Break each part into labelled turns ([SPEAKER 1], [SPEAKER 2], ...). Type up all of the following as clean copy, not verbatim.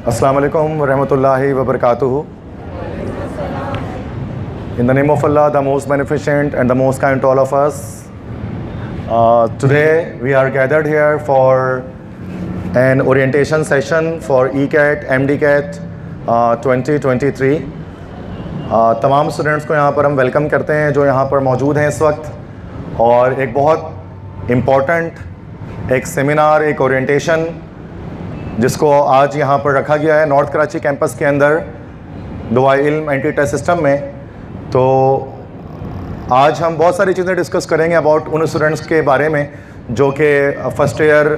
[SPEAKER 1] Assalamu alaikum wa rahmatullahi wa barakatuhu. In the name of Allah, the most beneficent and the most kind to all of us, today we are gathered here for an orientation session for ECAT, MDCAT 2023. तमाम students को यहाँ पर हम welcome करते हैं जो यहाँ पर मौजूद हैं इस वक्त, और एक बहुत इम्पॉर्टेंट एक सेमिनार, एक ओरिएंटेशन जिसको आज यहाँ पर रखा गया है नॉर्थ कराची कैंपस के अंदर दुआए इल्म एंटी टेस्ट सिस्टम में। तो आज हम बहुत सारी चीज़ें डिस्कस करेंगे अबाउट उन स्टूडेंट्स के बारे में जो कि फर्स्ट ईयर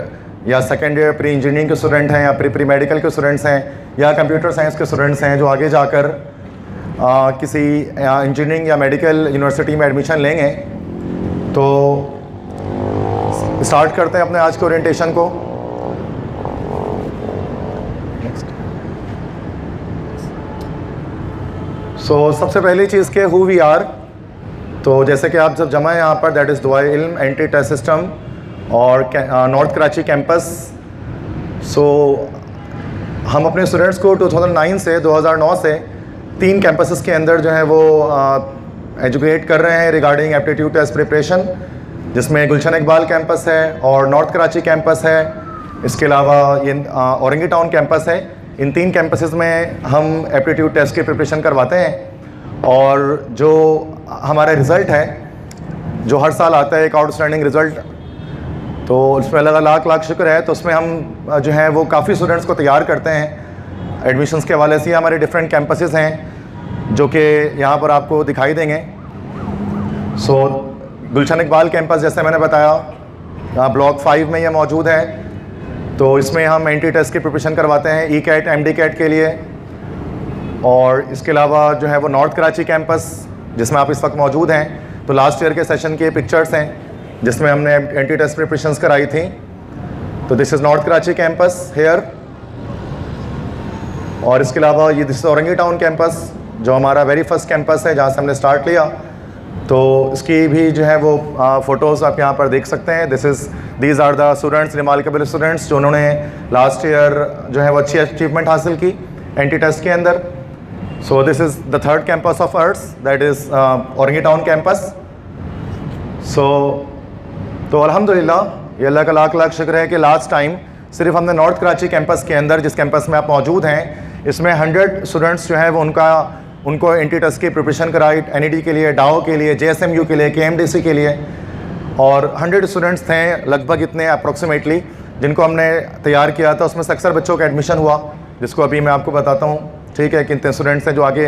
[SPEAKER 1] या सेकेंड ईयर प्री इंजीनियरिंग के स्टूडेंट हैं या प्री मेडिकल के स्टूडेंट्स हैं या कंप्यूटर साइंस के स्टूडेंट्स हैं जो आगे जाकर किसी इंजीनियरिंग या मेडिकल यूनिवर्सिटी में एडमिशन लेंगे। तो स्टार्ट करते हैं अपने आज के ओरिएंटेशन को। सबसे पहली चीज़ के हु वी आर। तो जैसे कि आप जब जमा है यहाँ पर, दैट इज़ दुआए इल्म एंटी टेस्ट सिस्टम और नॉर्थ कराची कैंपस। हम अपने स्टूडेंट्स को 2009 से 2009 से 3 कैंपसेस के अंदर जो है वो एजुकेट कर रहे हैं रिगार्डिंग एप्टीट्यूड टेस्ट प्रिपरेशन, जिसमें गुलशन इकबाल कैंपस है और नॉर्थ कराची कैंपस है। इसके अलावा ये औरंगी टाउन कैंपस है। इन 3 कैंपसेस में हम एप्टीट्यूड टेस्ट की प्रिपरेशन करवाते हैं, और जो हमारा रिज़ल्ट है जो हर साल आता है एक आउटस्टैंडिंग रिज़ल्ट, तो उसमें अल्लाह लाख लाख शुक्र है। तो उसमें हम जो है वो काफ़ी स्टूडेंट्स को तैयार करते हैं एडमिशन्स के हवाले से। हमारे डिफरेंट कैंपसेस हैं जो कि यहाँ पर आपको दिखाई देंगे। गुलशन इकबाल कैंपस जैसे मैंने बताया, यहाँ ब्लॉक 5 में यह मौजूद है। तो इसमें हम एंटी टेस्ट की प्रिपरेशन करवाते हैं ECAT MDCAT के लिए। और इसके अलावा जो है वो नॉर्थ कराची कैंपस जिसमें आप इस वक्त मौजूद हैं, तो लास्ट ईयर के सेशन के पिक्चर्स हैं जिसमें हमने एंटी टेस्ट प्रिपरेशंस कराई थी। तो this is North Karachi campus here. और इसके अलावा ये दिस औरंगी टाउन कैंपस जो हमारा वेरी फर्स्ट कैंपस है जहाँ से हमने स्टार्ट लिया। तो इसकी भी जो है वो फ़ोटोज़ आप यहाँ पर देख सकते हैं। These are the students, remarkable students जो उन्होंने लास्ट ईयर जो है वो अच्छी अचीवमेंट हासिल की एंटी टेस्ट के अंदर। This is the third campus of arts, that is Orangi town campus. तो अल्हम्दुलिल्लाह ये अल्लाह का लाख लाख शुक्र है कि लास्ट टाइम सिर्फ हमने नॉर्थ कराची कैंपस के अंदर, जिस कैंपस में आप मौजूद हैं, इसमें 100 स्टूडेंट्स जो है वो उनको एंटी टेस्ट की प्रिपरेशन कराई, NED के लिए, डाओ के लिए, JSMU के लिए, KMDC के लिए। और 100 स्टूडेंट्स थे लगभग इतने अप्रॉक्सीमेटली जिनको हमने तैयार किया था। उसमें से अक्सर बच्चों का एडमिशन हुआ, जिसको अभी मैं आपको बताता हूँ, ठीक है, कितने स्टूडेंट्स हैं जो आगे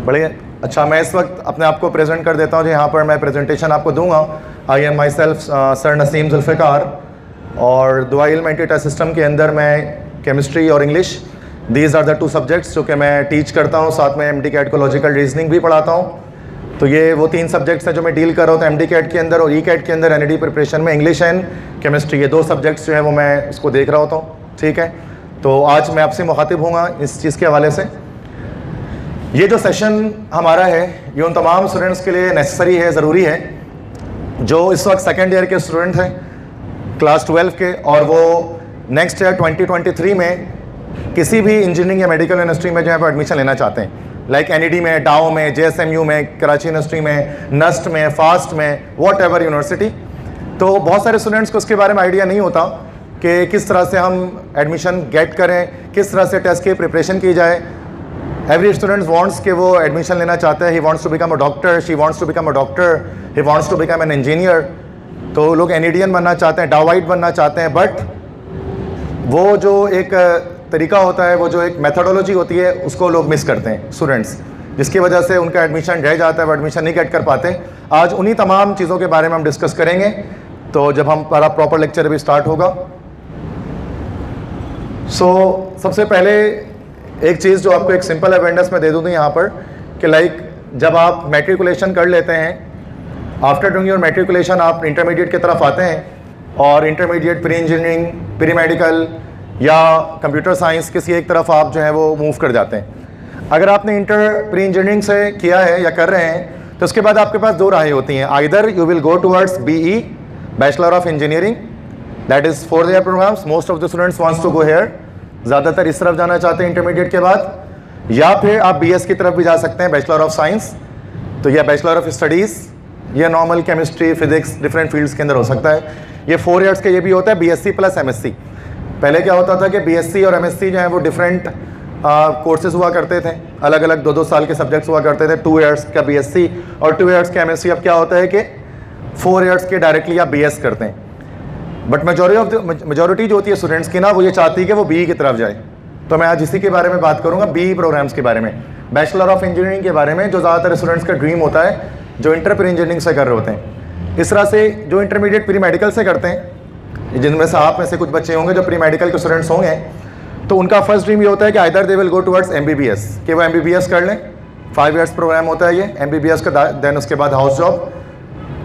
[SPEAKER 1] बढ़े। अच्छा, मैं इस वक्त अपने आप को प्रेजेंट कर देता हूँ जो यहाँ पर मैं प्रेजेंटेशन आपको दूँगा। I am myself sir Naseem Zulfiqar, और दुआए इल्म एंटी टेस्ट सिस्टम के अंदर मैं केमिस्ट्री और English, these are the 2 subjects जो कि मैं टीच करता हूँ। साथ में MDCAT को लॉजिकल रीजनिंग भी पढ़ाता हूँ। तो ये वो 3 सब्जेक्ट्स हैं जो मैं डील कर रहा हूँ। तो MDCAT के अंदर और ECAT के अंदर NED प्रिपरेशन में इंग्लिश एंड केमिस्ट्री, ये 2 सब्जेक्ट्स जो है वो मैं इसको देख रहा होता हूँ, ठीक है। तो आज मैं आपसे मुखातिब होऊंगा इस चीज़ के हवाले से। ये जो सेशन हमारा है ये उन तमाम स्टूडेंट्स के लिए नेसेसरी है, ज़रूरी है जो इस वक्त सेकेंड ईयर के स्टूडेंट हैं क्लास 12 के, और वो नेक्स्ट ईयर 2023 में किसी भी इंजीनियरिंग या मेडिकल यूनिवर्सिटी में जो है वो एडमिशन लेना चाहते हैं, लाइक NED में, डाओ में, JSMU में, कराची यूनिवर्सिटी में, नस्ट में, फास्ट में, वॉट एवर यूनिवर्सिटी। तो बहुत सारे स्टूडेंट्स को उसके बारे में आइडिया नहीं होता कि किस तरह से हम एडमिशन गेट करें, किस तरह से टेस्ट की प्रिपरेशन की जाए। एवरी स्टूडेंट वांट्स कि वो एडमिशन लेना चाहता है, he wants to become a doctor, she wants to become a doctor, he wants to become an engineer. तो लोग NEDian बनना चाहते हैं, डावाइट बनना चाहते हैं, बट वो जो एक तरीका होता है, वो जो एक मेथडोलॉजी होती है, उसको लोग मिस करते हैं स्टूडेंट्स, जिसकी वजह से उनका एडमिशन रह जाता है, वो एडमिशन नहीं गेट कर पाते। आज उन्हीं तमाम चीज़ों के बारे में हम डिस्कस करेंगे। तो जब हमारा प्रॉपर लेक्चर अभी स्टार्ट होगा, सबसे पहले एक चीज़ जो आपको एक सिंपल अवेयरनेस में दे दूँ यहाँ पर कि लाइक जब आप मैट्रिकुलेशन कर लेते हैं, आफ्टर डूइंग योर मैट्रिकुलेशन आप इंटरमीडिएट की तरफ आते हैं, और intermediate pre engineering, pre medical या कंप्यूटर साइंस किसी एक तरफ आप जो है वो मूव कर जाते हैं। अगर आपने इंटर प्री इंजीनियरिंग से किया है या कर रहे हैं, तो उसके बाद आपके पास 2 राहें होती हैं। Either you will go towards BE, bachelor of engineering, that is 4 year programmes, most of the students wants to go here. ज़्यादातर इस तरफ जाना चाहते हैं इंटरमीडिएट के बाद, या फिर आप BS की तरफ भी जा सकते हैं, बैचलर ऑफ साइंस, तो यह बैचलर ऑफ स्टडीज़, ये normal chemistry, physics, different fields के अंदर हो सकता है। ये 4 ईयर्स के ये भी होता है BSc प्लस MSc। पहले क्या होता था कि BSc और MSc जो है वो डिफरेंट कोर्सेज हुआ करते थे, अलग अलग 2-2 साल के सब्जेक्ट्स हुआ करते थे। 2 ईयर्स का BSc और 2 ईयर्स का MSc। अब क्या होता है कि 4 ईयर्स के डायरेक्टली आप BS करते हैं। बट मेजॉरिटी जो होती है स्टूडेंट्स की ना, वो ये चाहती है कि वो BE की तरफ जाए। तो मैं आज इसी के बारे में बात करूंगा, BE प्रोग्राम्स के बारे में, बैचलर ऑफ इंजीनियरिंग के बारे में, जो ज़्यादातर स्टूडेंट्स का ड्रीम होता है जो इंटर प्री इंजीनियरिंग से कर रहे होते हैं। इस तरह से जो इंटरमीडिएट प्री मेडिकल से करते हैं, जिनमें से आप में से कुछ बच्चे होंगे जो प्री मेडिकल के स्टूडेंट्स होंगे, तो उनका फर्स्ट ड्रीम ये होता है कि either they will go towards MBBS, कि वो MBBS कर लें। 5 ईयर्स प्रोग्राम होता है ये MBBS का, देन उसके बाद हाउस जॉब,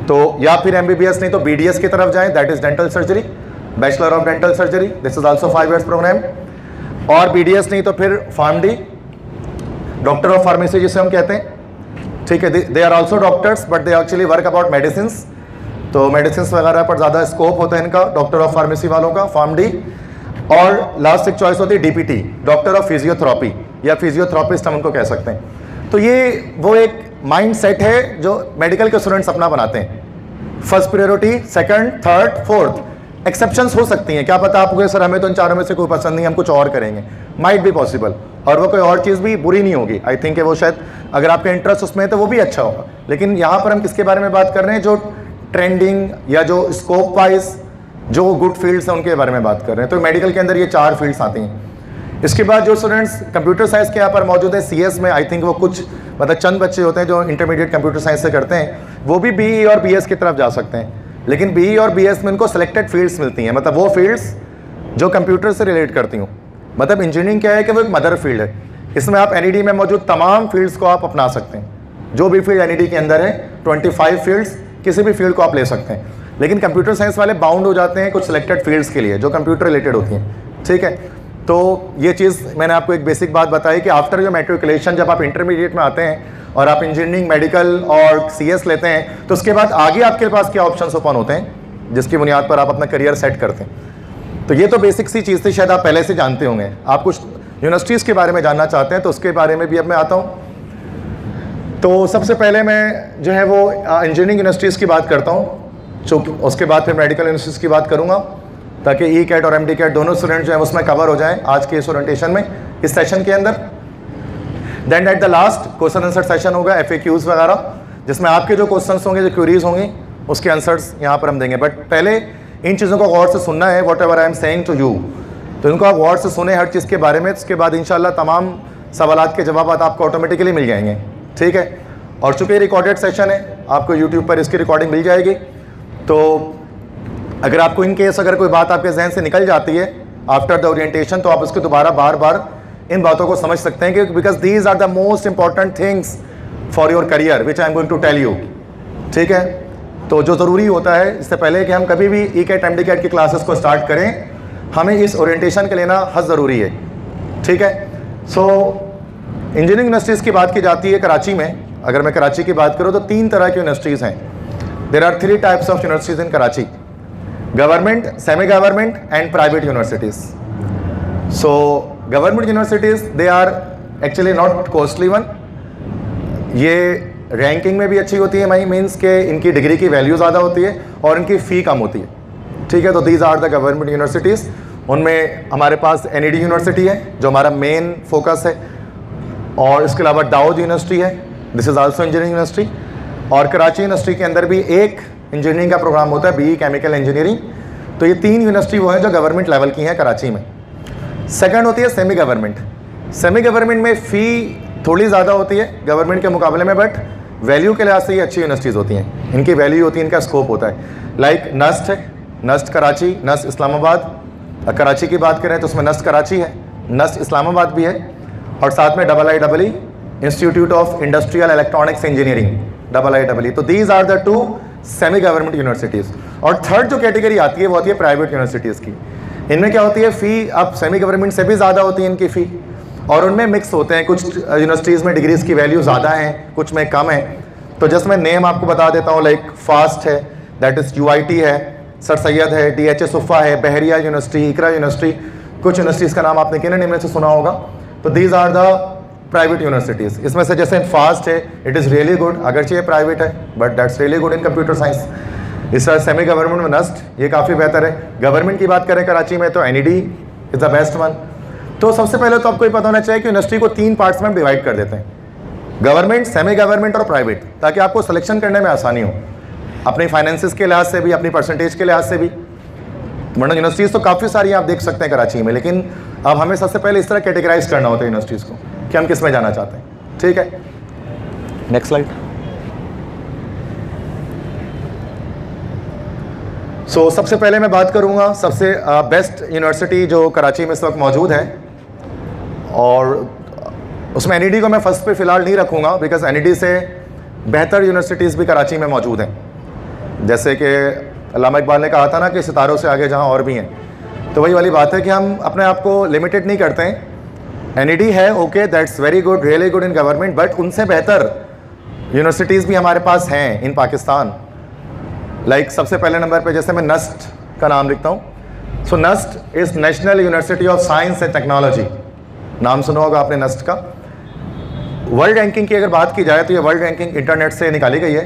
[SPEAKER 1] तो या फिर MBBS नहीं तो BDS की तरफ जाएं, that is dental surgery, bachelor of dental surgery, this is also 5 years programme. और BDS नहीं तो फिर PharmD, डॉक्टर ऑफ फार्मेसी जिसे हम कहते हैं, ठीक है। They are also doctors but they actually work about medicines, तो मेडिसिन्स वगैरह पर ज़्यादा स्कोप होता है इनका, डॉक्टर ऑफ फार्मेसी वालों का, PharmD। और लास्ट एक चॉइस होती है DPT, डॉक्टर ऑफ फिजियोथेरेपी, या फिजियोथेरापिस्ट हम उनको कह सकते हैं। तो ये वो एक माइंड सेट है जो मेडिकल के स्टूडेंट्स अपना बनाते हैं। First priority, second, third, fourth. Exceptions हो सकती हैं, क्या पता आपको सर हमें तो इन चारों में से कोई पसंद नहीं, हम कुछ और करेंगे, माइट बी पॉसिबल। और वो कोई और चीज़ भी बुरी नहीं होगी, आई थिंक वो शायद अगर आपका इंटरेस्ट उसमें है तो वो भी अच्छा होगा। लेकिन यहाँ पर हम किसके बारे में बात कर रहे हैं, जो ट्रेंडिंग या जो स्कोप वाइज जो गुड फील्ड्स हैं उनके बारे में बात कर रहे हैं। तो मेडिकल के अंदर ये 4 फील्ड्स आती हैं। इसके बाद जो स्टूडेंट्स कंप्यूटर साइंस के यहाँ पर मौजूद है, CS में आई थिंक वो कुछ मतलब चंद बच्चे होते हैं जो इंटरमीडिएट कंप्यूटर साइंस से करते हैं, वो भी BE और BS की तरफ जा सकते हैं। लेकिन BE और BS में उनको सेलेक्टेड फील्ड्स मिलती हैं, मतलब वो फील्ड्स जो कंप्यूटर से रिलेट करती हूँ। मतलब इंजीनियरिंग क्या है कि वो एक मदर फील्ड है, इसमें आप NED में मौजूद तमाम फील्ड्स को आप अपना सकते हैं। जो भी फील्ड NED के अंदर है, 25 फील्ड्स, किसी भी फील्ड को आप ले सकते हैं। लेकिन कंप्यूटर साइंस वाले बाउंड हो जाते हैं कुछ सिलेक्टेड फील्ड्स के लिए जो कंप्यूटर रिलेटेड होती हैं, ठीक है। तो ये चीज़ मैंने आपको एक बेसिक बात बताई कि आफ्टर जो मैट्रिकुलेशन, जब आप इंटरमीडिएट में आते हैं और आप इंजीनियरिंग, मेडिकल और CS लेते हैं, तो उसके बाद आगे आपके पास क्या ऑप्शंस ओपन होते हैं जिसकी बुनियाद पर आप अपना करियर सेट करते हैं। तो ये तो बेसिक सी चीज़ थी, शायद आप पहले से जानते होंगे। आप कुछ यूनिवर्सिटीज़ के बारे में जानना चाहते हैं तो उसके बारे में भी अब मैं आता हूँ। तो सबसे पहले मैं जो है वो इंजीनियरिंग यूनिवर्सिटीज़ की बात करता हूँ, चूँकि उसके बाद फिर मेडिकल यूनिवर्सिटीज़ की बात करूँगा, ताकि ECAT और MD CAT दोनों स्टूडेंट जो है उसमें कवर हो जाएं आज के इस ओरिएंटेशन में, इस सेशन के अंदर। Then at the last question answer session होगा, FAQs वगैरह, जिसमें आपके जो क्वेश्चंस होंगे, जो क्वेरीज होंगी, उसके आंसर्स यहाँ पर हम देंगे। बट पहले इन चीज़ों को गौर से सुनना है, whatever I am saying to you, तो इनको आप गौर से सुने हर चीज़ के बारे में। उसके बाद इंशाल्लाह तमाम सवालात के जवाब आपको ऑटोमेटिकली मिल जाएंगे, ठीक है। और चूँकि रिकॉर्डेड सेशन है, आपको यूट्यूब पर इसकी रिकॉर्डिंग मिल जाएगी। तो अगर आपको इन केस अगर कोई बात आपके जहन से निकल जाती है आफ्टर द ओरिएंटेशन, तो आप उसको दोबारा बार बार इन बातों को समझ सकते हैं, कि because these are the most important things for your career which I am going to tell you, ठीक है। तो जो ज़रूरी होता है, इससे पहले कि हम कभी भी ECAT MD CAT की क्लासेस को स्टार्ट करें, हमें इस ओरिएंटेशन के लेना हद ज़रूरी है, ठीक है। सो इंजीनियरिंग यूनिवर्सिटीज़ की बात की जाती है कराची में। अगर मैं कराची की बात करूँ तो 3 तरह की यूनिवर्सिटीज़ हैं। There are 3 types of universities in Karachi: government, semi government and private universities. So government universities, they are actually not costly one, ये रैंकिंग में भी अच्छी होती है, माई मीन्स के इनकी डिग्री की वैल्यू ज़्यादा होती है और इनकी फ़ी कम होती है, ठीक है। तो these are the government universities. उनमें हमारे पास NED यूनिवर्सिटी है जो हमारा मेन फोकस है, और इसके अलावा दाऊद यूनिवर्सिटी है, this is also engineering university. और कराची यूनिवर्सिटी के अंदर भी एक इंजीनियरिंग का प्रोग्राम होता है, BE केमिकल इंजीनियरिंग। तो ये 3 यूनिवर्सिटी वो हैं जो गवर्नमेंट लेवल की हैं कराची में। सेकंड होती है सेमी गवर्नमेंट। सेमी गवर्नमेंट में फ़ी थोड़ी ज़्यादा होती है गवर्नमेंट के मुकाबले में, बट वैल्यू के लिहाज से ये अच्छी यूनिवर्सिटीज़ होती हैं, इनकी वैल्यू होती है, इनका स्कोप होता है। लाइक नस्ट है, नस्ट कराची, नस्ट इस्लामाबाद। कराची की बात करें तो उसमें नस्ट कराची है, नस्ट इस्लामाबाद भी है, और साथ में IIEE Institute of Industrial Electronics Engineering, IIEE। तो these are the 2 semi government universities. और थर्ड जो कैटेगरी आती है वो आती है प्राइवेट यूनिवर्सिटीज़ की। इनमें क्या होती है, फ़ी अब सेमी गवर्नमेंट से भी ज़्यादा होती है इनकी फ़ी, और उनमें मिक्स होते हैं। कुछ यूनिवर्सिटीज़ में डिग्रीज़ की वैल्यू ज़्यादा है, कुछ में कम है। तो जस्ट मैं नेम आपको बता देता हूँ, लाइक फास्ट है, दैट इज़ UIT है, सर सैयद है, DHA सुफ़ा है, बहरिया यूनिवर्सिटी, इकरा यूनिवर्सिटी। कुछ यूनिवर्सिटीज़ का नाम आपने किन इनमें से सुना होगा। तो these are the private universities. इसमें से जैसे फास्ट है, इट इज़ रियली गुड, अगरचे ये प्राइवेट है but that's really good in computer science. इस तरह सेमी गवर्नमेंट में नस्ट, ये काफ़ी बेहतर है। गवर्नमेंट की बात करें कराची में तो NED is the best one. तो सबसे पहले तो आपको ये पता होना चाहिए कि यूनिवर्सिटी को 3 पार्ट्स में डिवाइड कर देते हैं, गवर्नमेंट, सेमी गवर्नमेंट और प्राइवेट, ताकि आपको सिलेक्शन करने में आसानी हो, अपनी फाइनेंसिस के लिहाज से भी, अपनी परसेंटेज के लिहाज से भी। वरना यूनिवर्सिटीज़ तो काफ़ी सारी आप देख सकते हैं कराची में, लेकिन अब हमें सबसे पहले इस तरह कैटेगराइज करना होता है यूनिवर्सिटीज़ को कि हम किस में जाना चाहते हैं। ठीक है, नेक्स्ट स्लाइड। सो सबसे पहले मैं बात करूंगा सबसे बेस्ट यूनिवर्सिटी जो कराची में इस वक्त मौजूद है, और उसमें NED को मैं फर्स्ट पे फ़िलहाल नहीं रखूंगा बिकॉज NED से बेहतर यूनिवर्सिटीज़ भी कराची में मौजूद हैं। जैसे कि अल्लामा इकबाल ने कहा था ना कि सितारों से आगे जहां और भी हैं, तो वही वाली बात है कि हम अपने आप को लिमिटेड नहीं करते हैं। NED है, okay, that's very good, really good in government, but उनसे बेहतर यूनिवर्सिटीज़ भी हमारे पास हैं इन पाकिस्तान। लाइक सबसे पहले नंबर पे जैसे मैं नस्ट का नाम लिखता हूँ। So NUST is national university of science and technology, नाम सुना होगा आपने नस्ट का। वर्ल्ड रैंकिंग की अगर बात की जाए तो ये वर्ल्ड रैंकिंग इंटरनेट से निकाली गई है।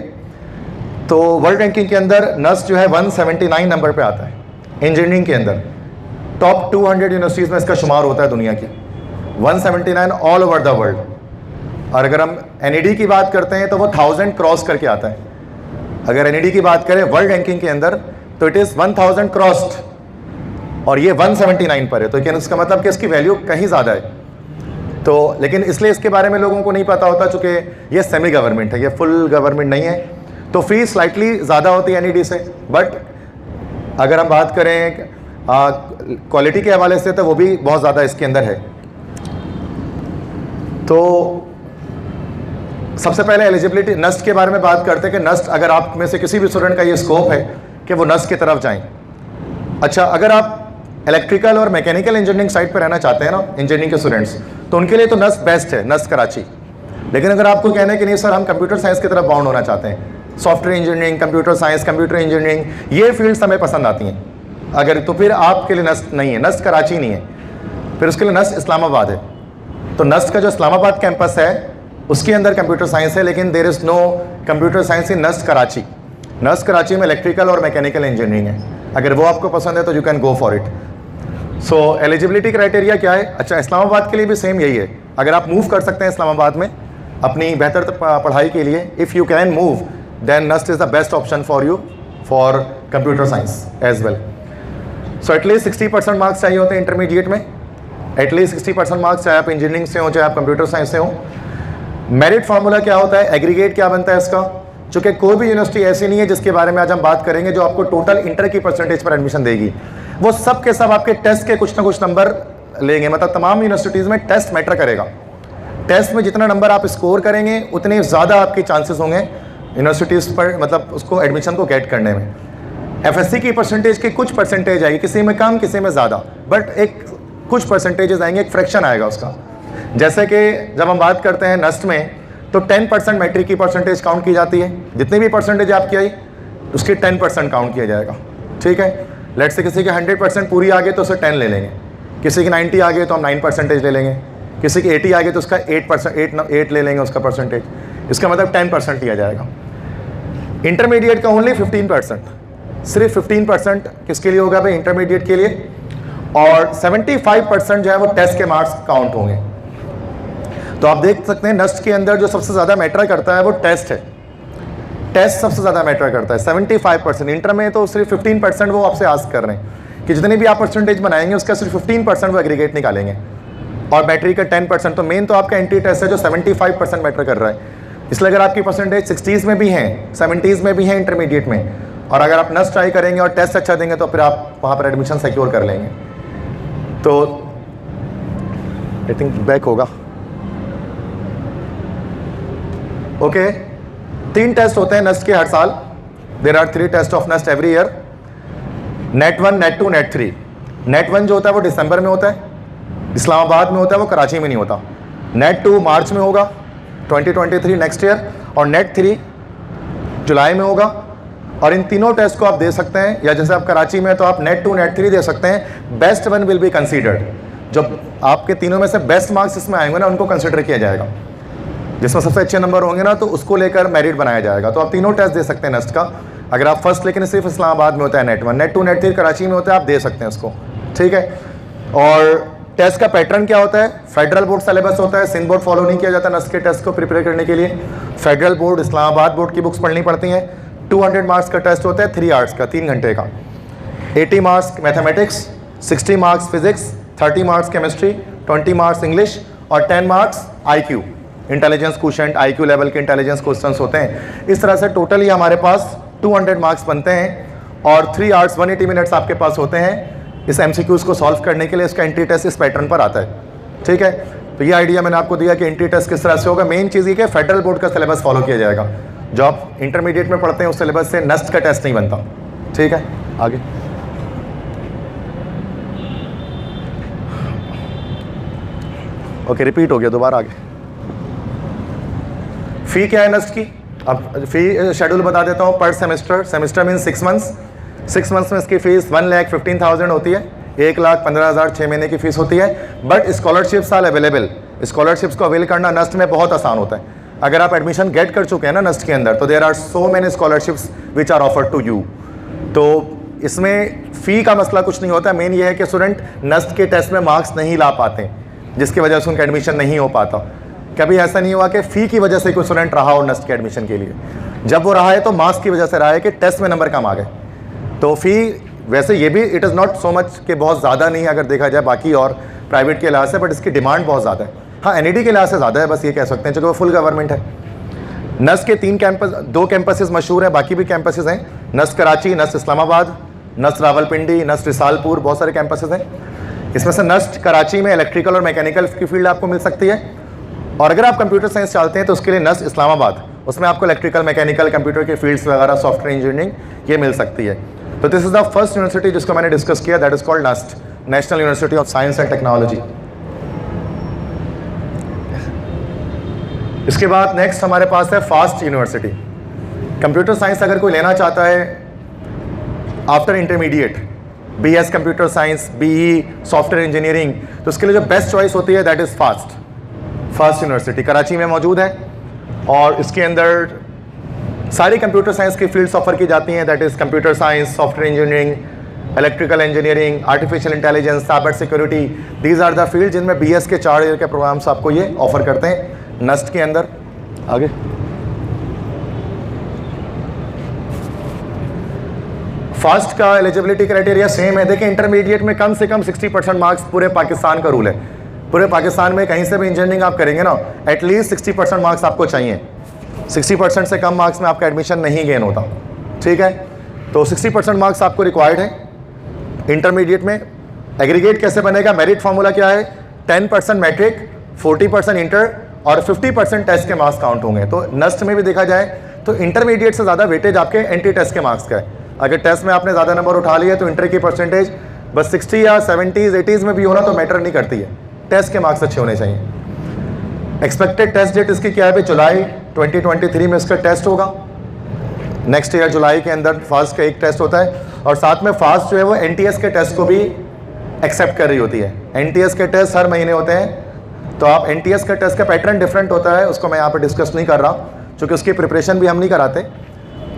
[SPEAKER 1] तो वर्ल्ड रैंकिंग के अंदर नस्ट जो है 179 नंबर पे आता है इंजीनियरिंग के अंदर। टॉप 200 यूनिवर्सिटीज़ में इसका शुमार होता है दुनिया की, 179 ऑल ओवर द वर्ल्ड। और अगर हम NED की बात करते हैं तो वो 1000 क्रॉस करके आता है। अगर NED की बात करें वर्ल्ड रैंकिंग के अंदर तो इट इज़ 1000 क्रॉस्ड, और ये 179 पर है, तो इसका मतलब कि इसकी वैल्यू कहीं ज़्यादा है। तो लेकिन इसलिए इसके बारे में लोगों को नहीं पता होता, चूँकि ये सेमी गवर्नमेंट है, ये फुल गवर्नमेंट नहीं है, तो फीस स्लाइटली ज़्यादा होती है NED से। बट अगर हम बात करें क्वालिटी के हवाले से तो वो भी बहुत ज़्यादा इसके अंदर है। तो सबसे पहले एलिजिबिलिटी नस्ट के बारे में बात करते हैं कि नस्ट, अगर आप में से किसी भी स्टूडेंट का ये स्कोप है कि वो नस्ट की तरफ जाएं। अच्छा, अगर आप इलेक्ट्रिकल और मैकेनिकल इंजीनियरिंग साइड पर रहना चाहते हैं ना, इंजीनियरिंग के स्टूडेंट्स, तो उनके लिए तो नस्ट बेस्ट है, नस्ट कराची। लेकिन अगर आपको कहना है कि नहीं सर हम कंप्यूटर साइंस की तरफ बाउंड होना चाहते हैं, software engineering, computer science, computer engineering, ये फील्ड्स हमें पसंद आती हैं, अगर तो फिर आपके लिए नस्ट नहीं है, नस्ट कराची नहीं है, फिर उसके लिए नस्ट इस्लामाबाद है। तो नस्ट का जो इस्लामाबाद कैंपस है उसके अंदर कंप्यूटर साइंस है, लेकिन there is no computer science in NUST Karachi. NUST Karachi में इलेक्ट्रिकल और मैकेनिकल इंजीनियरिंग है, अगर वो आपको पसंद है तो you can go for it. So eligibility criteria क्या है? अच्छा, इस्लामाबाद के लिए भी सेम यही है, अगर आप मूव कर सकते हैं इस्लामाबाद में अपनी बेहतर पढ़ाई के लिए, if you can move then NUST is the best option for you for computer science as well. So at least 60% marks चाहिए होते हैं इंटरमीडिएट में, एटलीस्ट 60% मार्क्स, चाहे आप इंजीनियरिंग से हो चाहे आप कंप्यूटर साइंस से हो। मेरिट फार्मूला क्या होता है, एग्रीगेट क्या बनता है इसका? चूँकि कोई भी यूनिवर्सिटी ऐसी नहीं है जिसके बारे में आज हम बात करेंगे जो आपको टोटल इंटर की परसेंटेज पर एडमिशन देगी। वो सब के सब आपके टेस्ट के कुछ ना कुछ नंबर लेंगे, मतलब तमाम यूनिवर्सिटीज़ में टेस्ट मैटर करेगा। टेस्ट में जितना नंबर आप स्कोर करेंगे उतने ज़्यादा आपके चांसेस होंगे यूनिवर्सिटीज़ पर, मतलब उसको एडमिशन को गेट करने में। FSC की परसेंटेज की कुछ परसेंटेज आएगी, किसी में कम किसी में ज़्यादा, बट एक कुछ परसेंटेजेस आएंगे, एक फ्रैक्शन आएगा उसका। जैसे कि जब हम बात करते हैं नस्ट में तो 10% मैट्रिक की परसेंटेज काउंट की जाती है, जितनी भी परसेंटेज आपकी आई उसकी 10% काउंट किया जाएगा। ठीक है, लेट से किसी की 100% पूरी आ गई तो उसे 10 ले लेंगे, किसी की 90 आ गई तो हम 9% ले लेंगे, किसी की 80 आ गई तो उसका 8 ले लेंगे उसका परसेंटेज, इसका मतलब 10% लिया जाएगा। इंटरमीडिएट का ओनली 15%, सिर्फ 15% किसके लिए होगा भाई? इंटरमीडिएट के लिए, और 75% जो है वो टेस्ट के मार्क्स काउंट होंगे। तो आप देख सकते हैं नस्ट के अंदर जो सबसे ज़्यादा मैटर करता है वो टेस्ट है, टेस्ट सबसे ज़्यादा मैटर करता है 75%। इंटर में तो सिर्फ 15% वो आपसे आस्क कर रहे हैं कि जितनी भी आप परसेंटेज बनाएंगे उसका सिर्फ 15% वो एग्रीगेट निकालेंगे, और मैट्रिक का 10%। तो मेन तो आपका एंट्री टेस्ट है जो 75% मैटर कर रहा है। इसलिए अगर आपकी परसेंटेज 60s में भी हैं, 70s में भी हैं इंटरमीडिएट में, और अगर आप नस्ट ट्राई करेंगे और टेस्ट अच्छा देंगे तो फिर आप वहाँ पर एडमिशन सिक्योर कर लेंगे। तो आई थिंक बैक होगा। ओके, 3 टेस्ट होते हैं नस्ट के हर साल। There are 3 test of NUST every year, NET 1, NET 2, NET 3। NET 1 जो होता है वो दिसंबर में होता है, इस्लामाबाद में होता है, वो कराची में नहीं होता। नेट 2 मार्च में होगा 2023 नेक्स्ट ईयर, और नेट 3 जुलाई में होगा और इन तीनों टेस्ट को आप दे सकते हैं, या जैसे आप कराची में तो आप नेट 2 नेट 3 दे सकते हैं। Best one will be considered, जब आपके तीनों में से बेस्ट मार्क्स इसमें आएंगे ना उनको कंसिडर किया जाएगा, जिसमें सबसे अच्छे नंबर होंगे ना तो उसको लेकर मेरिट बनाया जाएगा। तो आप तीनों टेस्ट दे सकते हैं नेस्ट का। अगर आप फर्स्ट, लेकिन सिर्फ इस्लामाबाद में होता है नेट 1, नेट 2 नेट 3 कराची में होता है, आप दे सकते हैं उसको, ठीक है। और टेस्ट का पैटर्न क्या होता है? फेडरल बोर्ड सिलेबस होता है, सिंध बोर्ड फॉलो नहीं किया जाता नेस्ट के टेस्ट को प्रिपेयर करने के लिए। फेडरल बोर्ड, इस्लामाबाद बोर्ड की बुक्स पढ़नी पड़ती हैं। 200 मार्क्स का टेस्ट होता है, 3 आवर्स का, 3 घंटे का। 80 marks mathematics, 60 marks physics, 30 marks chemistry, 20 marks English और 10 marks IQ, intelligence quotient, IQ level के इंटेलिजेंस क्वेश्चंस होते हैं। इस तरह से टोटली हमारे पास 200 मार्क्स बनते हैं और 3 आवर्स 180 मिनट्स आपके पास होते हैं इस MCQs को सॉल्व करने के लिए। इसका एंट्री टेस्ट इस पैटर्न पर आता है, ठीक है। तो ये आइडिया मैंने आपको दिया कि एंट्री टेस्ट किस तरह से होगा। मेन चीज़ ये कि फेडरल बोर्ड का सिलेबस फॉलो किया जाएगा। जो आप इंटरमीडिएट में पढ़ते हैं उस सिलेबस से नेस्ट का टेस्ट नहीं बनता, ठीक है। आगे ओके, रिपीट हो गया, दोबारा आगे। फ़ी क्या है नेस्ट की? अब फ़ी शेड्यूल बता देता हूँ। पर semester, semester mean 6 months, 6 months में इसकी फ़ीस 1,15,000 होती है, 1,15,000 6 महीने की फ़ीस होती है। But scholarships are available, scholarships को अवेल करना नस्ट में बहुत आसान होता है। अगर आप एडमिशन गेट कर चुके हैं ना नस्ट के अंदर, तो there are so many scholarships which are offered to you. तो इसमें फ़ी का मसला कुछ नहीं होता। मेन ये है कि स्टूडेंट नस्ट के टेस्ट में मार्क्स नहीं ला पाते, जिसकी वजह से उनका एडमिशन नहीं हो पाता। कभी ऐसा नहीं हुआ कि फ़ी की वजह से कोई स्टूडेंट रहा हो नस्ट के एडमिशन के लिए। जब वो रहा है तो मार्क्स की वजह से रहा है कि टेस्ट में नंबर कम आ गए। तो फ़ी वैसे ये भी it is not so much कि बहुत ज़्यादा नहीं है अगर देखा जाए बाकी और प्राइवेट के लिहाज से, बट इसकी डिमांड बहुत ज़्यादा है। हाँ, NED के लिहाज से ज़्यादा है, बस ये कह सकते हैं, क्योंकि वो फुल गवर्नमेंट है। नस्ट के 2 कैंपसेस मशहूर हैं, बाकी भी कैंपसेस हैं। NUST Karachi, NUST Islamabad, NUST Rawalpindi, NUST Risalpur, बहुत सारे कैंपसेस हैं। इसमें से नस्ट कराची में इलेक्ट्रिकल और मैकेनिकल की फील्ड आपको मिल सकती है। और अगर आप कंप्यूटर साइंस चाहते हैं तो उसके लिए नस्ट इस्लामाबाद, उसमें आपको इलेक्ट्रिकल, मैकेनिकल, कंप्यूटर के फील्ड्स वगैरह, सॉफ्टवेयर इंजीनियरिंग ये मिल सकती है। तो this is the first university जिसको मैंने डिस्कस किया, that is called NUST, National university of science and Technology. इसके बाद नेक्स्ट हमारे पास है फास्ट यूनिवर्सिटी। कंप्यूटर साइंस अगर कोई लेना चाहता है after intermediate, BS computer science, BE software engineering, तो उसके लिए जो बेस्ट चॉइस होती है that is FAST University Karachi में मौजूद है। और इसके अंदर सारी कंप्यूटर साइंस की फील्ड्स ऑफर की जाती हैं, that is computer science, software engineering, electrical engineering, artificial intelligence, cyber security. These are the field जिनमें BS के 4 ईयर के प्रोग्राम्स आपको ये ऑफर करते हैं नस्ट के अंदर। आगे फास्ट का एलिजिबिलिटी क्राइटेरिया सेम है। देखिए, इंटरमीडिएट में कम से कम 60% मार्क्स पूरे पाकिस्तान का रूल है। पूरे पाकिस्तान में कहीं से भी इंजीनियरिंग आप करेंगे ना, एटलीस्ट 60% मार्क्स आपको चाहिए। 60% से कम मार्क्स में आपका एडमिशन नहीं गेन होता, ठीक है। तो 60% मार्क्स आपको रिक्वायर्ड है इंटरमीडिएट में। एग्रीगेट कैसे बनेगा? मेरिट फार्मूला क्या है? 10% मैट्रिक, 40% इंटर और 50% टेस्ट के मार्क्स काउंट होंगे। तो नस्ट में भी देखा जाए तो इंटरमीडिएट से ज़्यादा वेटेज आपके एंट्री टेस्ट के मार्क्स का है। अगर टेस्ट में आपने ज़्यादा नंबर उठा लिए तो इंटर की परसेंटेज बस 60 या 70s 80s में भी होना तो मैटर नहीं करती है, टेस्ट के मार्क्स अच्छे होने चाहिए। एक्सपेक्टेड टेस्ट डेट इसकी क्या है भाई? जुलाई 2023 में इसका टेस्ट होगा। नेक्स्ट ईयर जुलाई के अंदर फास्ट का एक टेस्ट होता है और साथ में फास्ट जो है वो NTS के टेस्ट को भी एक्सेप्ट कर रही होती है। NTS के टेस्ट हर महीने होते हैं, तो आप NTS का टेस्ट का पैटर्न डिफरेंट होता है, उसको मैं यहाँ पर डिस्कस नहीं कर रहा क्योंकि उसकी प्रिपरेशन भी हम नहीं कराते।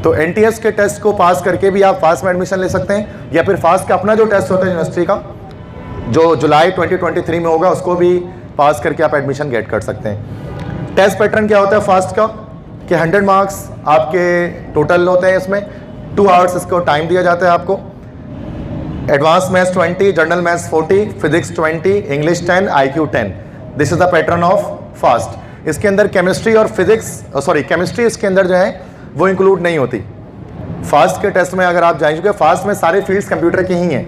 [SPEAKER 1] तो NTS के टेस्ट को पास करके भी आप फास्ट में एडमिशन ले सकते हैं, या फिर फास्ट का अपना जो टेस्ट होता है यूनिवर्सिटी का जो जुलाई 2023 में होगा उसको भी पास करके आप एडमिशन गेट कर सकते हैं। टेस्ट पैटर्न क्या होता है फास्ट का कि 100 मार्क्स आपके टोटल होते हैं, इसमें 2 आवर्स इसको टाइम दिया जाता है आपको। Advance maths 20, general maths 40, physics 20, English 10, IQ 10। This is the pattern of fast. इसके अंदर केमिस्ट्री और फिजिक्स केमिस्ट्री इसके अंदर जो है वो इंक्लूड नहीं होती फास्ट के टेस्ट में। अगर आप जाएंगे, क्योंकि फास्ट में सारे फील्ड्स कंप्यूटर की ही हैं।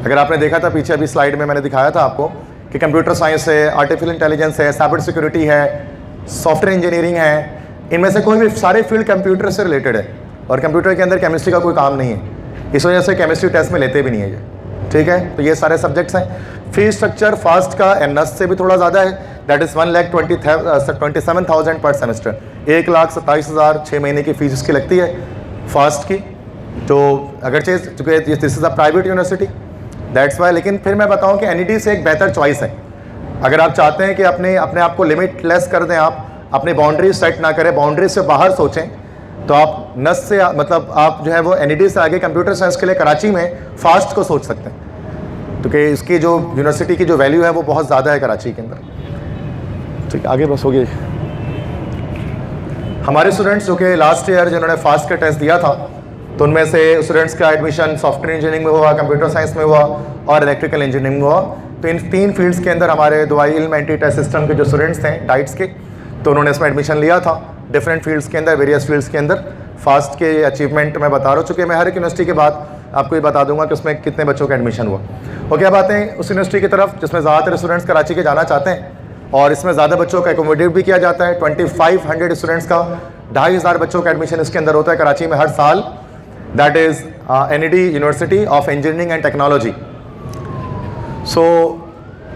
[SPEAKER 1] अगर आपने देखा था पीछे अभी स्लाइड में मैंने दिखाया था आपको कि कंप्यूटर साइंस है, आर्टिफिशियल इंटेलिजेंस है, साइबर सिक्योरिटी है, सॉफ्टवेयर इंजीनियरिंग है, इनमें से कोई भी सारे फील्ड कंप्यूटर से रिलेटेड है और कंप्यूटर के अंदर केमिस्ट्री का कोई काम नहीं है। इस वजह से केमिस्ट्री टेस्ट में लेते भी नहीं है ये, ठीक है। तो ये सारे सब्जेक्ट्स हैं। फीस स्ट्रक्चर फास्ट का NS से भी थोड़ा ज़्यादा है, दैट इज़ 1,27,000 पर सेमेस्टर। 1,27,000 6 महीने की फीस इसकी लगती है फास्ट की। तो अगर चूँकि this is a private university that's why, लेकिन फिर मैं बताऊँ कि NED से एक बेहतर चॉइस है। अगर आप चाहते हैं कि अपने आप को लिमिट लेस कर दें, आप अपनी बाउंड्री सेट ना करें, बाउंड्री से बाहर सोचें, तो आप नस से मतलब आप जो है वो NED से आगे कंप्यूटर साइंस के लिए कराची में फास्ट को सोच सकते हैं, क्योंकि इसकी जो यूनिवर्सिटी की जो वैल्यू है वो बहुत ज़्यादा है कराची के अंदर। ठीक है, आगे बस हो गई। हमारे स्टूडेंट्स जो कि लास्ट ईयर जिन्होंने फास्ट का टेस्ट दिया था, तो उनमें से स्टूडेंट्स का एडमिशन सॉफ्टवेयर इंजीनियरिंग में हुआ, कंप्यूटर साइंस में हुआ और इलेक्ट्रिकल इंजीनियरिंग में हुआ। तो इन 3 फील्ड्स के अंदर हमारे दुबई इल्म एंटी टेस्ट सिस्टम के जो स्टूडेंट्स थे डाइट्स के, तो उन्होंने इसमें एडमिशन लिया था डिफरेंट फील्ड्स के अंदर, वेरियस फील्ड्स के अंदर। फास्ट के अचीवमेंट मैं बता रहा हूँ, चूँकि मैं हर एक यूनिवर्सिटी के बाद आपको ये बता दूंगा कि उसमें कितने बच्चों का एडमिशन हुआ। ओके, अब आते हैं उस यूनिवर्सिटी की तरफ जिसमें ज़्यादातर स्टूडेंट्स कराची के जाना चाहते हैं और इसमें ज़्यादा बच्चों का एकोमोडेट भी किया जाता है। 2500 स्टूडेंट्स का 2500 बच्चों का एडमिशन इसके अंदर होता है कराची में हर साल। That is NED university of engineering and technology. So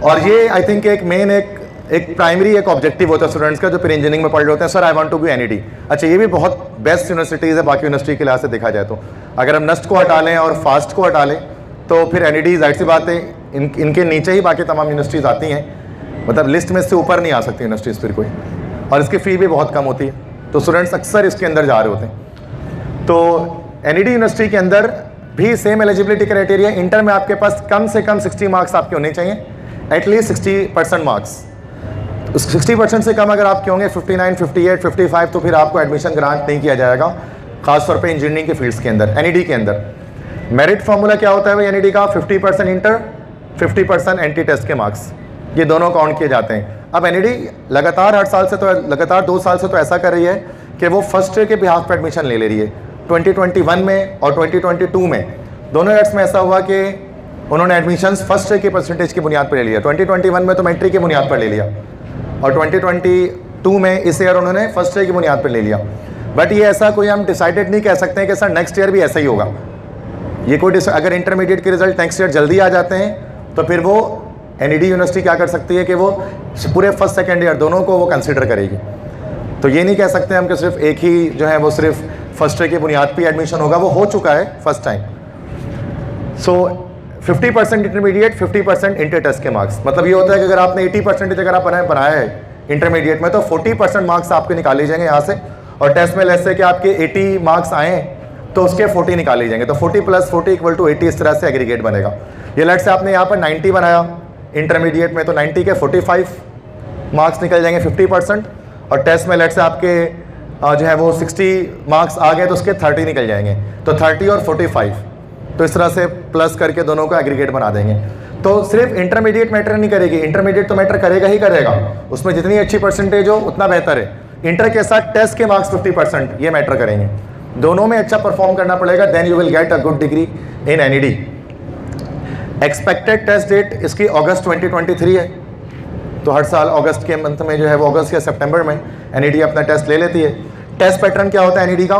[SPEAKER 1] और ये आई थिंक एक मेन एक प्राइमरी एक ऑब्जेक्टिव होता है स्टूडेंट्स का जो फिर इंजीनियरिंग में पढ़ रहे होते हैं, sir I want to be NED। अच्छा, ये भी बहुत बेस्ट यूनिवर्सिटीज़ है बाकी यूनिवर्सिटी के लिहाज से देखा जाए तो। अगर हम नस्ट को हटा लें और फास्ट को हटा लें तो फिर NED जाहिर सी बात है इनके नीचे ही बाकी तमाम यूनिवर्सिटीज़ आती हैं, मतलब लिस्ट में से ऊपर नहीं आ सकती यूनिवर्सिटीज़ फिर कोई, और इसकी फ़ी भी बहुत कम होती है, तो स्टूडेंट्स अक्सर इसके अंदर जा रहे होते हैं। तो NED यूनिवर्सिटी के अंदर भी सेम एलिजिबिलिटी क्राइटेरिया, इंटर में आपके पास कम से कम 60 मार्क्स आपके होने चाहिए, एटलीस्ट 60% मार्क्स। 60% से कम अगर आपके होंगे 59, 58, 55, तो फिर आपको एडमिशन ग्रांट नहीं किया जाएगा, खासतौर पे इंजीनियरिंग के फील्ड्स के अंदर। NED के अंदर मेरिट फार्मूला क्या होता है भाई NED का? 50% इंटर, 50% एंटी टेस्ट के मार्क्स, ये दोनों काउंट किए जाते हैं। अब NED लगातार हर साल से तो लगातार 2 साल से तो ऐसा कर रही है कि वो फर्स्ट ईयर के बिहाफ पर एडमिशन ले रही है। 2021 में और 2022 में दोनों ईयर्स में ऐसा हुआ कि उन्होंने एडमिशन्स फर्स्ट ईयर के परसेंटेज की बुनियाद पर ले लिया। 2021 में तो मैट्रिक की बुनियाद पर ले लिया और 2022 में इस ईयर उन्होंने फर्स्ट ईयर की बुनियाद पर ले लिया। बट ये ऐसा कोई हम डिसाइडेड नहीं कह सकते हैं कि सर नेक्स्ट ईयर भी ऐसा ही होगा। ये कोई अगर इंटरमीडिएट के रिजल्ट नेक्स्ट ईयर जल्दी आ जाते हैं तो फिर वो NED यूनिवर्सिटी क्या कर सकती है कि वो पूरे फर्स्ट सेकेंड ईयर दोनों को वो कंसिडर करेगी। तो ये नहीं कह सकते हम कि सिर्फ एक ही जो है वो सिर्फ फर्स्ट ईयर की बुनियाद पर एडमिशन होगा, वो हो चुका है फर्स्ट टाइम। सो 50% इंटरमीडिएट, 50% इंटर टेस्ट के मार्क्स, मतलब ये होता है कि अगर आपने 80% अगर आप बनाया है इंटरमीडिएट में तो 40% मार्क्स आपके निकाले जाएंगे यहाँ से, और टेस्ट में लेट्स से कि आपके 80 मार्क्स आए तो उसके 40 निकाले जाएंगे, तो 40 + 40 = 80, इस तरह से एग्रीगेट बनेगा। ये लेट्स से आपने यहाँ पर 90 बनाया इंटरमीडिएट में, तो 90 के 45 मार्क्स निकल जाएंगे 50%, और टेस्ट में लेट्स से आपके जो है वो 60 मार्क्स आ गए तो उसके 30 निकल जाएंगे, तो 30 और 45, तो इस तरह से प्लस करके दोनों का एग्रीगेट बना देंगे। तो सिर्फ इंटरमीडिएट मैटर नहीं करेगी, इंटरमीडिएट तो मैटर करेगा ही करेगा, उसमें जितनी अच्छी परसेंटेज हो उतना बेहतर है। इंटर के साथ टेस्ट के मार्क्स 50% ये मैटर करेंगे, दोनों में अच्छा परफॉर्म करना पड़ेगा, then you will get a good degree in NED। Expected test date इसकी अगस्त 2023 है, तो हर साल अगस्त के मंथ में जो है वो अगस्त या सितंबर में NED अपना टेस्ट ले लेती है। टेस्ट पैटर्न क्या होता है NED का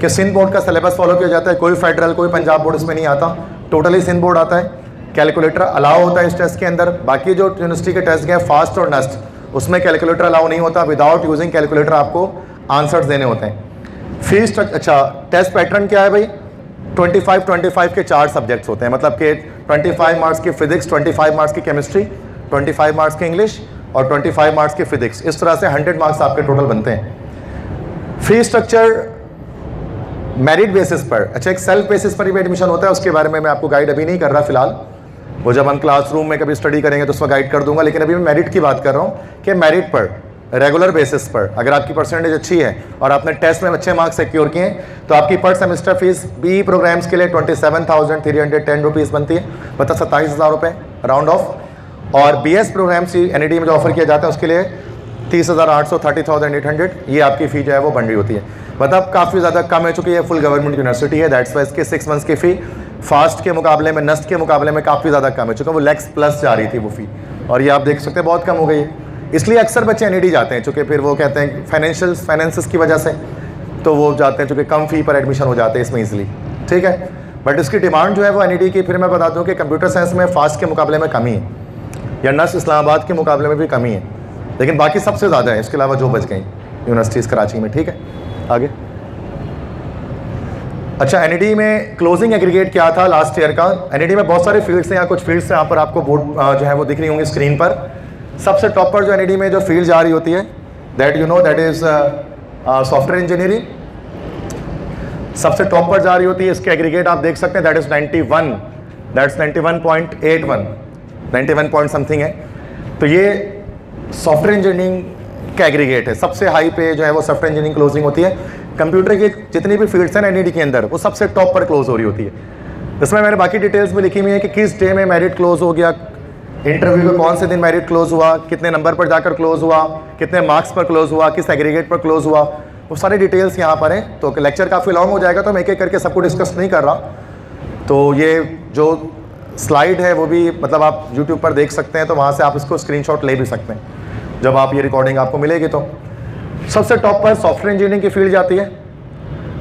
[SPEAKER 1] कि सिंध बोर्ड का सिलेबस फॉलो किया जाता है, कोई फेडरल कोई पंजाब बोर्ड इसमें नहीं आता, टोटली सिंध बोर्ड आता है। कैलकुलेटर अलाउ होता है इस टेस्ट के अंदर, बाकी जो यूनिवर्सिटी के टेस्ट गए फास्ट और नस्ट उसमें कैलकुलेटर अलाउ नहीं होता, विदाउट यूजिंग कैलकुलेटर आपको आंसर्स देने होते हैं। फीस अच्छा, टेस्ट पैटर्न क्या है भाई? 25 के 4 सब्जेक्ट्स होते हैं, मतलब कि 25 मार्क्स की फिजिक्स, 25 मार्क्स की केमिस्ट्री, 25 मार्क्स की इंग्लिश और 25 मार्क्स की फिजिक्स, इस तरह से 100 मार्क्स आपके टोटल बनते हैं। फी स्ट्रक्चर मेरिट बेसिस पर, अच्छा एक सेल्फ बेसिस पर भी एडमिशन होता है, उसके बारे में मैं आपको गाइड अभी नहीं कर रहा फिलहाल, वो जब हम क्लासरूम में कभी स्टडी करेंगे तो उसमें गाइड कर दूंगा, लेकिन अभी मैं मेरिट की बात कर रहा हूँ कि मेरिट पर रेगुलर बेसिस पर अगर आपकी परसेंटेज अच्छी है और आपने टेस्ट में अच्छे मार्क्स सिक्योर किए तो आपकी पर सेमेस्टर फीस BE प्रोग्राम्स के लिए 27,310 रुपीज़ बनती है, मतलब 27,000 रुपये राउंड ऑफ, और BS प्रोग्राम्स NED में जो ऑफर किया जाता है उसके लिए 30,800 30,800 ये आपकी फ़ी जो है वो बन रही होती है, मतलब काफ़ी ज़्यादा कम है, चूँकि ये फुल गवर्नमेंट यूनिवर्सिटी है, दैट्स वाई इसके 6 मंथ्स की फ़ी फास्ट के मुकाबले में, नस्ट के मुकाबले में काफ़ी ज़्यादा कम है, चूँकि वो लेक्स प्लस जा रही थी वो फ़ी, और ये आप देख सकते हैं बहुत कम हो गई है। इसलिए अक्सर बच्चे NED जाते हैं, चूँकि फिर वो कहते हैं फाइनेंसेस की वजह से, तो वो जाते हैं चूँकि कम फ़ी पर एडमिशन हो जाते हैं इसमें ईजिली, ठीक है। बट इसकी डिमांड जो है वो NED की, फिर मैं बता दूँ कि कंप्यूटर साइंस में फास्ट के मुकाबले में कमी है, या नस्ट इस्लामाबाद के मुकाबले में भी कमी है, लेकिन बाकी सबसे ज़्यादा है, इसके अलावा जो बच गई यूनिवर्सिटीज़ कराची में, ठीक है। आगे अच्छा, एनईडी में क्लोजिंग एग्रीगेट क्या था लास्ट ईयर का? एनईडी में बहुत सारे फील्ड्स हैं, यहाँ कुछ फील्ड्स यहाँ पर आपको बोर्ड जो है वो दिख रही होंगी स्क्रीन पर। सबसे टॉप पर जो एनईडी में जो फील्ड जा रही होती है that you know that is software engineering, सबसे टॉप पर जा रही होती है। इसके एग्रीगेट आप देख सकते हैं that is 91, that's 91.81, 91 point something है। तो ये सॉफ्टवेयर इंजीनियरिंग का एग्रीगेट है, सबसे हाई पे जो है वो सॉफ्टवेयर इंजीनियरिंग क्लोजिंग होती है। कंप्यूटर की जितनी भी फील्ड्स हैं एनईडी के अंदर वो सबसे टॉप पर क्लोज हो रही होती है। इसमें मैंने बाकी डिटेल्स भी लिखी हुई है कि किस डे में मेरिट क्लोज हो गया, इंटरव्यू में कौन से दिन मेरिट क्लोज हुआ, कितने नंबर पर जाकर क्लोज हुआ, कितने मार्क्स पर क्लोज हुआ, किस एग्रीगेट पर क्लोज हुआ, वो सारी डिटेल्स यहाँ पर हैं। तो लेक्चर काफ़ी लॉन्ग हो जाएगा तो मैं एक एक करके सबको डिस्कस नहीं कर रहा। तो ये जो स्लाइड है वो भी मतलब आप यूट्यूब पर देख सकते हैं, तो वहाँ से आप इसको स्क्रीनशॉट ले भी सकते हैं जब आप ये रिकॉर्डिंग आपको मिलेगी। तो सबसे टॉप पर सॉफ्टवेयर इंजीनियरिंग की फील्ड जाती है,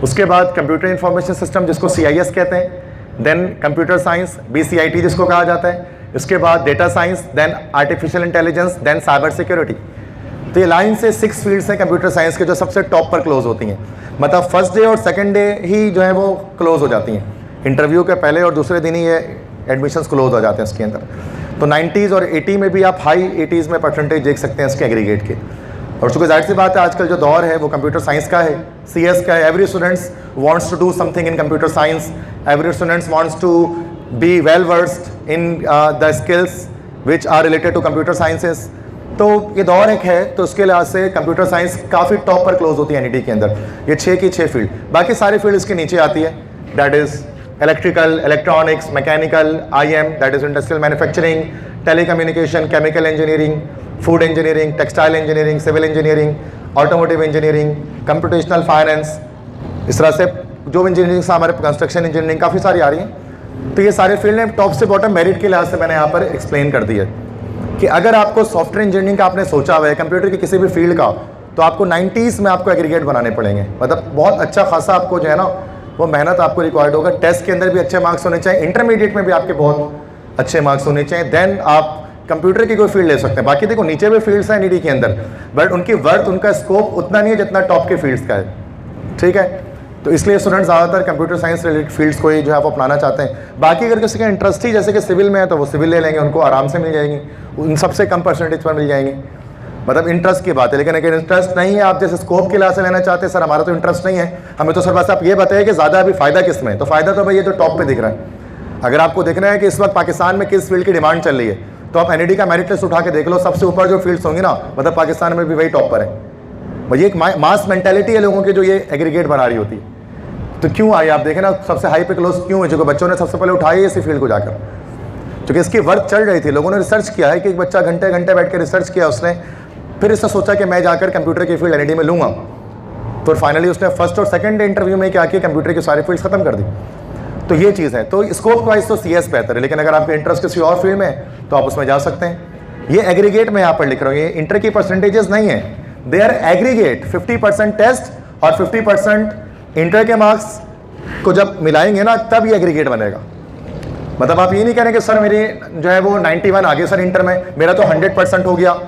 [SPEAKER 1] उसके बाद कंप्यूटर इंफॉर्मेशन सिस्टम जिसको CIS कहते हैं, देन कंप्यूटर साइंस BCIT जिसको कहा जाता है, इसके बाद data science, then artificial intelligence, then cyber security. तो ये लाइन से 6 फील्ड्स हैं कंप्यूटर साइंस के जो सबसे टॉप पर क्लोज होती हैं। मतलब फर्स्ट डे और सेकंड डे ही जो है वो क्लोज हो जाती हैं, इंटरव्यू के पहले और दूसरे दिन ही ये एडमिशन्स क्लोज हो जाते हैं इसके अंदर। तो 90s और 80 में भी आप हाई 80s में परसेंटेज देख सकते हैं इसके एग्रीगेट के। और चूँकि जाहिर सी बात है आजकल जो दौर है वो कंप्यूटर साइंस का है, CS का है। Every students wants to do something in computer science, every students wants to be well versed in the skills which are related to computer sciences. तो ये दौर एक है, तो उसके लिहाज से कंप्यूटर साइंस काफ़ी टॉप पर क्लोज होती है एनईडी के अंदर। ये 6 की 6 फील्ड, बाकी सारी फील्ड इसके नीचे आती है, that is electrical, electronics, mechanical, IM that is industrial manufacturing, telecommunication, chemical engineering, food engineering, textile engineering, civil engineering, automotive engineering, computational finance, इस तरह से जो इंजीनियरिंग से हमारे कंस्ट्रक्शन इंजीनियरिंग काफ़ी सारी आ रही हैं। तो ये सारे फील्ड हैं। टॉप से बॉटम मेरिट के लिहाज से मैंने यहाँ पर एक्सप्लेन कर दिया कि अगर आपको सॉफ्टवेयर इंजीनियरिंग का आपने सोचा हुआ है कंप्यूटर की किसी भी फील्ड का, तो आपको 90s में आपको एग्रीगेट बनाने पड़ेंगे। मतलब बहुत अच्छा खासा आपको जो है ना वो मेहनत आपको रिक्वायर्ड होगा। टेस्ट के अंदर भी अच्छे मार्क्स होने चाहिए, इंटरमीडिएट में भी आपके बहुत अच्छे मार्क्स होने चाहिए, देन आप कंप्यूटर की कोई फील्ड ले सकते हैं। बाकी देखो नीचे भी फील्ड्स हैं एनईडी के अंदर, बट उनकी वर्थ, उनका स्कोप उतना नहीं है जितना टॉप के फील्ड्स का है, ठीक है। तो इसलिए स्टूडेंट ज़्यादातर कंप्यूटर साइंस रिलेटेड फील्ड्स को ही जो है वो अपनाना चाहते हैं। बाकी अगर किसी का इंटरेस्ट ही जैसे कि सिविल में है तो वो सिविल ले लेंगे, उनको आराम से मिल जाएंगी, उन सबसे कम परसेंटेज पर मिल जाएंगे। मतलब इंटरेस्ट की बात है। लेकिन अगर इंटरेस्ट नहीं है, आप जैसे स्कोप के लिहाज से लेना चाहते हैं, सर हमारा तो इंटरेस्ट नहीं है, हमें तो सर बस आप ये बताइए कि ज़्यादा अभी फ़ायदा किस में है। तो फ़ायदा तो भाई ये जो टॉप पे दिख रहा है। अगर आपको देखना है कि इस वक्त पाकिस्तान में किस फील्ड की डिमांड चल रही है, तो आप एनईडी का मेरिट लिस्ट उठा के देख लो, सबसे ऊपर जो फील्ड्स होंगी ना, मतलब पाकिस्तान में भी वही टॉप पर है। भाई एक मास मेंटालिटी है लोगों की जो ये एग्रीगेट बना रही होती है। तो क्यों आई आप देखें ना, सबसे हाई पे क्लोज क्यों है? जो बच्चों ने सबसे पहले उठाई है इसी फील्ड को जाकर, क्योंकि इसकी वर्क चल रही थी। लोगों ने रिसर्च किया है कि एक बच्चा घंटे घंटे बैठ कर रिसर्च किया उसने, फिर इसने सोचा कि मैं जाकर कंप्यूटर की फील्ड एनईडी में लूँगा। तो फाइनली उसने फर्स्ट और सेकंड इंटरव्यू में क्या किया, कंप्यूटर की सारी फील्ड खत्म कर दी। तो ये चीज़ है। तो स्कोप वाइज तो CS बेहतर है, लेकिन अगर आपके इंटरेस्ट किसी और फील्ड में है तो आप उसमें जा सकते हैं। ये एग्रीगेट में यहाँ पर लिख रहा हूँ, ये इंटर की परसेंटेजेस नहीं है, दे आर एग्रीगेट। 50% टेस्ट और 50% इंटर के मार्क्स को जब मिलाएंगे ना तब ये एग्रीगेट बनेगा। मतलब आप ये नहीं कह रहे कि सर मेरी जो है वो 91 आ गए सर इंटर में, मेरा तो 100% हो गया।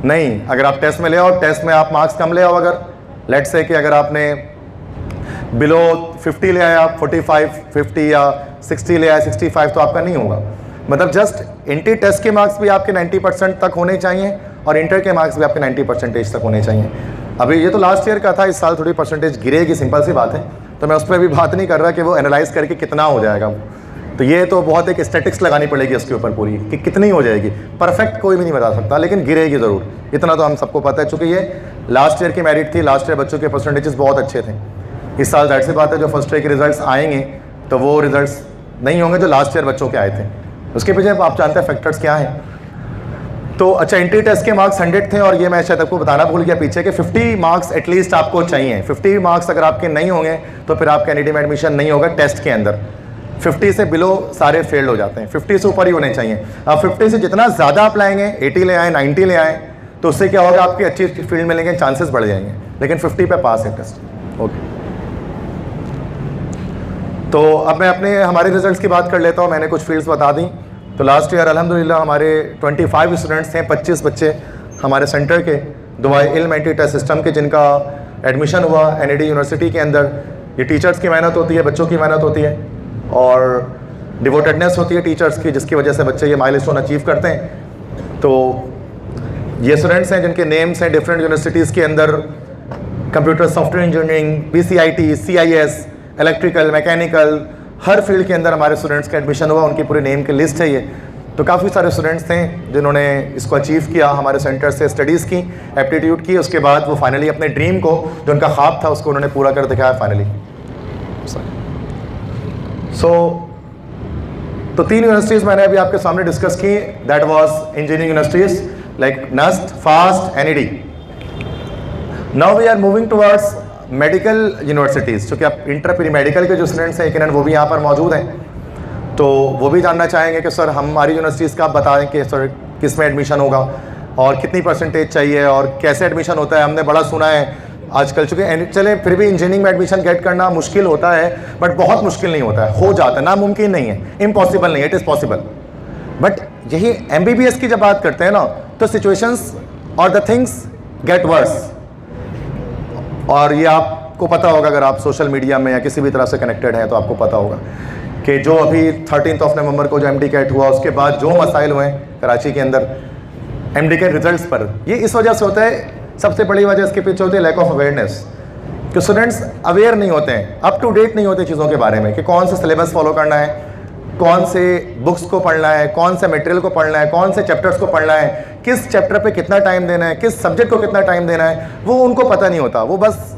[SPEAKER 1] नहीं, अगर आप टेस्ट में ले आओ, टेस्ट में आप मार्क्स कम ले आओ, अगर लेट्स से कि अगर आपने बिलो 50 ले आया, 45, 50 या 60 ले आया, 65, तो आपका नहीं होगा। मतलब जस्ट इंटर टेस्ट के मार्क्स भी आपके 90% तक होने चाहिए और इंटर के मार्क्स भी आपके 90% तक होने चाहिए। अभी ये तो लास्ट ईयर का था, इस साल थोड़ी परसेंटेज गिरेगी, सिंपल सी बात है। तो मैं उस पर भी बात नहीं कर रहा कि वो एनालाइज करके कितना हो जाएगा। तो ये तो बहुत एक स्टैटिक्स लगानी पड़ेगी उसके ऊपर पूरी कि कितनी हो जाएगी। परफेक्ट कोई भी नहीं बता सकता, लेकिन गिरेगी ज़रूर, इतना तो हम सबको पता है। चूँकि ये लास्ट ईयर की मेरिट थी, लास्ट ईयर बच्चों के परसेंटेजेस बहुत अच्छे थे। इस साल जाहिर सी बात है जो फर्स्ट ईयर के रिजल्ट्स आएंगे तो वो रिजल्ट्स नहीं होंगे जो लास्ट ईयर बच्चों के आए थे। उसके पीछे आप जानते हैं फैक्टर्स क्या हैं। तो अच्छा, एंट्री टेस्ट के मार्क्स 100 थे और ये मैं शायद आपको बताना भूल गया पीछे कि 50 मार्क्स एटलीस्ट आपको चाहिए। 50 मार्क्स अगर आपके नहीं होंगे तो फिर आपका एनईडी में एडमिशन नहीं होगा टेस्ट के अंदर। 50 से बिलो सारे फेल्ड हो जाते हैं, 50 से ऊपर ही होने चाहिए। अब 50 से जितना ज़्यादा आप लाएंगे, 80 ले आए, 90 ले आए, तो उससे क्या होगा, आपकी अच्छी फील्ड में लेंगे चांसेस बढ़ जाएंगे। लेकिन 50 पे पास है टेस्ट। ओके, तो अब मैं अपने हमारे रिजल्ट्स की बात कर लेता हूँ। मैंने कुछ फील्ड्स बता दी। तो लास्ट ईयर अल्हम्दुलिल्लाह हमारे 25 स्टूडेंट्स हैं, 25 बच्चे हमारे सेंटर के दुबई इल्म एंटी टेस्ट सिस्टम के जिनका एडमिशन हुआ एनईडी यूनिवर्सिटी के अंदर। ये टीचर्स की मेहनत होती है, बच्चों की मेहनत होती है और डिवोटेडनेस होती है टीचर्स की, जिसकी वजह से बच्चे ये माइलस्टोन अचीव करते हैं। तो ये स्टूडेंट्स हैं जिनके नेम्स हैं डिफरेंट यूनिवर्सिटीज़ के अंदर, computer software engineering, PCIT, CIS, electrical, mechanical, हर फील्ड के अंदर हमारे स्टूडेंट्स का एडमिशन हुआ। उनकी पूरी नेम की लिस्ट है ये। तो काफ़ी सारे स्टूडेंट्स थे जिन्होंने इसको अचीव किया, हमारे सेंटर से स्टडीज़ की, एप्टीट्यूड की, उसके बाद वो फाइनली अपने ड्रीम को, जो उनका ख्वाब था, उसको उन्होंने पूरा कर दिखाया फाइनली। तो 3 यूनिवर्सिटीज़ मैंने अभी आपके सामने डिस्कस की, that was engineering universities like NUST, FAST, NED। Now we are moving towards medical universities, क्योंकि आप इंटर प्री मेडिकल के जो स्टूडेंट्स हैं यकीनन वो भी यहाँ पर मौजूद हैं, तो वो भी जानना चाहेंगे कि सर हमारी यूनिवर्सिटीज़ का आप बताएं कि सर किस में एडमिशन होगा और कितनी परसेंटेज चाहिए और कैसे एडमिशन होता है। हमने बड़ा सुना है आजकल, चूँकि चले फिर भी इंजीनियरिंग में एडमिशन गेट करना मुश्किल होता है, बट बहुत मुश्किल नहीं होता है, हो जाता है, नामुमकिन नहीं है, इम्पॉसिबल नहीं है, इट इज़ पॉसिबल। बट यही MBBS की जब बात करते हैं ना, तो सिचुएशंस और द थिंग्स गेट वर्स। और ये आपको पता होगा, अगर आप सोशल मीडिया में या किसी भी तरह से कनेक्टेड हैं तो आपको पता होगा कि जो अभी 13 नवंबर को जो MD-CAT हुआ, उसके बाद जो मसाइल हुए कराची के अंदर MD-CAT रिजल्ट्स पर, ये इस वजह से होता है, सबसे बड़ी वजह इसके पीछे होती है लैक ऑफ अवेयरनेस, कि स्टूडेंट्स अवेयर नहीं होते हैं, अप टू डेट नहीं होते चीज़ों के बारे में कि कौन से सिलेबस फॉलो करना है, कौन से बुक्स को पढ़ना है, कौन से मटेरियल को पढ़ना है, कौन से चैप्टर्स को पढ़ना है, किस चैप्टर पे कितना टाइम देना है, किस सब्जेक्ट को कितना टाइम देना है, वो उनको पता नहीं होता। वो बस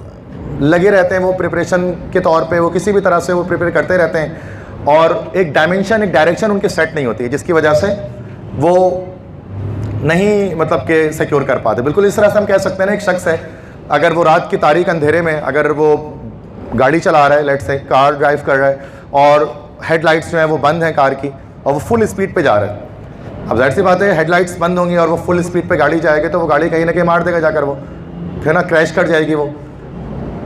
[SPEAKER 1] लगे रहते हैं, वो प्रिपरेशन के तौर पे वो किसी भी तरह से वो प्रिपेयर करते रहते हैं और एक डायमेंशन, एक डायरेक्शन उनकी सेट नहीं होती है, जिसकी वजह से वो नहीं मतलब कि सिक्योर कर पाते। बिल्कुल इस तरह से हम कह सकते हैं ना, एक शख्स है, अगर वो रात की तारीक अंधेरे में अगर वो गाड़ी चला रहा है, लेट से कार ड्राइव कर रहा है और हेडलाइट्स जो हैं वो बंद हैं कार की और वो फुल स्पीड पे जा रहा है, अब जाहिर सी बात है हेडलाइट्स बंद होंगी और वो फुल स्पीड पे गाड़ी जाएगी तो वो गाड़ी कहीं ना कहीं मार देगा जाकर, वो फिर ना क्रैश कर जाएगी वो।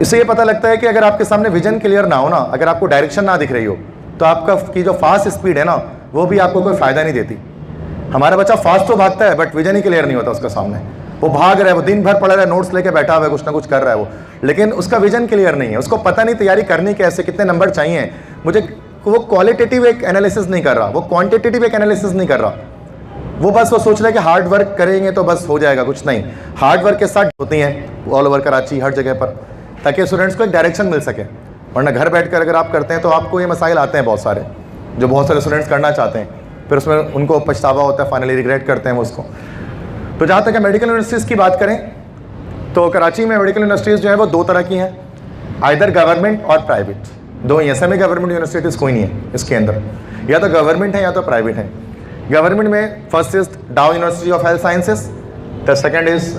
[SPEAKER 1] इससे ये पता लगता है कि अगर आपके सामने विजन क्लियर ना हो ना, अगर आपको डायरेक्शन ना दिख रही हो, तो आपका की जो फास्ट स्पीड है ना, वो भी आपको कोई फ़ायदा नहीं देती। हमारा बच्चा फास्ट तो भागता है बट विजन ही क्लियर नहीं होता उसके सामने, वो भाग रहा है, वो दिन भर पढ़ रहा है, नोट्स लेके बैठा हुआ है, कुछ ना कुछ कर रहा है वो, लेकिन उसका विजन क्लियर नहीं है, उसको पता नहीं तैयारी करनी कैसे, कितने नंबर चाहिए मुझे, वो क्वालिटेटिव एक एनालिसिस नहीं कर रहा, वो क्वांटिटेटिव एक एनालिसिस नहीं कर रहा, वो बस वो सोच रहा है कि हार्ड वर्क करेंगे तो बस हो जाएगा, कुछ नहीं। हार्ड वर्क के साथ होती हैं ऑल ओवर कराची हर जगह पर, ताकि स्टूडेंट्स को एक डायरेक्शन मिल सके, वरना घर बैठकर अगर आप करते हैं तो आपको ये मसाइल आते हैं बहुत सारे, जो बहुत सारे स्टूडेंट्स करना चाहते हैं, फिर उसमें उनको पछतावा होता है, फाइनली रिग्रेट करते हैं वो उसको। तो जहाँ तक मेडिकल यूनिवर्सिटीज़ की बात करें तो कराची में मेडिकल यूनिवर्सिटीज़ जो है वो 2 तरह की हैं, आइदर गवर्नमेंट और प्राइवेट, दो ही। सेमी गवर्नमेंट यूनिवर्सिटीज़ कोई नहीं है इसके अंदर, या तो गवर्नमेंट है या तो प्राइवेट है। गवर्नमेंट में first is Dow University of Health Sciences, the second is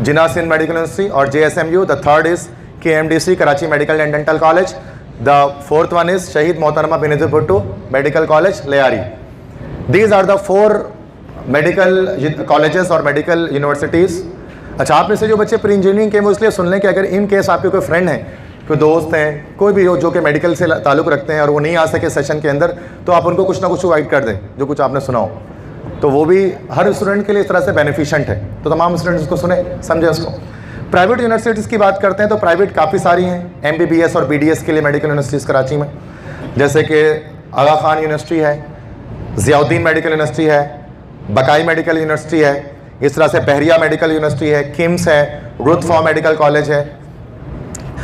[SPEAKER 1] Jinnah Sindh Medical University और JSMU, the third is KMDC Karachi Medical and Dental College, the fourth one is Shaheed Mohtarma Benazir Bhutto Medical College Lyari. These are the 4 medical colleges और medical universities. अच्छा, आप में से जो बच्चे pre engineering के वो इसलिए सुन लें कि अगर इन केस आपके कोई फ्रेंड हैं, कोई दोस्त हैं, कोई भी हो जो कि मेडिकल से ताल्लुक़ रखते हैं और वो नहीं आ सके सेशन के अंदर, तो आप उनको कुछ ना कुछ गाइड कर दें जो कुछ आपने सुना हो, तो वो भी हर स्टूडेंट के लिए इस तरह से बेनिफिशेंट है, तो तमाम स्टूडेंट्स उसको सुने समझे उसको। प्राइवेट यूनिवर्सिटीज़ की बात करते हैं तो प्राइवेट काफ़ी सारी हैं, MBBS और BDS के लिए मेडिकल यूनिवर्सिटीज़ कराची में, जैसे कि आगा खान यूनिवर्सिटी है, ज़ियाउद्दीन मेडिकल यूनिवर्सिटी है, बकाई मेडिकल यूनिवर्सिटी है, इस तरह से बहरिया मेडिकल यूनिवर्सिटी है, किम्स है, रुतफा मेडिकल कॉलेज है।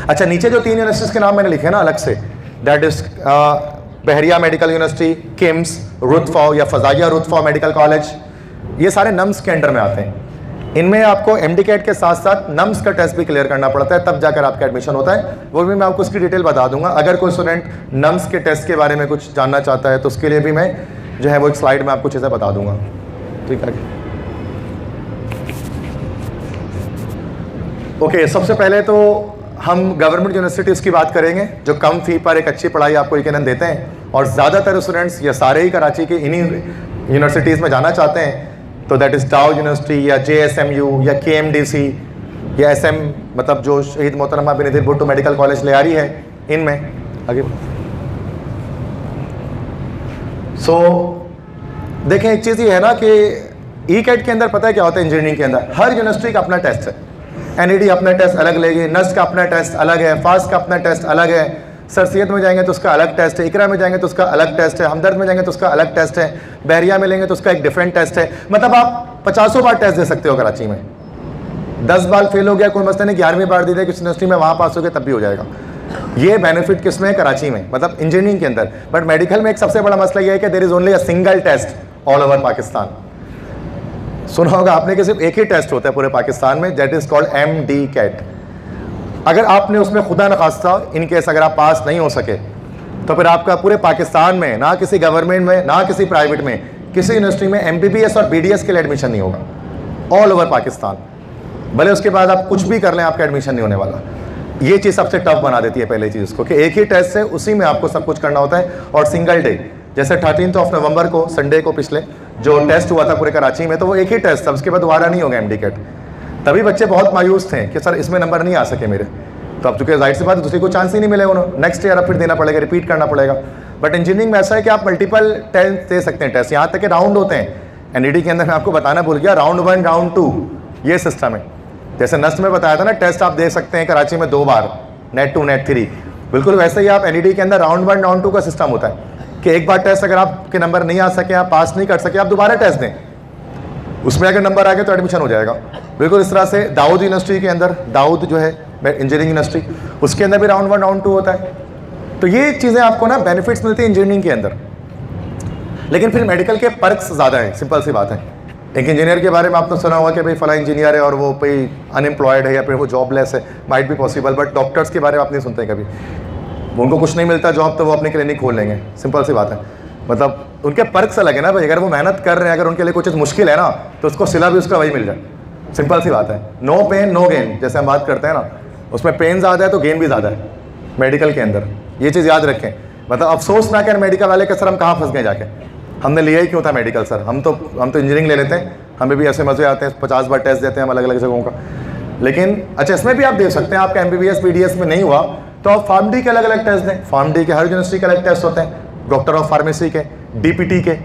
[SPEAKER 1] अच्छा, नीचे जो 3 यूनिवर्सिटीज़ के नाम मैंने लिखे ना अलग से, that is Bahria medical university, KIMS, रुतफा या फ़ज़ाइया रुतफा मेडिकल कॉलेज, ये सारे नम्स के अंडर में आते हैं। इनमें आपको MD-CAT के साथ साथ नम्स का टेस्ट भी क्लियर करना पड़ता है, तब जाकर आपका एडमिशन होता है। वो भी मैं आपको उसकी डिटेल बता दूंगा। अगर कोई स्टूडेंट नम्स के टेस्ट के बारे में कुछ जानना चाहता है तो उसके लिए भी मैं जो है वो एक स्लाइड में आपको चीज़ें बता दूंगा। ठीक है, ओके। सबसे पहले तो हम गवर्नमेंट यूनिवर्सिटीज़ की बात करेंगे जो कम फ़ी पर एक अच्छी पढ़ाई आपको यकीनन देते हैं, और ज़्यादातर स्टूडेंट्स या सारे ही कराची के इन्हीं यूनिवर्सिटीज़ में जाना चाहते हैं, तो दैट इज़ डाउ यूनिवर्सिटी या JSMU या KMDC या SM, मतलब जो शहीद मोहतरमा बेनज़ीर भुट्टो मेडिकल कॉलेज लियारी है, इनमें आगे। सो देखें, एक चीज़ ये है ना कि E-CAT के अंदर पता है क्या होता है, इंजीनियरिंग के अंदर हर यूनिवर्सिटी का अपना टेस्ट है, एनईडी अपना टेस्ट अलग लेगी, नस्ट का अपना टेस्ट अलग है, फास्ट का अपना टेस्ट अलग है, सरसियत में जाएंगे तो उसका अलग टेस्ट है, इकरा में जाएंगे तो उसका अलग टेस्ट है, हमदर्द में जाएंगे तो उसका अलग टेस्ट है, बहरिया में लेंगे तो उसका एक डिफरेंट टेस्ट है। मतलब आप 50 बार टेस्ट दे सकते हो कराची में। 10 बार फेल हो गया कोई मसला नहीं, 11वीं बार दे दिया किसी यूनिवर्सिटी में, वहाँ पास हो गया तब भी हो जाएगा। ये बेनिफिट किस में है? कराची में, मतलब इंजीनियरिंग के अंदर। बट मेडिकल में एक सबसे बड़ा मसला ये है कि there is only a single test all over Pakistan. सुना होगा आपने कि सिर्फ एक ही टेस्ट होता है पूरे पाकिस्तान में, दैट इज कॉल्ड MD-CAT। अगर आपने उसमें खुदा न खास्ता इन केस अगर आप पास नहीं हो सके तो फिर आपका पूरे पाकिस्तान में ना किसी गवर्नमेंट में ना किसी प्राइवेट में किसी यूनिवर्सिटी में MBBS और BDS के लिए एडमिशन नहीं होगा ऑल ओवर पाकिस्तान। भले उसके बाद आप कुछ भी कर लें, आपका एडमिशन नहीं होने वाला। ये चीज़ सबसे टफ बना देती है पहले चीज़ को, कि एक ही टेस्ट से उसी में आपको सब कुछ करना होता है और सिंगल डे। जैसे 13 नवंबर को, संडे को पिछले जो टेस्ट हुआ था पूरे कराची में, तो वो एक ही टेस्ट था, उसके बाद दोबारा नहीं होगा MD-CAT। तभी बच्चे बहुत मायूस थे कि सर इसमें नंबर नहीं आ सके मेरे, तो अब चूंकि जाहिर सी बात दूसरी को चांस ही नहीं मिले, उन्होंने नेक्स्ट ईयर अब फिर देना पड़ेगा, रिपीट करना पड़ेगा। बट इंजीनियरिंग में ऐसा है कि आप मल्टीपल टेस्ट दे सकते हैं, टेस्ट यहाँ तक कि राउंड होते हैं। एनईडी के अंदर मैं आपको बताना भूल गया, राउंड 1 राउंड 2 ये सिस्टम है। जैसे नस्ट में बताया था ना, टेस्ट आप दे सकते हैं कराची में 2 बार, नेट 2 नेट 3, बिल्कुल वैसे ही आप एनईडी के अंदर राउंड 1 राउंड 2 का सिस्टम होता है कि एक बार टेस्ट अगर आपके नंबर नहीं आ सके, आप पास नहीं कर सके, आप दोबारा टेस्ट दें, उसमें अगर नंबर आ गए तो एडमिशन हो जाएगा। बिल्कुल इस तरह से दाऊद यूनिवर्सिटी के अंदर, दाऊद जो है इंजीनियरिंग यूनिवर्सिटी, उसके अंदर भी राउंड 1 राउंड 2 होता है। तो ये चीज़ें आपको ना बेनिफिट्स मिलती है इंजीनियरिंग के अंदर। लेकिन फिर मेडिकल के पर्क्स ज़्यादा है, सिंपल सी बात है। एक इंजीनियर के बारे में आपने सुना होगा कि भाई फला इंजीनियर है और वो कोई अनएम्प्लॉयड है या फिर वो जॉबलेस है, माइट भी पॉसिबल। बट डॉक्टर्स के बारे में आप नहीं सुनते कभी, उनको कुछ नहीं मिलता जॉब तो वो अपनी क्लिनिक खोल लेंगे, सिंपल सी बात है। मतलब उनके पर्क्स अलग है ना भाई, अगर वो मेहनत कर रहे हैं, अगर उनके लिए कुछ चीज़ मुश्किल है ना, तो उसको सिला भी उसका वही मिल जाए, सिंपल सी बात है। नो पेन नो गेन, जैसे हम बात करते हैं ना, उसमें पेन ज़्यादा है तो गेन भी ज़्यादा है मेडिकल के अंदर, ये चीज़ याद रखें। मतलब अफसोस ना करें मेडिकल वाले के सर हम कहाँ फंस गए जाके, हमने लिया ही क्यों था मेडिकल सर, हम तो इंजीनियरिंग ले लेते हैं, हमें भी ऐसे मजे आते हैं, 50 बार टेस्ट देते हैं हम अलग अलग जगहों का। लेकिन अच्छा इसमें भी आप देख सकते हैं, आपका MBBS BDS में नहीं हुआ तो आप फार्म-डी के अलग अलग टेस्ट दें। फार्म-डी के हर यूनिवर्सिटी के अलग टेस्ट होते हैं, डॉक्टर ऑफ फार्मेसी के, DPT के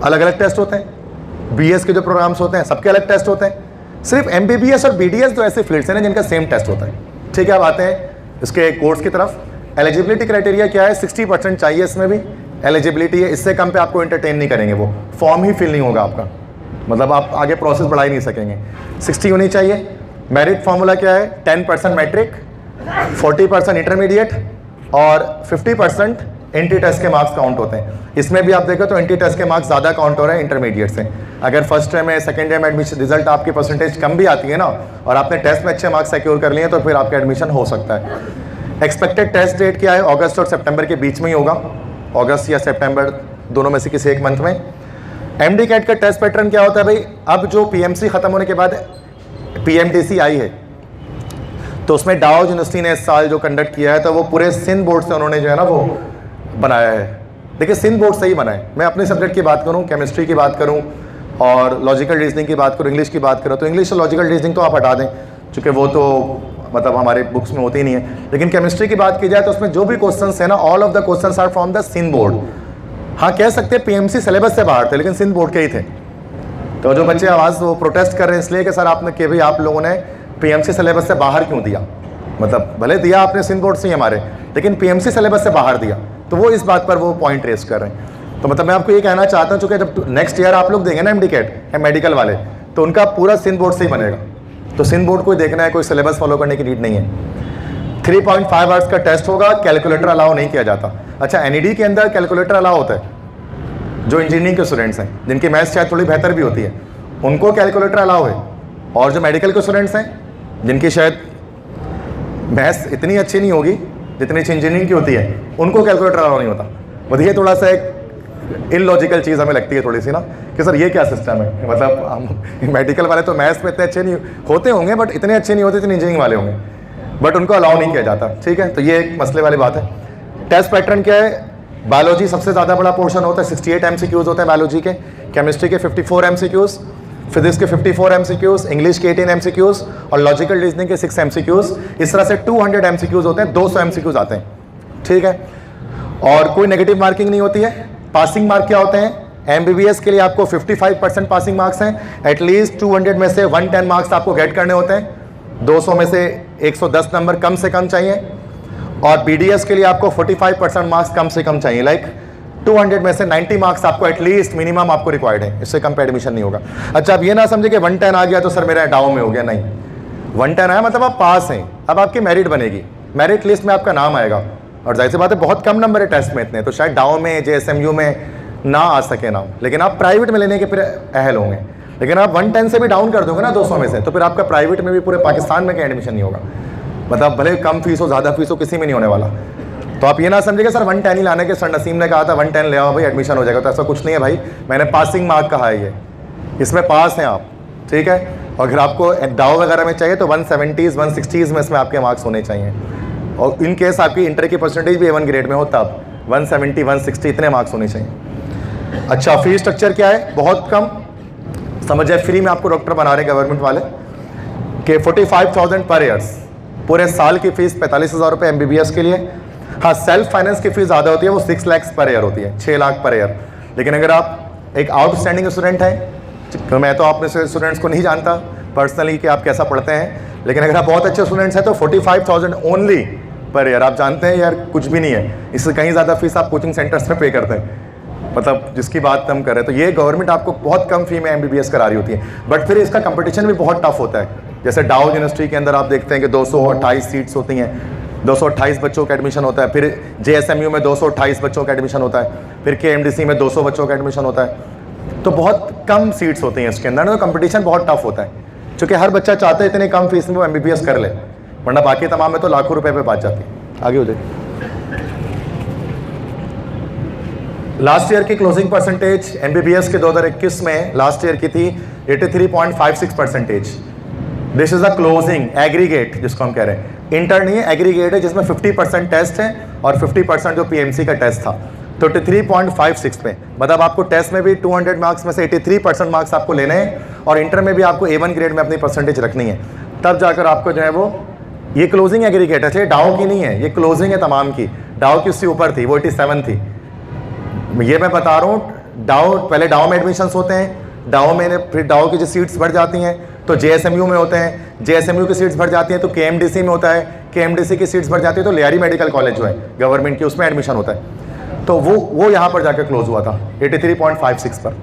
[SPEAKER 1] अलग अलग टेस्ट होते हैं, BS के जो प्रोग्राम्स होते हैं सबके अलग टेस्ट होते हैं। सिर्फ MBBS और BDS तो ऐसे फील्ड्स हैं जिनका सेम टेस्ट होता है। ठीक है, अब आते हैं इसके कोर्स की तरफ। एलिजिबिलिटी क्राइटेरिया क्या है? 60% चाहिए इसमें भी एलिजिबिलिटी है, इससे कम पे आपको एंटरटेन नहीं करेंगे, वो फॉर्म ही फिल नहीं होगा आपका, मतलब आप आगे प्रोसेस बढ़ा ही नहीं सकेंगे। 60 होनी चाहिए। मेरिट फार्मूला क्या है? 10% मैट्रिक, 40% इंटरमीडिएट और 50% एंट्री टेस्ट के मार्क्स काउंट होते हैं। इसमें भी आप देखो तो एंट्री टेस्ट के मार्क्स ज़्यादा काउंट हो रहे हैं इंटरमीडिएट से। अगर फर्स्ट टाइम में सेकंड टाइम एडमिशन रिजल्ट आपकी परसेंटेज कम भी आती है ना, और आपने टेस्ट में अच्छे मार्क्स सिक्योर कर लिए तो फिर आपका एडमिशन हो सकता है। एक्सपेक्टेड टेस्ट डेट क्या है? अगस्त और सितंबर के बीच में ही होगा, अगस्त या सितंबर दोनों में से किसी एक मंथ में। MD-CAT का टेस्ट पैटर्न क्या होता है भाई? अब जो PMC ख़त्म होने के बाद PMDC आई है, तो उसमें दाऊद यूनिवर्सिटी ने इस साल जो कंडक्ट किया है, तो वो पूरे सिंध बोर्ड से उन्होंने जो है ना वो बनाया है। देखिए सिंध बोर्ड से ही बना है। मैं अपने सब्जेक्ट की बात करूँ, केमिस्ट्री की बात करूँ और लॉजिकल रीजनिंग की बात करूँ, इंग्लिश की बात करूँ, तो इंग्लिश और लॉजिकल रीजनिंग तो आप हटा दें चूँकि वो तो मतलब हमारे बुक्स में होती ही नहीं है। लेकिन केमिस्ट्री की बात की जाए तो उसमें जो भी क्वेश्चंस है ना, all of the questions are from the Sindh board. हाँ कह सकते हैं PMC सिलेबस से बाहर थे, लेकिन सिंध बोर्ड के ही थे। तो जो बच्चे आवाज़ वो प्रोटेस्ट कर रहे हैं इसलिए कि सर आपने कि भाई आप लोगों ने PMC सिलेबस से बाहर क्यों दिया, मतलब भले दिया आपने सिंध बोर्ड से ही हमारे, लेकिन PMC सिलेबस से बाहर दिया, तो वो इस बात पर वो पॉइंट रेस कर रहे हैं। तो मतलब मैं आपको ये कहना चाहता हूँ, चूँकि जब नेक्स्ट ईयर आप लोग देंगे ना MD-CAT मेडिकल वाले, तो उनका पूरा सिंध बोर्ड से ही बनेगा। तो सिंध बोर्ड को देखना है, कोई सिलेबस फॉलो करने की नीड नहीं है। 3.5 आवर्स का टेस्ट होगा, कैलकुलेटर अलाउ नहीं किया जाता। अच्छा NED के अंदर कैलकुलेटर अलाउ होता है, जो इंजीनियरिंग के स्टूडेंट्स हैं जिनकी मैथ्स शायद थोड़ी बेहतर भी होती है उनको कैलकुलेटर अलाउ है, और जो मेडिकल के स्टूडेंट्स हैं जिनकी शायद मैथ्स इतनी अच्छी नहीं होगी जितनी अच्छी इंजीनियरिंग की होती है, उनको कैलकुलेटर अलाउ नहीं होता। मतलब ये थोड़ा सा एक इलॉजिकल चीज़ हमें लगती है थोड़ी सी ना, कि सर ये क्या सिस्टम है। मतलब हम मेडिकल वाले तो मैथ्स में इतने अच्छे नहीं होते होंगे, बट इतने अच्छे नहीं होते जितने इंजीनियरिंग वाले होंगे, बट उनको अलाउ नहीं किया जाता। ठीक है, तो ये एक मसले वाली बात है। टेस्ट पैटर्न क्या है? बायोलॉजी सबसे ज़्यादा बड़ा पोर्शन होता है, 68 MCQs होते हैं बायोलॉजी के, केमिस्ट्री के 54 MCQs, फिजिक्स के 54 MCQs, इंग्लिश के 18 MCQs और लॉजिकल रीजनिंग के 6 MCQs। इस तरह से 200 MCQs होते हैं, 200 MCQs आते हैं। ठीक है, और कोई नेगेटिव मार्किंग नहीं होती है। पासिंग मार्क क्या होते हैं? MBBS के लिए आपको 55% पासिंग मार्क्स हैं, एटलीस्ट 200 में से 110 मार्क्स आपको गेट करने होते हैं। 200 में से 110 नंबर कम से कम चाहिए, और BDS के लिए आपको 45% मार्क्स कम से कम चाहिए। लाइक 200 में से 90 मार्क्स आपको एटलीस्ट मिनिमम आपको रिक्वायर्ड है, इससे कम पे एडमिशन नहीं होगा। अच्छा, अब ये ना समझे कि 110 आ गया तो सर मेरा डाउ में हो गया, नहीं। 110 आया मतलब आप पास हैं, अब आपकी मेरिट बनेगी, मेरिट लिस्ट में आपका नाम आएगा, और जाहिर सी बात है बहुत कम नंबर है टेस्ट में इतने, तो शायद डाउ में JSMU में ना आ सके नाम, लेकिन आप प्राइवेट में लेने के फिर अहल होंगे। लेकिन आप 110 से भी डाउन कर दोगे ना 200 में से, तो फिर आपका प्राइवेट में भी पूरे पाकिस्तान में कहीं एडमिशन नहीं होगा, मतलब भले कम फीस हो ज़्यादा फीस हो, किसी में नहीं होने वाला। तो आप ये ना समझिए सर 110 ही लाने के, सर नसीम ने कहा था 110 ले आओ भाई एडमिशन हो जाएगा, तो ऐसा कुछ नहीं है भाई, मैंने पासिंग मार्क कहा है, ये इसमें पास हैं आप, ठीक है। और अगर आपको डाउ वगैरह में चाहिए तो 170s 160s में इसमें आपके मार्क्स होने चाहिए, और इन केस आपकी इंटर की परसेंटेज भी A1 ग्रेड में हो तब 170 160 इतने मार्क्स होने चाहिए। अच्छा, फीस स्ट्रक्चर क्या है? बहुत कम, समझिए फ्री में आपको डॉक्टर बना रहे गवर्नमेंट वाले के 45,000 पर ईयर्स, पूरे साल की फीस 45,000 रुपये MBBS के लिए। हाँ, सेल्फ फाइनेंस की फीस ज़्यादा होती है, वो 6 लाख पर ईयर होती है, 6 लाख पर ईयर। लेकिन अगर आप एक आउटस्टैंडिंग स्टूडेंट हैं, तो मैं तो आप में से स्टूडेंट्स को नहीं जानता पर्सनली कि आप कैसा पढ़ते हैं, लेकिन अगर आप बहुत अच्छे स्टूडेंट्स हैं तो 45,000 ओनली पर ईयर। आप जानते हैं यार कुछ भी नहीं है, इससे कहीं ज़्यादा फीस आप कोचिंग सेंटर्स में पे करते हैं, मतलब जिसकी बात हम करें। तो ये गवर्नमेंट आपको बहुत कम फी में MBBS करा रही होती है, बट फिर इसका कंपटीशन भी बहुत टफ होता है। जैसे डाउ यूनिवर्सिटी के अंदर आप देखते हैं कि 228 सीट्स होती हैं, 228 बच्चों का एडमिशन होता है, फिर JSMU में 228 बच्चों का एडमिशन होता है, फिर KMDC में 200 बच्चों का एडमिशन होता है, तो बहुत कम सीट्स होती हैं इसके अंदर, तो कंपटीशन बहुत टफ होता है, क्योंकि हर बच्चा चाहता है इतने कम फीस में वो MBBS कर ले, वरना बाकी तमाम में तो लाखों रुपए पे बात जाती है। आगे हो जाए। लास्ट ईयर की क्लोजिंग परसेंटेज MBBS के 2021 में लास्ट ईयर की थी 83.56%। This is a closing aggregate जिसको हम कह रहे हैं, इंटर नहीं है, एग्रीगेट है, जिसमें 50% टेस्ट है और 50% जो PMC का टेस्ट था, तो 83.56 पे, मतलब आपको टेस्ट में भी 200 मार्क्स में से 83% मार्क्स आपको लेने हैं, और इंटर में भी आपको A1 ग्रेड में अपनी परसेंटेज रखनी है, तब जाकर आपको जो है वो ये क्लोजिंग एग्रीगेट है, डाउ की नहीं है, ये क्लोजिंग है तमाम की। डाउ की उससे ऊपर थी, वो 87 थी, ये मैं बता रहा हूँ। डाउ पहले डाउ में एडमिशन्स होते हैं, डाउ में फिर डाउ की जो सीट्स बढ़ जाती हैं तो JSMU में होते हैं, JSMU की सीट्स बढ़ जाती हैं तो KMDC में होता है, KMDC की सीट्स बढ़ जाती है तो लियारी मेडिकल कॉलेज जो है गवर्नमेंट की, उसमें एडमिशन होता है, तो वो यहाँ पर जाकर क्लोज हुआ था 83.56 पर।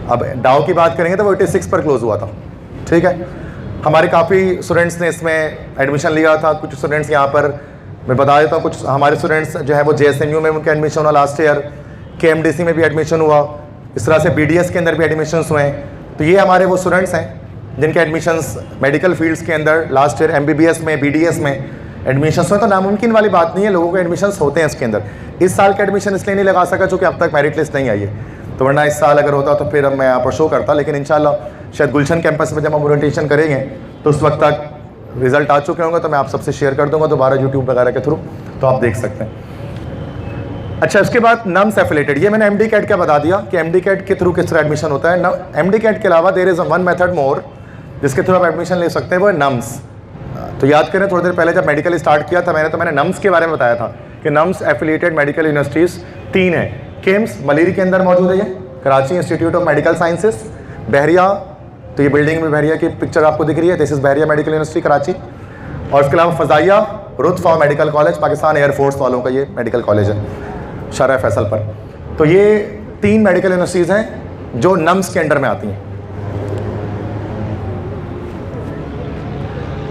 [SPEAKER 1] अब डाउ की बात करेंगे तो वो 86 पर क्लोज हुआ था, ठीक है। हमारे काफ़ी स्टूडेंट्स ने इसमें एडमिशन लिया था, कुछ स्टूडेंट्स यहाँ पर मैं बता देता हूँ, कुछ हमारे स्टूडेंट्स जो है वो JSMU में उनका एडमिशन हुआ लास्ट ईयर, KMDC में भी एडमिशन हुआ, इस तरह से BDS के अंदर भी एडमिशन्स हुए हैं। तो ये हमारे वो स्टूडेंट्स हैं जिनके एडमिशन्स मेडिकल फील्ड्स के अंदर लास्ट ईयर MBBS में BDS में एडमिशन्स हुए। तो नामुमकिन वाली बात नहीं है, लोगों के एडमिशन्स होते हैं इसके अंदर। इस साल का एडमिशन इसलिए नहीं लगा सका चूँकि अब तक मेरिट लिस्ट नहीं आई है, तो वरना इस साल अगर होता तो फिर मैं यहाँ पर शो करता, लेकिन इंशाल्लाह शायद गुलशन कैंपस में जब हम ओरिएंटेशन करेंगे तो उस वक्त तक रिजल्ट आ चुके होंगे, तो मैं आप सबसे शेयर कर दूँगा दोबारा यूट्यूब वगैरह के थ्रू, तो आप देख सकते हैं। अच्छा, इसके बाद नम्स एफिलेटेड, ये मैंने MD कैट का बता दिया कि MD कैट के थ्रू किस तरह एडमिशन होता है। MD कैट के अलावा देयर इज़ वन मेथड मोर जिसके थ्रू आप एडमिशन ले सकते हैं, वो है नम्स। तो याद करें थोड़ी देर पहले जब मेडिकल स्टार्ट किया था मैंने नम्स के बारे में बताया था कि नम्स एफिलेटेड मेडिकल यूनिवर्सिटीज़ 3 हैं। KIMS मलेरी के अंदर मौजूद है, ये Karachi institute of medical sciences, Bahria, तो ये बिल्डिंग में बहरिया की पिक्चर आपको दिख रही है, this is Bahria medical university Karachi, और इसके अलावा फ़ज़ाइया रुतफ़ा मेडिकल कॉलेज, पाकिस्तान एयरफोर्स वालों का ये मेडिकल कॉलेज है शारा फैसल पर। तो ये 3 मेडिकल यूनिवर्सिटीज़ हैं जो नम्स के अंडर में आती हैं।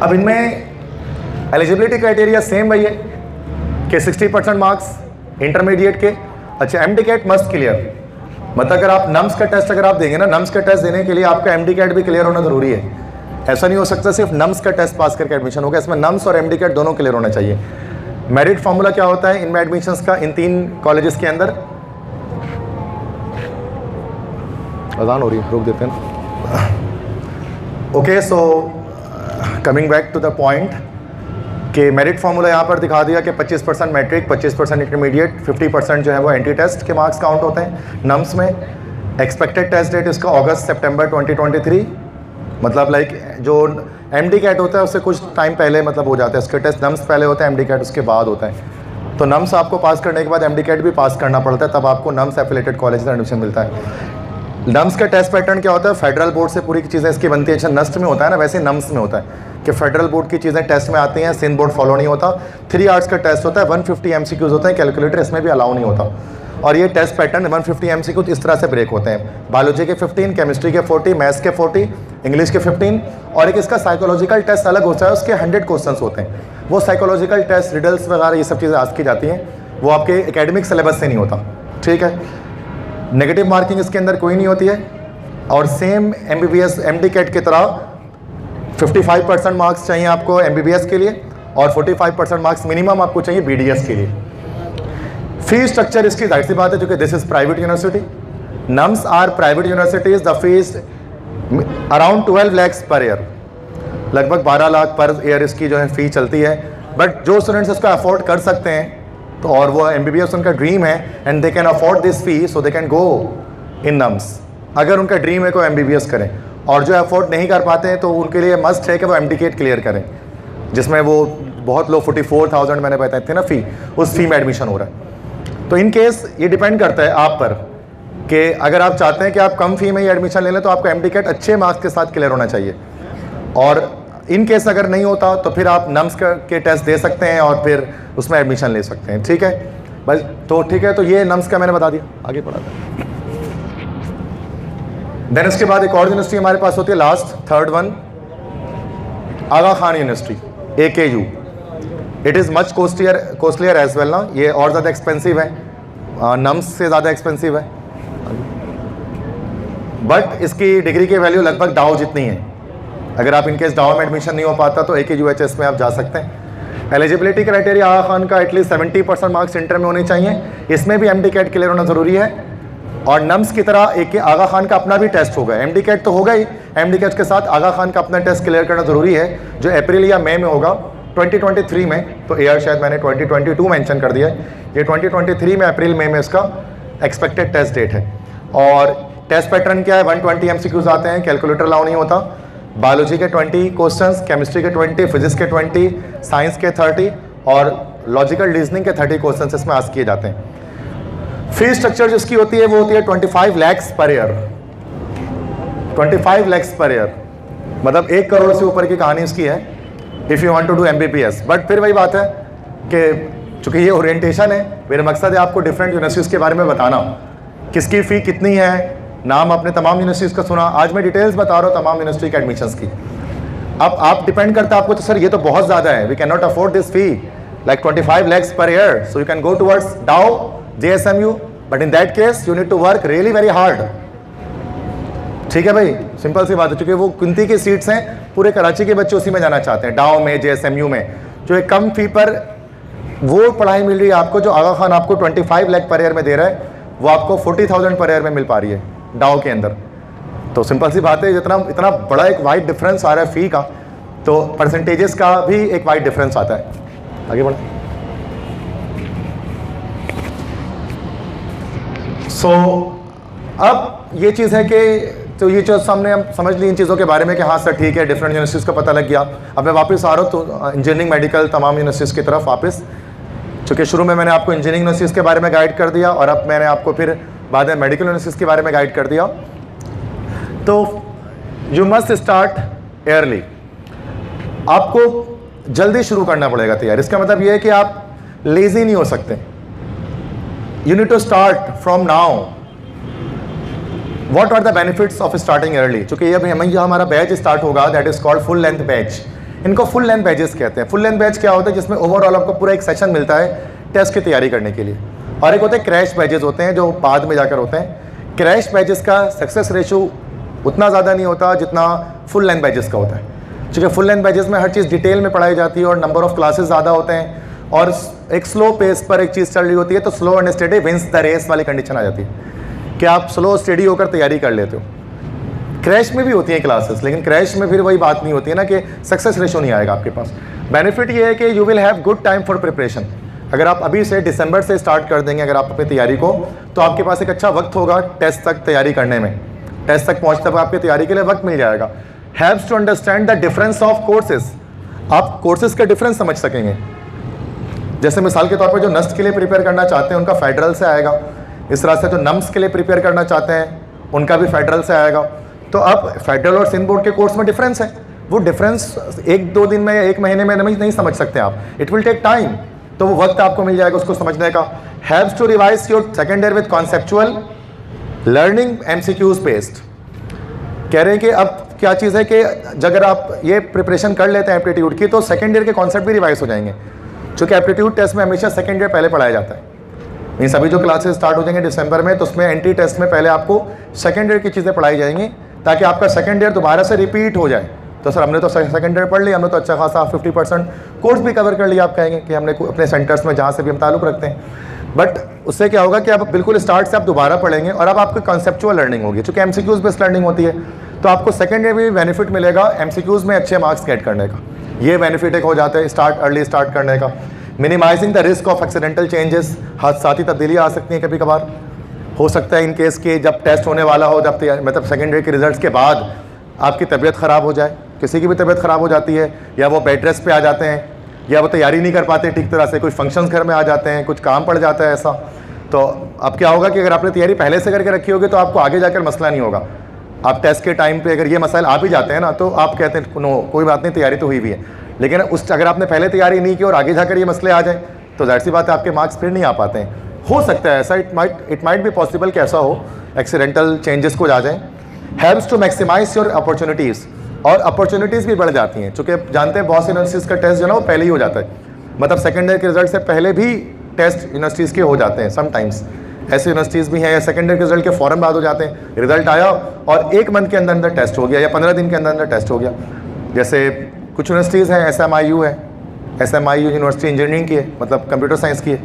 [SPEAKER 1] अब इनमें एलिजिबिलिटी क्राइटेरिया सेम वही है कि 60% मार्क्स इंटरमीडिएट के। अच्छा, MD कैट मस्ट क्लियर, मतलब अगर आप नम्स का टेस्ट अगर आप देंगे ना, नम्स का टेस्ट देने के लिए आपका MD कैट भी क्लियर होना ज़रूरी है। ऐसा नहीं हो सकता सिर्फ नम्स का टेस्ट पास करके एडमिशन होगा, इसमें नम्स और MD कैट दोनों क्लियर होना चाहिए। मेरिट फार्मूला क्या होता है इनमें एडमिशन्स का, इन 3 कॉलेजेस के अंदर? अजान हो रही है, रोक देते हैं। Okay, so coming back to the point कि मेरिट फार्मूला यहाँ पर दिखा दिया कि 25% मैट्रिक, 25% इंटरमीडिएट, 50% जो है वो एंटी टेस्ट के मार्क्स काउंट होते हैं नम्स में। एक्सपेक्टेड टेस्ट डेट इसका अगस्त सितंबर 2023, मतलब लाइक जो MD कैट होता है उससे कुछ टाइम पहले मतलब हो जाता है, उसके टेस्ट नम्स पहले होता है, MD कैट उसके बाद होता है। तो नम्स आपको पास करने के बाद MD कैट भी पास करना पड़ता है, तब आपको नम्स एफिलेटेड कॉलेज में एडमिशन मिलता है। नम्स का टेस्ट पैटर्न क्या होता है? फेडरल बोर्ड से पूरी चीज़ें इसकी बनती है। अच्छा, नस्ट में होता है ना, वैसे नम्स में होता है। कि फेडरल बोर्ड की चीज़ें टेस्ट में आती हैं, सिंध बोर्ड फॉलो नहीं होता। 3 आवर्स का टेस्ट होता है, 150 MCQs होते हैं, कैलकुलेटर इसमें भी अलाउ नहीं होता। और ये टेस्ट पैटर्न 150 MCQ इस तरह से ब्रेक होते हैं, बायोलॉजी के 15, केमिस्ट्री के 40, मैथ्स के 40, इंग्लिश के 15, और एक इसका साइकोलॉजिकल टेस्ट अलग होता है, उसके 100 क्वेश्चंस होते हैं। वो साइकोलॉजिकल टेस्ट, रिडल्स वगैरह ये सब चीज़ें आज की जाती हैं, वो आपके एकेडमिक सिलेबस से नहीं होता, ठीक है। नेगेटिव मार्किंग इसके अंदर कोई नहीं होती है, और सेम MBBS MD कैट की तरह 55% मार्क्स चाहिए आपको MBBS के लिए, और 45% मार्क्स मिनिमम आपको चाहिए BDS के लिए। फीस स्ट्रक्चर इसकी जाहिर सी बात है, क्योंकि this is private university, NUMS are private universities, the fees around 12 lakhs per year, लगभग 12 लाख पर ईयर इसकी जो है फ़ी चलती है। बट जो स्टूडेंट्स इसको अफोर्ड कर सकते हैं, तो और वो MBBS उनका ड्रीम है, and they can afford this fee, so they can go in nums, अगर उनका ड्रीम है को MBBS करें। और जो अफोर्ड नहीं कर पाते हैं, तो उनके लिए मस्ट है कि वो MD कैट क्लियर करें, जिसमें वो बहुत लोग 44,000 मैंने बताए थे ना फ़ी, उस फी में एडमिशन हो रहा है। तो इन केस ये डिपेंड करता है आप पर, कि अगर आप चाहते हैं कि आप कम फ़ी में ही एडमिशन ले लें, तो आपको MD कैट अच्छे मार्क्स के साथ क्लियर होना चाहिए। और इन केस अगर नहीं होता, तो फिर आप नम्स के टेस्ट दे सकते हैं और फिर उसमें एडमिशन ले सकते हैं, ठीक है बस। तो ठीक है, तो ये नम्स का मैंने बता दिया, आगे पढ़ा था। देन इसके बाद एक और यूनिवर्सिटी हमारे पास होती है, last third one, Aga Khan University, AKU। It is much costlier as well ना, ये और ज़्यादा एक्सपेंसिव है, नम्स से ज़्यादा एक्सपेंसिव है, बट इसकी डिग्री की वैल्यू लगभग डाउ जितनी है। अगर आप इनकेस डाउ में एडमिशन नहीं हो पाता, तो AKUHS में आप जा सकते हैं। एलिजिबिलिटी क्राइटेरिया आगा खान का एटलीस्ट 70% मार्क्स इंटर में होने चाहिए, इसमें भी MD कैट क्लियर होना ज़रूरी है। और नम्स की तरह आगा खान का अपना भी टेस्ट होगा, MD कैट तो होगा ही, MD कैट के साथ आगा खान का अपना टेस्ट क्लियर करना ज़रूरी है, जो अप्रैल या मई में होगा 2023 में। तो AR शायद मैंने 2022 मेंशन कर दिया है, ये 2023 में अप्रैल मई में इसका एक्सपेक्टेड टेस्ट डेट है। और टेस्ट पैटर्न क्या है, 120 MCQs आते हैं, कैलकुलेटर अलाउ नहीं होता। बायोलॉजी के 20 क्वेश्चंस, केमिस्ट्री के 20, फिजिक्स के 20, साइंस के 30 और लॉजिकल रीजनिंग के 30 क्वेश्चंस इसमें आस्क किए जाते हैं। फीस स्ट्रक्चर जिसकी होती है वो होती है 25 lakhs per year, 25 lakhs per year, मतलब 1 करोड़ से ऊपर की कहानी इसकी है, if you want to do MBBS। But फिर वही बात है कि चूँकि ये ओरिएंटेशन है, मेरा मकसद है आपको डिफरेंट यूनिवर्सिटीज़ के बारे में बताना, किसकी फ़ी कितनी है। नाम आपने तमाम यूनिवर्सिटीज़ का सुना, आज मैं डिटेल्स बता रहा हूँ तमाम यूनिवर्सिटी के एडमिशन्स की। अब आप डिपेंड करता है आपको, तो सर ये तो बहुत ज़्यादा है, we can not afford this fee like 25 lakhs per year, so you can go towards Dow, JSMU, but in that case you need to work really very hard. ठीक है भाई, सिंपल सी बात है, क्योंकि वो गिनती की सीट्स हैं, पूरे कराची के बच्चे उसी में जाना चाहते हैं, डाउ में, JSMU में, जो एक कम फी पर वो पढ़ाई मिल रही है आपको, जो आगा खान आपको 25 लाख पर ईयर में दे रहा है, वो आपको 40,000 पर ईयर में मिल पा रही है डाउ के अंदर। तो सिंपल सी बात है, इतना बड़ा एक वाइड डिफरेंस आ रहा है फ़ी का, तो परसेंटेजेस का भी एक वाइड डिफरेंस आता है। आगे बढ़ा। सो अब ये चीज़ है कि तो ये जो सामने हम समझ ली इन चीज़ों के बारे में कि हाँ सर ठीक है, डिफरेंट यूनिवर्सिटीज़ का पता लग गया। अब मैं वापस आ रहा हूँ तो इंजीनियरिंग मेडिकल तमाम यूनिवर्सिटीज़ की तरफ वापस, चूँकि शुरू में मैंने आपको इंजीनियरिंग यूनिवर्सिटीज़ के बारे में गाइड कर दिया और अब मैंने आपको फिर बाद में मेडिकल यूनिवर्सिटीज़ के बारे में गाइड कर दिया। तो यू मस्ट स्टार्ट एयरली, आपको जल्दी शुरू करना पड़ेगा तैयार। इसका मतलब ये है कि आप लेज़ी नहीं हो सकते, you need to start from now. What are the benefits of starting early? चूँकि अब हमारा बैच स्टार्ट होगा, that is called full length batch. इनको फुल लेंथ बैचेस कहते हैं। फुल लेंथ बैच क्या होता है, जिसमें ओवरऑल आपको पूरा एक सेशन मिलता है टेस्ट की तैयारी करने के लिए, और एक होते हैं क्रैश बैचेस होते हैं जो बाद में जाकर होते हैं। क्रैश बैचेस का सक्सेस रेशो उतना ज़्यादा नहीं होता जितना फुल लेंथ बैचेस का होता है, क्योंकि फुल लेंथ बैचेस में हर चीज़ डिटेल में पढ़ाई जाती है और नंबर ऑफ क्लासेस ज़्यादा होते हैं, और एक स्लो पेस पर एक चीज़ चल रही होती है, तो slow and study wins the race वाली कंडीशन आ जाती है कि आप स्लो स्टडी होकर तैयारी कर लेते हो। क्रैश में भी होती हैं क्लासेस, लेकिन क्रैश में फिर वही बात नहीं होती है ना कि सक्सेस रेशो नहीं आएगा आपके पास। बेनिफिट ये है कि you will have good time for preparation. अगर आप अभी से दिसंबर से स्टार्ट कर देंगे अगर आप अपनी तैयारी को, तो आपके पास एक अच्छा वक्त होगा टेस्ट तक तैयारी करने में, टेस्ट तक पहुँचते हुए आपकी तैयारी के लिए वक्त मिल जाएगा। Haves to understand the difference of courses, आप कोर्सेज का डिफरेंस समझ सकेंगे। जैसे मिसाल के तौर पर जो नस्ट के लिए प्रिपेयर करना चाहते हैं उनका फेडरल से आएगा, इस तरह से जो नम्स के लिए प्रिपेयर करना चाहते हैं उनका भी फेडरल से आएगा। तो अब फेडरल और सिंध बोर्ड के कोर्स में डिफरेंस है, वो डिफरेंस एक दो दिन में या एक महीने में नहीं समझ सकते आप, इट विल टेक टाइम। तो वो वक्त आपको मिल जाएगा उसको समझने का। Helps to revise your second year with conceptual learning MCQs based. कह रहे हैं कि अब क्या चीज़ है कि अगर आप ये प्रिपरेशन कर लेते हैं एप्टीट्यूड की तो सेकेंड ईयर के कॉन्सेप्ट भी रिवाइज हो जाएंगे, क्योंकि एप्टीट्यूड टेस्ट में हमेशा सेकेंड ईयर पहले पढ़ाया जाता है। इन सभी जो क्लासेस स्टार्ट हो जाएंगे दिसंबर में, तो उसमें एंट्री टेस्ट में पहले आपको सेकेंड ईयर की चीज़ें पढ़ाई जाएंगी, ताकि आपका सेकेंड ईयर दोबारा से रिपीट हो जाए। तो सर हमने तो सेकेंड ईयर पढ़ लिया, हमने तो अच्छा खासा 50% कोर्स भी कवर कर लिया, आप कहेंगे कि हमने अपने सेंटर्स में जहाँ से भी हम ताल्लुक़ रखते हैं। बट उससे क्या होगा कि आप बिल्कुल स्टार्ट से आप दोबारा पढ़ेंगे और अब आपकी कॉन्सेप्चुअल लर्निंग होगी, चूँकि MCQs बेस्ड लर्निंग होती है, तो आपको सेकेंड ईयर में भी बेनिफिट मिलेगा MCQs में अच्छे मार्क्स गेट करने का। ये बेनिफिट एक हो जाता है अर्ली स्टार्ट करने का। Minimising the risk of accidental changes, हादसाती तब्दीलियाँ आ सकती हैं कभी कभार। हो सकता है इन केस कि जब टेस्ट होने वाला हो, जब मतलब सेकेंड ईयर के रिजल्ट्स के बाद आपकी तबीयत ख़राब हो जाए, किसी की भी तबीयत ख़राब हो जाती है, या वो बेड रेस्ट पे आ जाते हैं, या वो तैयारी नहीं कर पाते ठीक तरह से, कुछ फंक्शंस घर में आ जाते हैं, कुछ काम पड़ जाता है ऐसा। तो अब क्या होगा कि अगर आपने तैयारी पहले से करके रखी होगी तो आपको आगे जाकर मसला नहीं होगा। आप टेस्ट के टाइम पे अगर ये मसाइल आ भी जाते हैं ना, तो आप कहते हैं नो कोई बात नहीं, तैयारी तो हुई भी है। लेकिन अगर आपने पहले तैयारी नहीं की और आगे जाकर ये मसले आ जाए, तो जाहिर सी बात है आपके मार्क्स फिर नहीं आ पाते हैं। हो सकता है ऐसा, इट माइट बी पॉसिबल कि ऐसा हो, एक्सीडेंटल चेंजेस को आ जाए। Helps to maximise your opportunities, और अपॉर्चुनिटीज़ भी बढ़ जाती हैं, चूँकि जानते हैं बहुत सी यूनिवर्सिटीज़ का टेस्ट जो है ना वो पहले ही हो जाता है, मतलब सेकेंड ईयर के रिजल्ट से पहले भी टेस्ट यूनिवर्सिटीज़ के हो जाते हैं। समटाइम्स ऐसी यूनिवर्सिटीज़ भी हैं या सेकेंड ईयर के रिजल्ट के फ़ौरन बाद हो जाते हैं, रिजल्ट आया और 1 मंथ के अंदर अंदर टेस्ट हो गया या 15 दिन के अंदर अंदर टेस्ट हो गया। जैसे कुछ यूनिवर्सिटीज़ हैं, SMIU है, SMIU यूनिवर्सिटी इंजीनियरिंग की है, मतलब कंप्यूटर साइंस की है,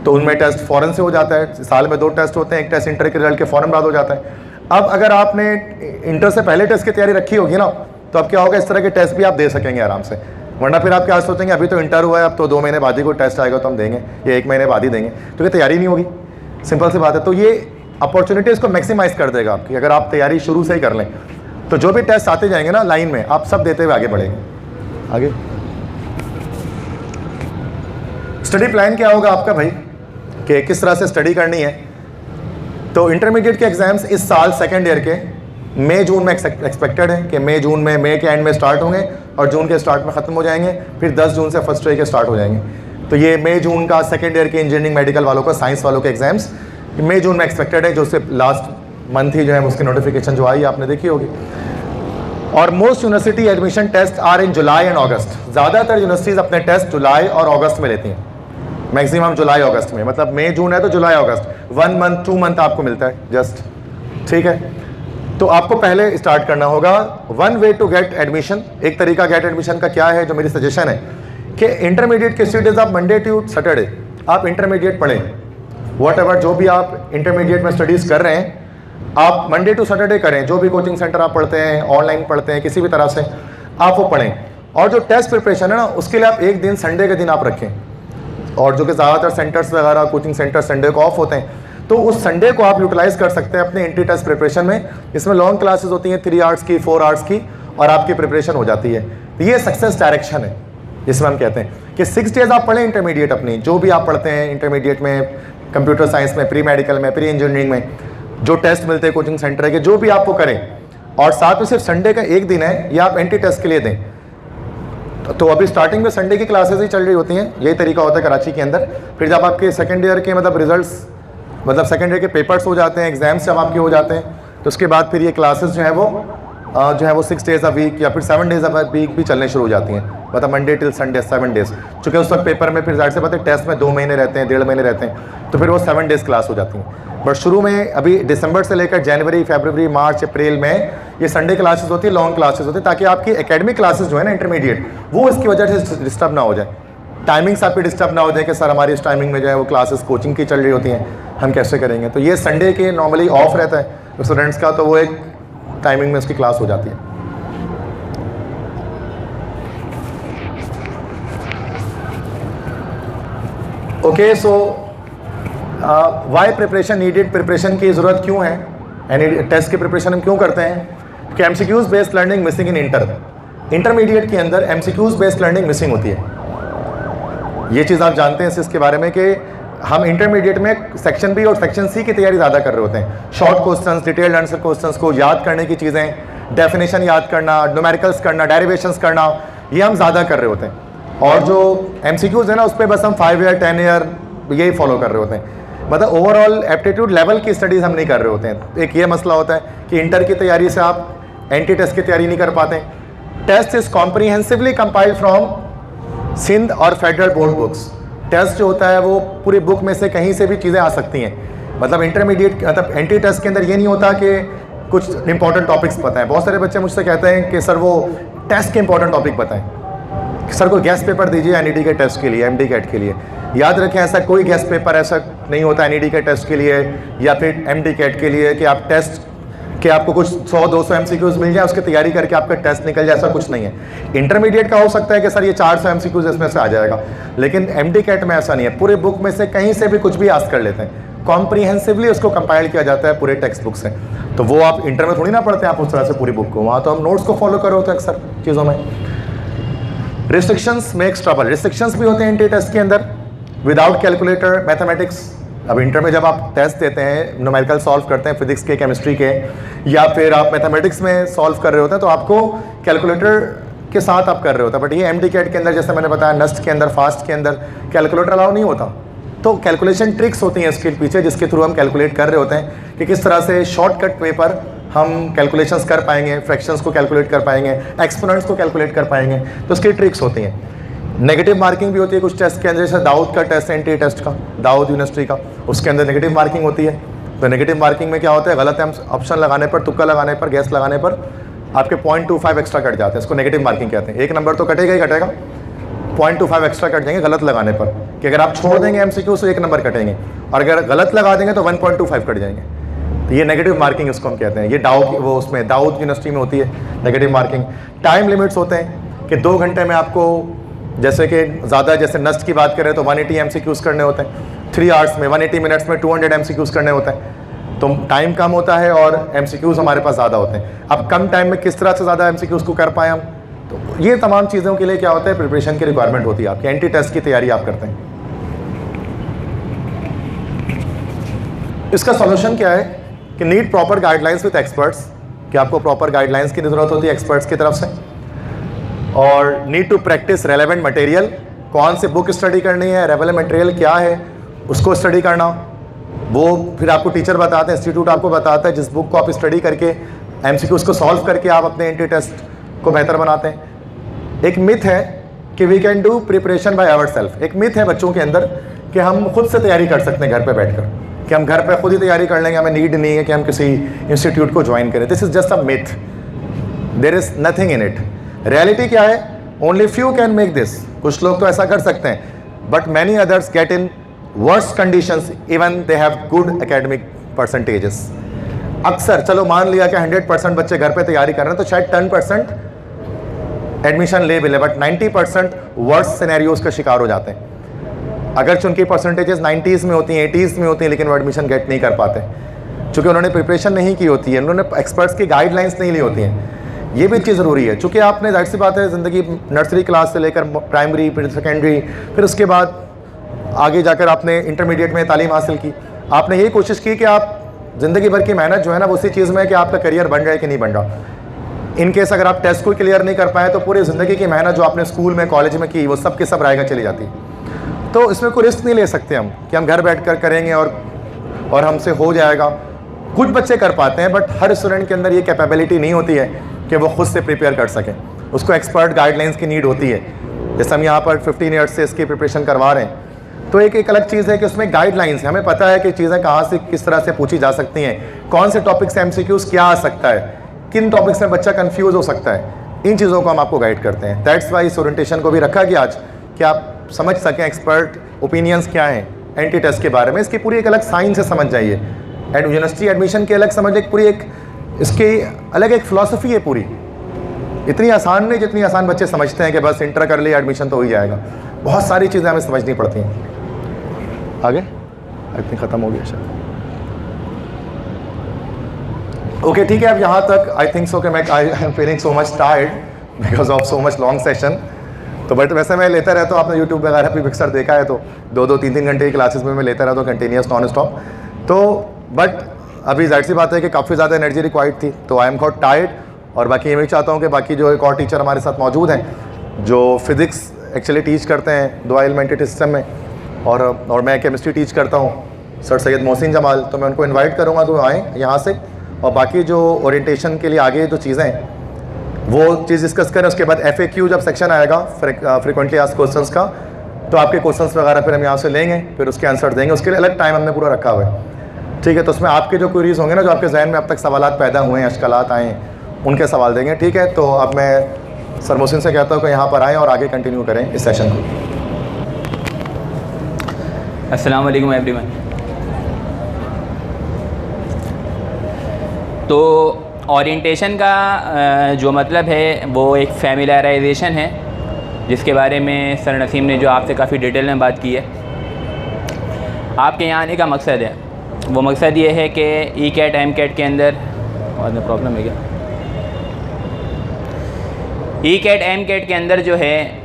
[SPEAKER 1] तो उनमें टेस्ट फ़ौरन से हो जाता है। साल में 2 टेस्ट होते हैं, एक टेस्ट इंटर के रिजल्ट के फ़ौरन बाद हो जाता है। अब अगर आपने इंटर से पहले टेस्ट की तैयारी रखी होगी ना, तो अब क्या होगा, इस तरह के टेस्ट भी आप दे सकेंगे आराम से। वरना फिर आप क्या सोचेंगे, अभी तो इंटर हुआ है, अब तो 2 महीने बाद ही कोई टेस्ट आएगा तो हम देंगे, या 1 महीने बाद ही देंगे, तो ये तैयारी नहीं होगी। सिंपल सी बात है। तो ये अपॉर्चुनिटीज़ को मैक्सिमाइज़ कर देगा आपकी, अगर आप तैयारी शुरू से ही कर लें। तो जो भी टेस्ट आते जाएंगे ना लाइन में, आप सब देते हुए आगे बढ़ेंगे। आगे स्टडी प्लान क्या होगा आपका भाई, कि किस तरह से स्टडी करनी है। तो इंटरमीडिएट के एग्जाम्स इस साल सेकेंड ईयर के मई जून में एक्सपेक्टेड है कि मई के एंड में स्टार्ट होंगे और जून के स्टार्ट में ख़त्म हो जाएंगे, फिर 10 जून से फर्स्ट ईयर के स्टार्ट हो जाएंगे। तो ये मई जून का सेकेंड ईयर के इंजीनियरिंग मेडिकल वालों का, साइंस वालों के एग्जाम्स मई जून में एक्सपेक्टेड है, जो उससे लास्ट मंथ ही जो है उसकी नोटिफिकेशन जो आई आपने देखी होगी। और most university admission test are in July and August. ज़्यादातर यूनिवर्सिटीज़ अपने टेस्ट जुलाई और अगस्त में लेती हैं, मैक्सिमम जुलाई अगस्त में, मतलब मई जून है तो जुलाई अगस्त 1 मंथ 2 मंथ आपको मिलता है जस्ट, ठीक है। तो आपको पहले स्टार्ट करना होगा। 1 वे टू गेट एडमिशन, एक तरीका गेट एडमिशन का क्या है, जो मेरी सजेशन है कि इंटरमीडिएट के स्टूडेंट्स आप मंडे टू सैटरडे आप इंटरमीडिएट पढ़ें, वॉट एवर जो भी आप इंटरमीडिएट में स्टडीज़ कर रहे हैं आप मंडे टू सैटरडे करें। जो भी कोचिंग सेंटर आप पढ़ते हैं, ऑनलाइन पढ़ते हैं, किसी भी तरह से आप वो पढ़ें। और जो टेस्ट प्रिपरेशन है ना, उसके लिए आप एक दिन संडे के दिन आप रखें, और जो कि ज़्यादातर सेंटर्स वगैरह कोचिंग सेंटर संडे को ऑफ होते हैं, तो उस संडे को आप यूटिलाइज़ कर सकते हैं अपने एंट्री टेस्ट प्रिपरेशन में। इसमें लॉन्ग क्लासेस होती हैं 3 आवर्स की, 4 आवर्स की, और आपकी प्रिपरेशन हो जाती है। तो ये सक्सेस डायरेक्शन है, जिसमें हम कहते हैं कि 6 डेज़ आप पढ़ें इंटरमीडिएट अपनी, जो भी आप पढ़ते हैं इंटरमीडिएट में, कंप्यूटर साइंस में, प्री मेडिकल में, प्री इंजीनियरिंग में, जो टेस्ट मिलते हैं कोचिंग सेंटर के, जो भी आप वो करें। और साथ में सिर्फ संडे का एक दिन है, ये आप एंट्री टेस्ट के लिए दें। तो अभी स्टार्टिंग में संडे की क्लासेस ही चल रही होती हैं, यही तरीका होता है कराची के अंदर। फिर जब आपके सेकेंड ईयर के मतलब रिजल्ट्स, मतलब सेकेंड ईयर के पेपर्स हो जाते हैं, एग्जाम्स जब आपके हो जाते हैं, तो उसके बाद फिर ये क्लासेस जो है वो 6 डेज़ अ वीक या फिर 7 डेज़ अ वीक भी चलने शुरू हो जाती हैं, मतलब मंडे टिल संडे 7 डेज़। चूँकि उस वक्त पेपर में फिर जाहिर से बात है टेस्ट में 2 महीने रहते हैं, 1.5 महीने रहते हैं, तो फिर वो 7 डेज़ क्लास हो जाती हैं। बट शुरू में अभी दिसंबर से लेकर जनवरी, फरवरी, मार्च, अप्रैल में ये संडे क्लासेस होती है, लॉन्ग क्लासेस होती है, ताकि आपकी एकेडमिक क्लासेस जो है ना इंटरमीडिएट, वो इसकी वजह से डिस्टर्ब ना हो जाए, टाइमिंग्स आपकी डिस्टर्ब ना हो जाए कि सर हमारी इस टाइमिंग में जो है वो क्लासेस कोचिंग की चल रही होती हैं, हम कैसे करेंगे। तो ये संडे के नॉर्मली ऑफ रहता है स्टूडेंट्स का, तो वो एक टाइमिंग में उसकी क्लास हो जाती है। ओके, सो वाई प्रिपरेशन नीडेड, प्रिपरेशन की ज़रूरत क्यों है, यानी टेस्ट की प्रिपरेशन हम क्यों करते हैं कि MCQs based learning missing in intermediate के अंदर MCQs बेस्ड लर्निंग मिसिंग होती है। ये चीज़ आप जानते हैं इसके बारे में कि हम इंटरमीडिएट में सेक्शन बी और सेक्शन सी की तैयारी ज़्यादा कर रहे होते हैं। Short questions, detailed answer questions को याद करने की चीज़ें, डेफिनेशन याद करना, न्यूमेरिकल्स करना, डेरिवेशंस करना, ये हम ज़्यादा कर रहे होते हैं। और जो MCQs है ना, उस पर बस हम 5 ईयर 10 ईयर यही फॉलो कर रहे होते हैं। मतलब ओवरऑल एप्टीट्यूड लेवल की स्टडीज़ हम नहीं कर रहे होते हैं। एक ये मसला होता है कि इंटर की तैयारी से आप एंटी टेस्ट की तैयारी नहीं कर पाते। Test is comprehensively compiled from Sindh और फेडरल बोर्ड बुक्स। टेस्ट जो होता है वो पूरी बुक में से कहीं से भी चीज़ें आ सकती हैं। मतलब इंटरमीडिएट मतलब एंटी टेस्ट के अंदर ये नहीं होता कि कुछ इंपॉर्टेंट टॉपिक्स पता है। बहुत सारे बच्चे मुझसे कहते हैं कि सर वो टेस्ट के इंपॉर्टेंट टॉपिक बताएं, सर को गेस्ट पेपर दीजिए NED के टेस्ट के लिए, MD कैट के लिए। याद रखें, ऐसा कोई गेस्ट पेपर ऐसा नहीं होता NED के टेस्ट के लिए या फिर MD कैट के लिए कि आप टेस्ट कि आपको कुछ 100-200 MCQs मिल जाए, उसकी तैयारी करके आपका टेस्ट निकल जाए, ऐसा कुछ नहीं है। इंटरमीडिएट का हो सकता है कि सर ये 400 MCQs इसमें से आ जाएगा, लेकिन MD कैट में ऐसा नहीं है। पूरे बुक में से कहीं से भी कुछ भी आस्क कर लेते हैं, कॉम्प्रीहेंसिवली उसको कंपाइल किया जाता है पूरे टेक्स्ट बुक से। तो वो आप इंटर में थोड़ी ना पढ़ते हैं आप उस तरह से पूरी बुक को, वहाँ तो हम नोट्स को फॉलो कर रहे होते हैं अक्सर चीज़ों में। रिस्ट्रिक्शंस मेक्स ट्रबल, रिस्ट्रिक्शंस भी होते हैं एंटी टेस्ट के अंदर। विदाउट कैलकुलेटर मैथमेटिक्स, अब इंटर में जब आप टेस्ट देते हैं, न्यूमेरिकल सॉल्व करते हैं फिजिक्स के, केमिस्ट्री के, या फिर आप मैथमेटिक्स में सॉल्व कर रहे होते हैं, तो आपको कैलकुलेटर के साथ आप कर रहे होते हैं। बट ये MD कैट के अंदर, जैसे मैंने बताया, नस्ट के अंदर, फास्ट के अंदर कैलकुलेटर अलाउ नहीं होता। तो कैलकुलेशन ट्रिक्स होती हैं इसके पीछे, जिसके थ्रू हम कैलकुलेट कर रहे होते हैं कि किस तरह से शॉर्टकट वे पर हम कैलकुलेशंस कर पाएंगे, फ्रैक्शंस को कैलकुलेट कर पाएंगे, एक्सपोनेंट्स को कैलकुलेट कर पाएंगे। तो उसकी ट्रिक्स होती हैं। नेगेटिव मार्किंग भी होती है कुछ टेस्ट के अंदर, जैसे दाऊद का टेस्ट, एंटी टेस्ट का, दाऊद यूनिवर्सिटी का, उसके अंदर नेगेटिव मार्किंग होती है। तो नेगेटिव मार्किंग में क्या होता है, गलत ऑप्शन लगाने पर, तुक्का लगाने पर, गैस लगाने पर आपके 0.25 एक्स्ट्रा कट जाते हैं। इसको नेगेटिव मार्किंग कहते हैं। एक नंबर तो कटेगा ही कटेगा, 0.25 एक्स्ट्रा कट जाएंगे गलत लगाने पर, कि अगर आप छोड़ देंगे MCQ तो 1 नंबर कटेंगे, और अगर गलत लगा देंगे तो 1.25 कट जाएंगे। तो ये नेगेटिव मार्किंग इसको हम कहते हैं। ये वो उसमें दाऊद यूनिवर्सिटी में होती है नेगेटिव मार्किंग। टाइम लिमिट्स होते हैं कि 2 घंटे में आपको, जैसे कि ज़्यादा, जैसे नस्ट की बात करें तो 180 MCQs करने होते हैं। 3 आवर्स में 180 मिनट्स में 200 MCQs करने होते हैं। तो टाइम कम होता है और MCQs हमारे पास ज़्यादा होते हैं। अब कम टाइम में किस तरह से ज़्यादा MCQs को कर पाएँ हम, तो ये तमाम चीज़ों के लिए क्या होता है, प्रिपरेशन की रिक्वायरमेंट होती है। आपकी एंटी टेस्ट की तैयारी आप करते हैं। इसका सॉल्यूशन क्या है कि need proper guidelines with experts, कि आपको प्रॉपर गाइडलाइंस की ज़रूरत होती है एक्सपर्ट्स की तरफ से। और need to practise relevant material, कौन से बुक स्टडी करनी है, रेलेवेंट मटेरियल क्या है उसको स्टडी करना, वो फिर आपको टीचर बताते हैं, इंस्टीट्यूट आपको बताता है, जिस बुक को आप स्टडी करके MCQs को सॉल्व करके आप अपने एंटी टेस्ट को बेहतर बनाते हैं। एक मिथ है कि we can do preparation by our self. एक मिथ है बच्चों के अंदर कि हम खुद से तैयारी कर सकते हैं घर पे बैठकर, कि हम घर पे खुद ही तैयारी कर लेंगे, हमें नीड नहीं है कि हम किसी इंस्टीट्यूट को ज्वाइन करें। This is just a myth, there is nothing in it. Reality क्या है, only few can make this. कुछ लोग तो ऐसा कर सकते हैं, but many others get in worst conditions even they have good academic percentages. अक्सर चलो मान लिया कि 100% बच्चे घर पे तैयारी कर रहे हैं, तो शायद 10% एडमिशन ले भी ले, बट 90% वर्स्ट सिनेरियोज का शिकार हो जाते हैं। अगर उनकी परसेंटेजेस 90s में होती हैं, 80s में होती हैं, लेकिन वो एडमिशन गेट नहीं कर पाते, चूँकि उन्होंने प्रिपरेशन नहीं की होती है, उन्होंने एक्सपर्ट्स की गाइडलाइंस नहीं ली होती हैं। ये भी चीज़ ज़रूरी है, चूँकि आपने, जाहिर सी बात है, ज़िंदगी नर्सरी क्लास से लेकर प्राइमरी, फिर सेकेंडरी, फिर उसके बाद आगे जाकर आपने इंटरमीडिएट में तालीम हासिल की। आपने यही कोशिश की कि आप ज़िंदगी भर की मेहनत जो है ना, वो उसी चीज़ में है कि आपका करियर बन रहा है कि नहीं बन रहा। इन केस अगर आप टेस्ट को क्लियर नहीं कर पाए तो पूरी ज़िंदगी की मेहनत जो आपने स्कूल में, कॉलेज में की, वो सब के सब रायगा चली जाती। तो इसमें कोई रिस्क नहीं ले सकते हम कि हम घर बैठ कर करेंगे और हमसे हो जाएगा। कुछ बच्चे कर पाते हैं, बट हर स्टूडेंट के अंदर ये कैपेबिलिटी नहीं होती है कि वो खुद से प्रिपेयर कर सकें। उसको एक्सपर्ट गाइडलाइंस की नीड होती है। जैसे हम यहाँ पर 15 ईयर्स से इसकी प्रिपरेशन करवा रहे हैं, तो एक अलग चीज़ है कि उसमें गाइडलाइंस है। हमें पता है कि चीज़ें कहाँ से किस तरह से पूछी जा सकती हैं, कौन से टॉपिक से MCQs क्या आ सकता है, किन टॉपिक्स में बच्चा कंफ्यूज हो सकता है। इन चीज़ों को हम आपको गाइड करते हैं। दैट्स वाई इस ओरिएंटेशन को भी रखा गया आज, कि आप समझ सकें एक्सपर्ट ओपिनियंस क्या हैं एंटी टेस्ट के बारे में। इसकी पूरी एक अलग साइंस से समझ जाइए। एंड यूनिवर्सिटी एडमिशन की अलग समझ, एक पूरी एक इसकी अलग एक फ़िलासफ़ी है पूरी। इतनी आसान नहीं जितनी आसान बच्चे समझते हैं कि बस इंटर कर लिया एडमिशन तो हो ही जाएगा। बहुत सारी चीज़ें हमें समझनी पड़ती हैं। आगे आई थिंक ख़त्म हो गया शायद। ओके ठीक है, अब यहाँ तक आई थिंक सो कि मैं I am feeling so much tired because of so much long session. तो बट वैसे मैं लेता रहता हूँ, आपने यूट्यूब वगैरह पे अक्सर देखा है, तो 2-2, 3-3 घंटे की क्लासेस में मैं लेता रहता हूँ कंटिन्यूस नॉन स्टॉप। तो बट अभी जाहिर सी बात है कि काफ़ी ज़्यादा एनर्जी रिक्वायर्ड थी, तो आई एम गॉट टायर्ड और बाकी ये मैं चाहता हूँ कि बाकी जो एक और टीचर हमारे साथ मौजूद हैं जो फिज़िक्स एक्चुअली टीच करते हैं 2 एलिमेंट्री सिस्टम में, और मैं केमिस्ट्री टीच करता हूँ, सर सैयद मोहसिन जमाल, तो मैं उनको इनवाइट करूँगा कि वो आएँ यहाँ से, और बाकी जो ओरिएंटेशन के लिए आगे जो चीज़ें हैं वो चीज़ डिस्कस करें। उसके बाद FAQ जब सेक्शन आएगा फ्रिक्वेंटली आस्क्ड क्वेश्चंस का, तो आपके क्वेश्चंस वगैरह फिर हम यहाँ से लेंगे, फिर उसके आंसर देंगे, उसके लिए अलग टाइम हमने पूरा रखा हुआ है, ठीक है। तो उसमें आपके जो क्वेरीज होंगे ना, जो आपके जहन में अब तक सवालात पैदा हुए हैं, अश्कलात आए हैं, उनके सवाल देंगे, ठीक है। तो अब मैं सर मोहसिन से कहता हूँ कि यहाँ पर आएँ और आगे कंटिन्यू करें इस सेशन को।
[SPEAKER 2] अस्सलाम वालेकुम एवरीवन। तो ओरिएंटेशन का जो मतलब है वो एक फैमिलियराइजेशन है, जिसके बारे में सर नसीम ने जो आपसे काफ़ी डिटेल में बात की है। आपके यहाँ आने का मकसद है, वो मकसद ये है कि ECAT MCAT के अंदर और प्रॉब्लम है क्या, ECAT MCAT के अंदर जो है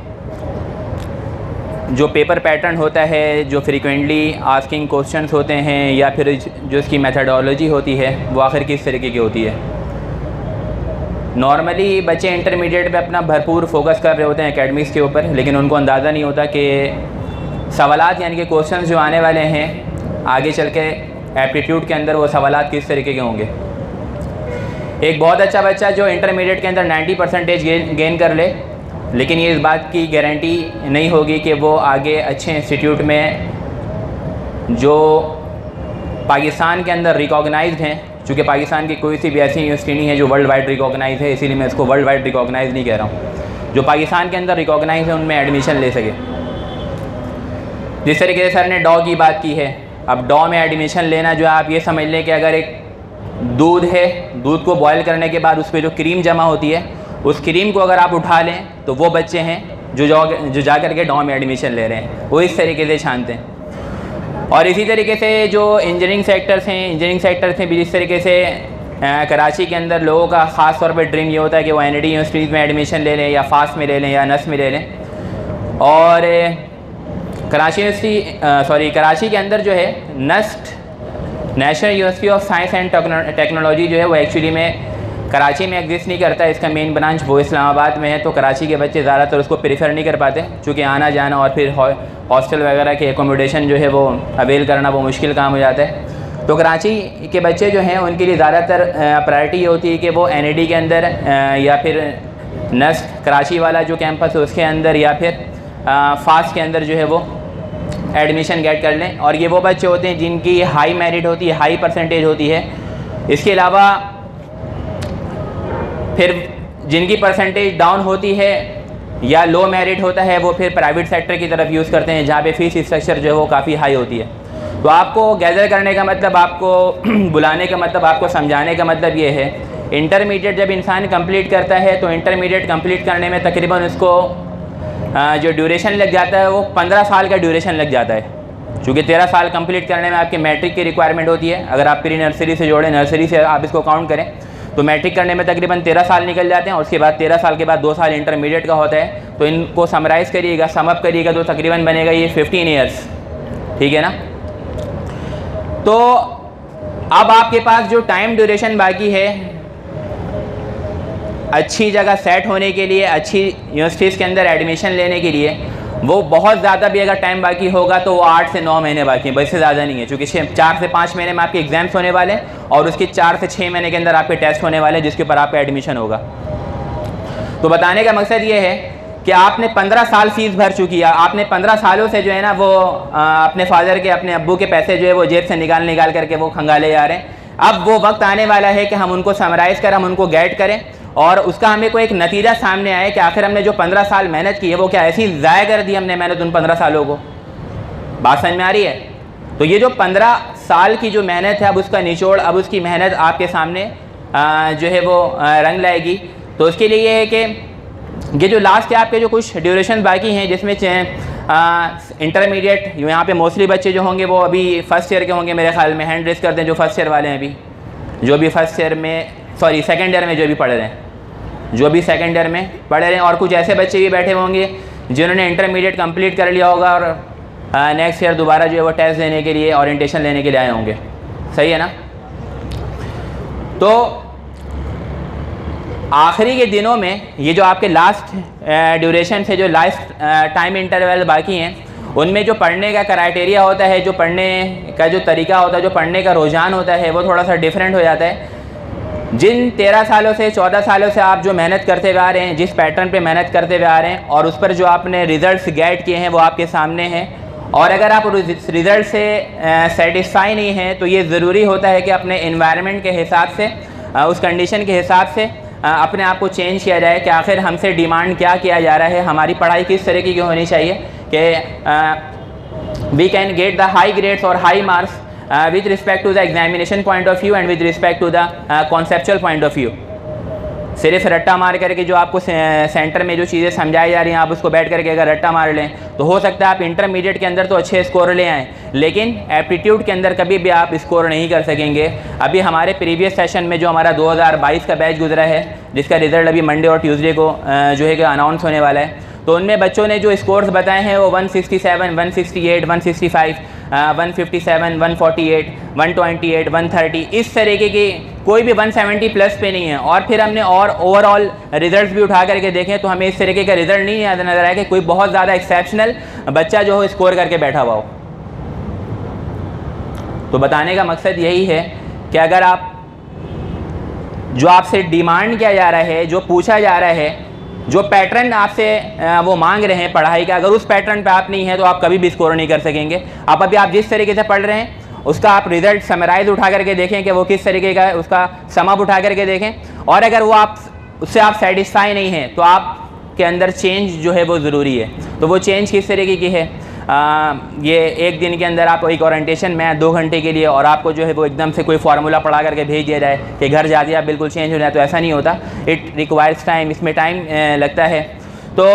[SPEAKER 2] जो पेपर पैटर्न होता है, जो फ्रीक्वेंटली आस्किंग क्वेश्चंस होते हैं, या फिर जो इसकी मेथडोलॉजी होती है वो आखिर किस तरीके की होती है। नॉर्मली बच्चे इंटरमीडिएट पे अपना भरपूर फोकस कर रहे होते हैं एकेडमिक्स के ऊपर, लेकिन उनको अंदाज़ा नहीं होता कि सवालात यानी कि क्वेश्चंस जो आने वाले हैं आगे चल के एप्टीट्यूड के अंदर, वो सवालात किस तरीके के होंगे। एक बहुत अच्छा बच्चा जो इंटरमीडिएट के अंदर 90% गेन कर ले, लेकिन ये इस बात की गारंटी नहीं होगी कि वो आगे अच्छे इंस्टीट्यूट में जो पाकिस्तान के अंदर रिकॉग्नाइज्ड हैं, चूँकि पाकिस्तान की कोई सी भी ऐसी यूनिवर्सिटी नहीं है जो वर्ल्ड वाइड रिकॉग्नाइज है, इसीलिए मैं इसको वर्ल्ड वाइड रिकॉग्नाइज नहीं कह रहा हूँ, जो पाकिस्तान के अंदर रिकॉग्नाइज है उनमें एडमिशन ले सके। जिस तरीके से सर ने डॉ की बात की है, अब डॉ में एडमिशन लेना जो है, आप ये समझ लें कि अगर एक दूध है, दूध को बॉयल करने के बाद उस पर जो क्रीम जमा होती है, उस क्रीम को अगर आप उठा लें तो वो बच्चे हैं जो जा कर के डॉ में एडमिशन ले रहे हैं, वो इस तरीके से छानते हैं। और इसी तरीके से जो इंजीनियरिंग सेक्टर्स हैं, इंजीनियरिंग सेक्टर्स में भी जिस तरीके से कराची के अंदर लोगों का ख़ास तौर पर ड्रीम ये होता है कि वो NID यूनिवर्सिटीज़ में एडमिशन ले लें, या फास्ट में ले लें, या नस में ले लें। और कराची के अंदर जो है NUST, National university of science and Technology जो है वो एक्चुअली में कराची में एग्जिस्ट नहीं करता। इसका मेन ब्रांच वो इस्लामाबाद में है, तो कराची के बच्चे ज़्यादातर उसको प्रेफर नहीं कर पाते, चूँकि आना जाना और फिर हॉस्टल वगैरह के एकोमोडेशन जो है वो अवेल करना वो मुश्किल काम हो जाता है। तो कराची के बच्चे जो हैं उनके लिए ज़्यादातर प्रायोरिटी ये होती है कि वो NID के अंदर या फिर नस्ट कराची वाला जो कैंपस है उसके अंदर, या फिर फास्ट के अंदर जो है वो एडमिशन गेट कर लें। और ये वो बच्चे होते हैं जिनकी हाई मेरिट होती है, हाई परसेंटेज होती है। इसके अलावा फिर जिनकी परसेंटेज डाउन होती है या लो मेरिट होता है, वो फिर प्राइवेट सेक्टर की तरफ यूज़ करते हैं, जहाँ पे फीस स्ट्रक्चर जो है वो काफ़ी हाई होती है। तो आपको गैदर करने का मतलब, आपको बुलाने का मतलब, आपको समझाने का मतलब ये है, इंटरमीडिएट जब इंसान कंप्लीट करता है तो इंटरमीडिएट कंप्लीट करने में तकरीबन उसको जो ड्यूरेशन लग जाता है वो 15 साल का ड्यूरेशन लग जाता है। चूँकि 13 साल कंप्लीट करने में आपके मैट्रिक की रिक्वायरमेंट होती है। अगर आप प्री नर्सरी से जोड़ें, नर्सरी से आप इसको काउंट करें तो मैट्रिक करने में तकरीबन 13 साल निकल जाते हैं, और उसके बाद 13 साल के बाद 2 साल इंटरमीडिएट का होता है। तो इनको समराइज़ करिएगा, समअप करिएगा तो तकरीबन बनेगा ये 15 ईयर्स, ठीक है ना। तो अब आपके पास जो टाइम ड्यूरेशन बाकी है अच्छी जगह सेट होने के लिए, अच्छी यूनिवर्सिटीज़ के अंदर एडमिशन लेने के लिए, वो बहुत ज़्यादा भी अगर टाइम बाकी होगा तो वो 8 से 9 महीने बाकी हैं, बस से ज़्यादा नहीं है। चूँकि 4 से 5 महीने में आपके एग्ज़ाम्स होने वाले हैं, और उसके 4 से 6 महीने के अंदर आपके टेस्ट होने वाले हैं, जिसके ऊपर आपका एडमिशन होगा। तो बताने का मकसद ये है कि आपने 15 साल फीस भर चुकी है, आपने 15 सालों से जो है ना वो अपने फादर के, अपने अब्बू के पैसे जो है वो जेब से निकाल करके वो खंगाले जा रहे हैं। अब वो वक्त आने वाला है कि हम उनको समराइज़ करें, हम उनको गाइड करें, और उसका हमें कोई एक नतीजा सामने आए कि आखिर हमने जो 15 साल मेहनत की है वो क्या ऐसी ज़ाया कर दी हमने मेहनत उन 15 सालों को। बात समझ में आ रही है? तो ये जो 15 साल की जो मेहनत है, अब उसका निचोड़, अब उसकी मेहनत आपके सामने जो है वो रंग लाएगी। तो उसके लिए ये है कि ये जो लास्ट के आपके जो कुछ ड्यूरेशन बाकी हैं, जिसमें इंटरमीडिएट, यहाँ पे मोस्टली बच्चे जो होंगे वो अभी फर्स्ट ईयर के होंगे मेरे ख्याल में। हैंड रेस करते हैं जो फर्स्ट ईयर वाले हैं, अभी जो भी फर्स्ट ईयर में, सॉरी सेकेंड ईयर में जो भी पढ़ रहे हैं, जो भी सेकेंड ईयर में पढ़ रहे हैं। और कुछ ऐसे बच्चे भी बैठे होंगे जिन्होंने इंटरमीडिएट कंप्लीट कर लिया होगा और नेक्स्ट ईयर दोबारा जो है वो टेस्ट देने के लिए, ओरिएंटेशन लेने के लिए आए होंगे। सही है ना? तो आखिरी के दिनों में ये जो आपके लास्ट ड्यूरेशन से जो लास्ट टाइम इंटरवल बाकी हैं, उनमें जो पढ़ने का क्राइटेरिया होता है, जो पढ़ने का जो तरीका होता है, जो पढ़ने का रुझान होता है, वो थोड़ा सा डिफरेंट हो जाता है। जिन 13 सालों से 14 सालों से आप जो मेहनत करते हुए आ रहे हैं, जिस पैटर्न पे मेहनत करते हुए आ रहे हैं और उस पर जो आपने रिज़ल्ट्स गेट किए हैं वो आपके सामने हैं, और अगर आप उस रिज़ल्ट से सेटिस्फाई नहीं हैं तो ये ज़रूरी होता है कि अपने इन्वायरमेंट के हिसाब से, उस कंडीशन के हिसाब से अपने आप को चेंज किया जाए कि आखिर हमसे डिमांड क्या किया जा रहा है, हमारी पढ़ाई किस तरीके की होनी चाहिए कि we can get the high grades और high marks with respect to the examination point of view and with respect to the conceptual point of view। सिर्फ रट्टा मार करके जो आपको सेंटर में जो चीज़ें समझाई जा रही हैं, आप उसको बैठ करके अगर रट्टा मार लें तो हो सकता है आप इंटरमीडिएट के अंदर तो अच्छे स्कोर ले आएँ, लेकिन एप्टीट्यूड के अंदर कभी भी आप स्कोर नहीं कर सकेंगे। अभी हमारे प्रीवियस सेशन में जो हमारा 2022 का बैच गुजरा है, जिसका रिज़ल्ट अभी मंडे और ट्यूसडे को जो है कि अनाउंस होने वाला है, तो उनमें बच्चों ने जो स्कोर्स बताए हैं वो 167, 168, 165, 157, 148, 128, 130, इस तरीके की कोई भी 170 प्लस पे नहीं है। और फिर हमने और ओवरऑल रिजल्ट्स भी उठा करके देखें तो हमें इस तरीके का रिजल्ट नहीं नज़र आया कि कोई बहुत ज़्यादा एक्सेप्शनल बच्चा जो हो स्कोर करके बैठा हुआ हो। तो बताने का मकसद यही है कि अगर आप जो आपसे डिमांड किया जा रहा है, जो पूछा जा रहा है, जो पैटर्न आपसे वो मांग रहे हैं पढ़ाई का, अगर उस पैटर्न पे आप नहीं हैं तो आप कभी भी स्कोर नहीं कर सकेंगे। आप जिस तरीके से पढ़ रहे हैं उसका आप रिज़ल्ट समराइज उठा करके देखें कि वो किस तरीके का है, उसका समअप उठा करके देखें, और अगर वो उससे आप सेटिस्फाई नहीं हैं तो आपके अंदर चेंज जो है वो ज़रूरी है। तो वो चेंज किस तरीके की है, ये एक दिन के अंदर आप एक ओरिएंटेशन में 2 घंटे के लिए और आपको जो है वो एकदम से कोई फार्मूला पढ़ा करके भेज दिया जाए कि घर जाते आप बिल्कुल चेंज हो जाए, तो ऐसा नहीं होता। इट रिक्वायर्स टाइम, इसमें टाइम लगता है। तो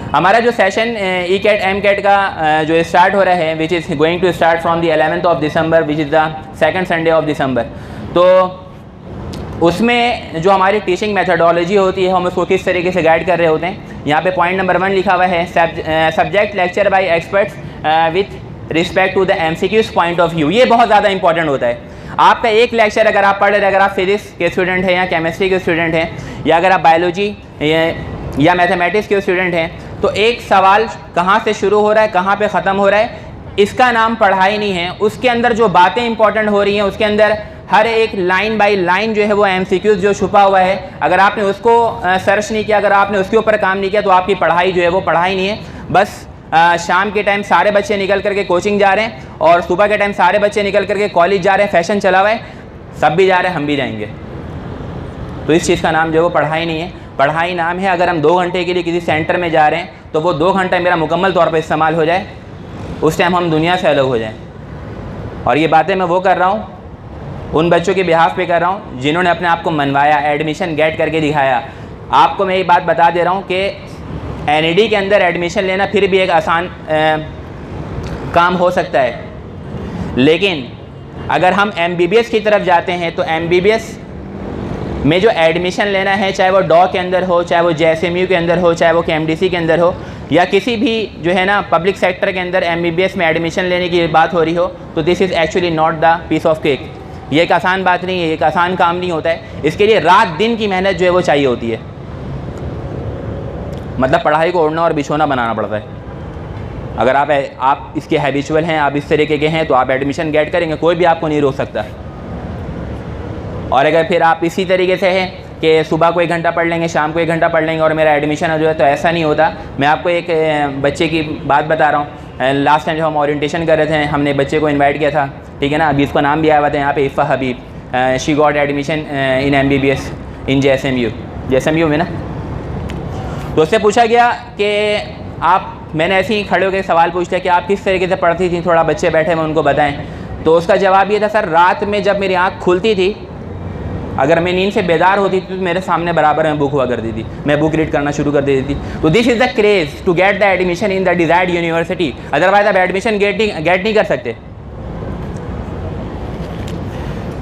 [SPEAKER 2] हमारा जो session ECAT MCAT का जो स्टार्ट हो रहा है, which is going to start from the 11th of December, which is the second Sunday of December. तो उसमें जो हमारी टीचिंग मेथडोलॉजी होती है, हम उसको किस तरीके से गाइड कर रहे होते हैं। यहाँ पे पॉइंट नंबर 1 लिखा हुआ है, subject lecture by experts with respect to the MCQs point of view. ये बहुत ज़्यादा इंपॉर्टेंट होता है। आपका एक लेक्चर अगर आप पढ़ रहे हैं, अगर आप फिजिक्स के स्टूडेंट हैं या केमिस्ट्री के स्टूडेंट हैं या अगर आप बायोलॉजी या मैथमेटिक्स के स्टूडेंट हैं, तो एक सवाल कहाँ से शुरू हो रहा है, कहाँ पे ख़त्म हो रहा है, इसका नाम पढ़ाई नहीं है। उसके अंदर जो बातें इंपॉर्टेंट हो रही हैं, उसके अंदर हर एक लाइन बाय लाइन जो है वो एमसीक्यूज जो छुपा हुआ है, अगर आपने उसको सर्च नहीं किया, अगर आपने उसके ऊपर काम नहीं किया, तो आपकी पढ़ाई जो है वो पढ़ाई नहीं है। बस शाम के टाइम सारे बच्चे निकल करके कोचिंग जा रहे हैं और सुबह के टाइम सारे बच्चे निकल करके कॉलेज जा रहे हैं, फैशन चला हुआ है, सब भी जा रहे हैं, हम भी जाएंगे। तो इस चीज़ का नाम जो है वो पढ़ाई नहीं है। पढ़ाई नाम है अगर हम 2 घंटे के लिए किसी सेंटर में जा रहे हैं तो वो 2 घंटा मेरा मुकम्मल तौर पर इस्तेमाल हो जाए, उस टाइम हम दुनिया से अलग हो जाएँ। और ये बातें मैं वो कर रहा हूँ, उन बच्चों के बिहाफ पे कर रहा हूँ जिन्होंने अपने आप को मनवाया, एडमिशन गेट करके दिखाया। आपको मैं ये बात बता दे रहा हूँ कि एनईडी के अंदर एडमिशन लेना फिर भी एक आसान काम हो सकता है, लेकिन अगर हम एमबीबीएस की तरफ जाते हैं तो एमबीबीएस में जो एडमिशन लेना है, चाहे वो डॉ के अंदर हो, चाहे वो जेएसएमयू के अंदर हो, चाहे वो केएमडीसी के अंदर हो, या किसी भी जो है ना पब्लिक सेक्टर के अंदर एमबीबीएस में एडमिशन लेने की बात हो रही हो, तो this is actually not the piece of cake. ये एक आसान बात नहीं है, एक आसान काम नहीं होता है। इसके लिए रात दिन की मेहनत जो है वो चाहिए होती है। मतलब पढ़ाई को ओढ़ना और बिछोना बनाना पड़ता है। अगर आप इसके हैबिचुअल हैं, आप इस तरीके के हैं, तो आप एडमिशन गेट करेंगे, कोई भी आपको नहीं रोक सकता। और अगर फिर आप इसी तरीके से हैं कि सुबह को 1 घंटा पढ़ लेंगे, शाम को 1 घंटा पढ़ लेंगे और मेरा एडमिशन जो है, तो ऐसा नहीं होता। मैं आपको एक बच्चे की बात बता रहा हूँ। लास्ट टाइम जब हम ओरिएंटेशन कर रहे थे, हमने बच्चे को इन्वाइट किया था, ठीक है ना, अभी इसका नाम भी आया हुआ था यहाँ पे, Ifa Habib. She got admission in MBBS in JSMU में ना। तो उससे पूछा गया कि मैंने ऐसे ही खड़े होकर सवाल पूछ लिया कि आप किस तरीके से पढ़ती थी, थोड़ा बच्चे बैठे हैं उनको बताएं। तो उसका जवाब ये था, सर रात में जब मेरी आँख खुलती थी, अगर मैं नींद से बेदार होती थी तो मेरे सामने बराबर में बुक हुआ करती थी, मैं बुक रीड करना शुरू कर देती थी। तो this is the craze to get the admission in the desired university, otherwise आप एडमिशन गेट नहीं कर सकते।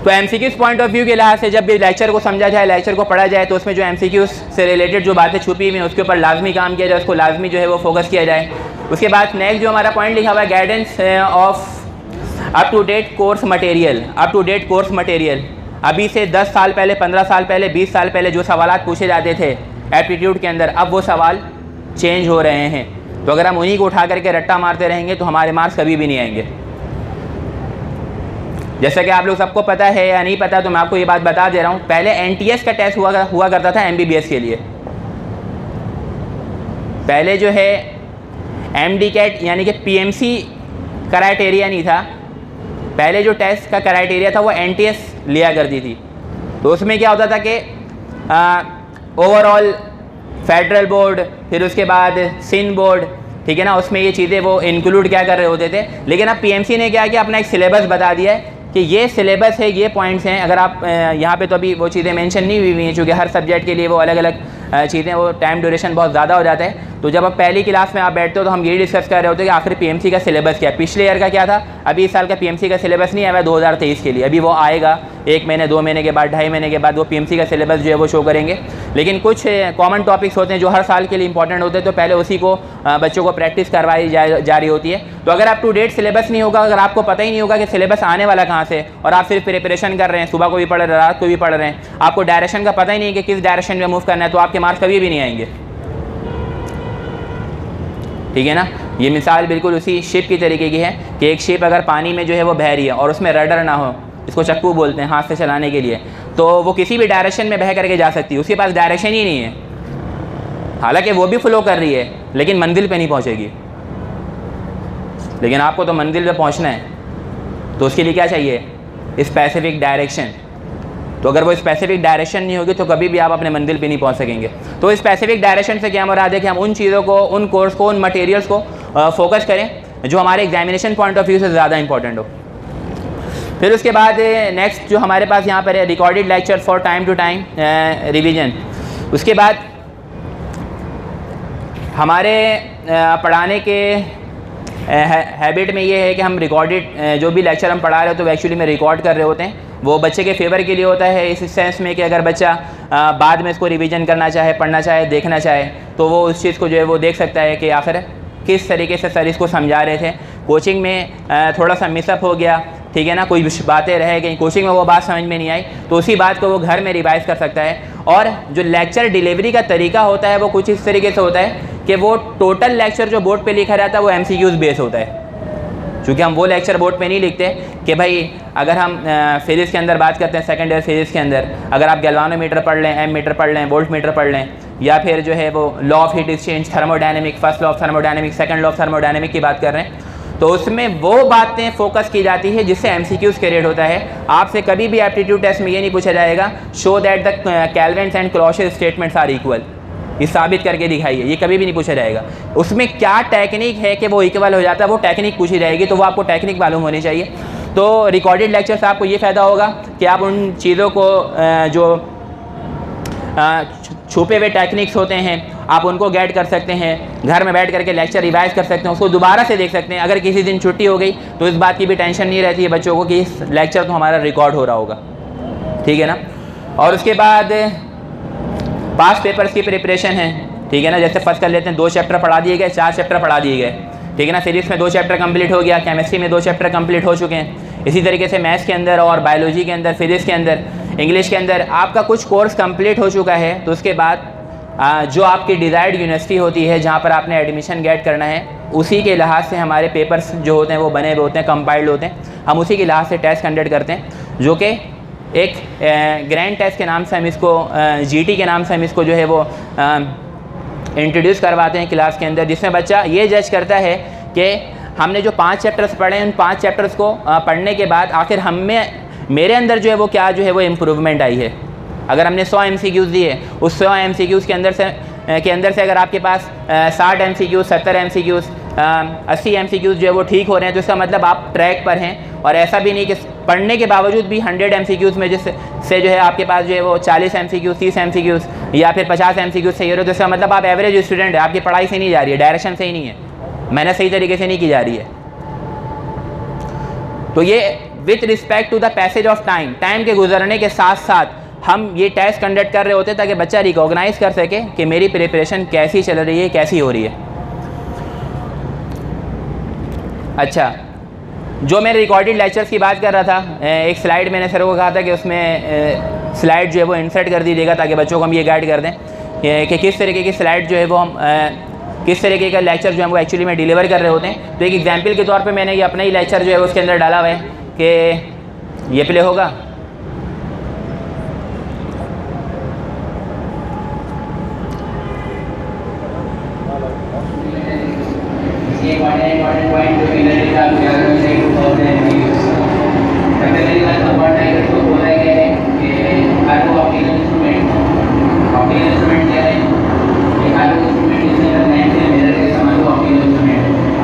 [SPEAKER 2] तो एमसीक्यूज़ पॉइंट ऑफ व्यू के लिहाज से जब भी लेक्चर को समझा जाए, लेक्चर को पढ़ा जाए, तो उसमें जो एमसीक्यूज़ से रिलेटेड जो बातें छुपी हुई हैं उसके ऊपर लाजमी काम किया जाए, उसको लाजमी जो है वो फोकस किया जाए। उसके बाद नेक्स्ट जो हमारा पॉइंट लिखा हुआ है, guidance of up to date course material. अभी से 10 साल पहले, 15 साल पहले, 20 साल पहले जो सवालात पूछे जाते थे एप्टीट्यूड के अंदर, अब वो सवाल चेंज हो रहे हैं। तो अगर हम उन्हीं को उठा करके रट्टा मारते रहेंगे तो हमारे मार्क्स कभी भी नहीं आएंगे। जैसा कि आप लोग सबको पता है या नहीं पता, तो मैं आपको ये बात बता दे रहा हूँ। पहले एनटीएस का टेस्ट हुआ करता था एमबीबीएस के लिए। पहले जो है एमडी कैट यानी कि पीएमसी क्राइटेरिया नहीं था, पहले जो टेस्ट का क्राइटेरिया था वो एनटीएस लिया करती थी। तो उसमें क्या होता था कि ओवरऑल फेडरल बोर्ड, फिर उसके बाद सिंध बोर्ड, ठीक है ना, उसमें ये चीज़ें वो इंक्लूड क्या कर रहे होते थे। लेकिन अब पीएमसी ने क्या किया, अपना एक सिलेबस बता दिया है कि ये सिलेबस है, ये पॉइंट्स हैं। अगर आप यहाँ पे तो अभी वो चीज़ें मेंशन नहीं हुई हैं, चूँकि हर सब्जेक्ट के लिए वो अलग अलग चीज़ें, वो टाइम ड्यूरेशन बहुत ज़्यादा हो जाता है। तो जब आप पहली क्लास में आप बैठते हो तो हम यही डिस्कस कर रहे होते हैं कि आखिर पीएमसी का सिलेबस क्या है। पिछले ईयर का क्या था, अभी इस साल का पीएमसी का सिलेबस नहीं आया 2023 के लिए, अभी वो आएगा 1 महीने 2 महीने के बाद, 2.5 महीने के बाद वो पीएमसी का सिलेबस जो है वो शो करेंगे। लेकिन कुछ कॉमन टॉपिक्स होते हैं जो हर साल के लिए इंपॉर्टेंट होते हैं, तो पहले उसी को बच्चों को प्रैक्टिस करवाई जा रही होती है। तो अगर आप टू डेट सिलेबस नहीं होगा, अगर आपको पता ही नहीं होगा कि सिलेबस आने वाला कहाँ से, और आप सिर्फ प्रिपरेशन कर रहे हैं, सुबह को भी पढ़ रहे हैं, रात को भी पढ़ रहे हैं, आपको डायरेक्शन का पता ही नहीं है कि किस डायरेक्शन में मूव करना है, तो आपके मार्क्स कभी भी नहीं आएंगे। ठीक है ना। ये मिसाल बिल्कुल उसी शिप की तरीके की है कि एक शिप अगर पानी में जो है वो बह रही है और उसमें रडर ना हो, इसको चक्कू बोलते हैं हाथ से चलाने के लिए, तो वो किसी भी डायरेक्शन में बह करके जा सकती है, उसके पास डायरेक्शन ही नहीं है। हालांकि वो भी फ्लो कर रही है लेकिन मंजिल पे नहीं पहुंचेगी। लेकिन आपको तो मंजिल पे पहुंचना है, तो उसके लिए क्या चाहिए, स्पेसिफिक डायरेक्शन। तो अगर वो स्पेसिफिक डायरेक्शन नहीं होगी तो कभी भी आप अपने मंजिल पे नहीं पहुंच सकेंगे। तो स्पेसिफिक डायरेक्शन से क्या मुराद है कि हम उन चीज़ों को, उन कोर्स को, उन मटेरियल्स को फोकस करें जो हमारे एग्जामिनेशन पॉइंट ऑफ व्यू से ज़्यादा इंपॉर्टेंट हो। फिर उसके बाद नेक्स्ट जो हमारे पास यहाँ पर है recorded lecture for time to time revision. उसके बाद हमारे पढ़ाने के हैबिट में ये है कि हम रिकॉर्डेड जो भी लेक्चर हम पढ़ा रहे हो तो एक्चुअली में रिकॉर्ड कर रहे होते हैं। वो बच्चे के फेवर के लिए होता है, इस सेंस में कि अगर बच्चा बाद में इसको रिवीजन करना चाहे, पढ़ना चाहे, देखना चाहे, तो वो उस चीज़ को जो है वो देख सकता है कि आखिर किस तरीके से सर इसको समझा रहे थे। कोचिंग में थोड़ा सा मिसअप हो गया, ठीक है ना, कोई बातें रह गई, कोचिंग में वो बात समझ में नहीं आई, तो उसी बात को वो घर में रिवाइज कर सकता है। और जो लेक्चर डिलीवरी का तरीका होता है वो कुछ इस तरीके से होता है कि वो टोटल लेक्चर जो बोर्ड पे लिखा रहता है वो MCQs बेस होता है। क्योंकि हम वो लेक्चर बोर्ड पे नहीं लिखते कि भाई अगर हम फिजिक्स के अंदर बात करते हैं, सेकेंड ईयर फिजिक्स के अंदर अगर आप गैल्वानोमीटर पढ़ लें, एम मीटर पढ़ लें, वोल्ट मीटर पढ़ लें, या फिर जो है वो law of heat exchange, thermodynamic, first law of thermodynamic, second law of thermodynamic की बात कर रहे हैं, तो उसमें वो बातें फोकस की जाती है जिससे MCQs क्रिएट होता है। आपसे कभी भी एप्टीट्यूड टेस्ट में ये नहीं पूछा जाएगा show that the Kelvin's and Clausius statements are equal, ये साबित करके दिखाइए, ये कभी भी नहीं पूछा जाएगा। उसमें क्या टेक्निक है कि वो इक्वल हो जाता है, वो टेक्निक पूछी जाएगी, तो वो आपको टेक्निक मालूम होनी चाहिए। तो रिकॉर्डेड लेक्चर से आपको ये फ़ायदा होगा कि आप उन चीज़ों को जो छुपे हुए टेक्निक्स होते हैं आप उनको गेट कर सकते हैं, घर में बैठ करके लेक्चर रिवाइज कर सकते हैं, उसको दोबारा से देख सकते हैं। अगर किसी दिन छुट्टी हो गई तो इस बात की भी टेंशन नहीं रहती है बच्चों को कि इस लेक्चर तो हमारा रिकॉर्ड हो रहा होगा, ठीक है ना। और उसके बाद पास पेपर्स की प्रिपरेशन है, ठीक है ना। जैसे फर्स्ट कर लेते हैं, 2 चैप्टर पढ़ा दिए गए, 4 चैप्टर पढ़ा दिए गए, ठीक है ना। फिजिक्स में 2 चैप्टर कंप्लीट हो गया, केमिस्ट्री में 2 चैप्टर कंप्लीट हो चुके हैं। इसी तरीके से मैथ्स के अंदर और बायोलॉजी के अंदर, फिजिक्स के अंदर, इंग्लिश के अंदर आपका कुछ कोर्स कंप्लीट हो चुका है। तो उसके बाद जो आपकी डिज़ायर्ड यूनिवर्सिटी होती है जहाँ पर आपने एडमिशन गेट करना है, उसी के लिहाज से हमारे पेपर्स जो होते हैं वो बने हुए होते हैं, कंपाइल्ड होते हैं। हम उसी के लिहाज से टेस्ट कंडक्ट करते हैं, जो कि एक ग्रैंड टेस्ट के नाम से हम इसको, GT के नाम से हम इसको जो है वो इंट्रोड्यूस करवाते हैं क्लास के अंदर, जिसमें बच्चा ये जज करता है कि हमने जो 5 चैप्टर्स पढ़े हैं उन 5 चैप्टर्स को पढ़ने के बाद आखिर मेरे अंदर जो है वो क्या जो है वो इम्प्रूवमेंट आई है। अगर हमने 100 MCQs दिए, उस 100 MCQs के अंदर से अगर आपके पास 60 MCQs, 70 MCQs, 80 MCQs जो है वो ठीक हो रहे हैं, तो इसका मतलब आप ट्रैक पर हैं। और ऐसा भी नहीं कि पढ़ने के बावजूद भी 100 MCQs में जिससे जो है आपके पास जो है वो 40 MCQs, 30 MCQs या फिर 50 MCQs सही हो रहे हो, तो इसका मतलब आप एवरेज स्टूडेंट है, आपकी पढ़ाई से नहीं जा रही है, डायरेक्शन से ही नहीं है, मेहनत सही तरीके से नहीं की जा रही है। तो ये with respect to the passage of time, time के गुजरने के साथ साथ हम ये टेस्ट कंडक्ट कर रहे होते हैं ताकि बच्चा रिकॉग्नाइज कर सके कि मेरी प्रिपरेशन कैसी चल रही है, कैसी हो रही है। अच्छा, जो मैं रिकॉर्डेड लेक्चर्स की बात कर रहा था, एक स्लाइड मैंने सर को कहा था कि उसमें स्लाइड जो है वो इंसर्ट कर दीजिएगा ताकि बच्चों को हम ये गाइड कर दें कि किस तरीके की स्लाइड जो है वो हम किस तरीके का लेक्चर जो है वो एक्चुअली में डिलीवर कर रहे होते हैं। तो एक एग्जांपल के तौर पे मैंने ये अपना ही लेक्चर जो है उसके अंदर डाला हुआ है कि ये प्ले होगा।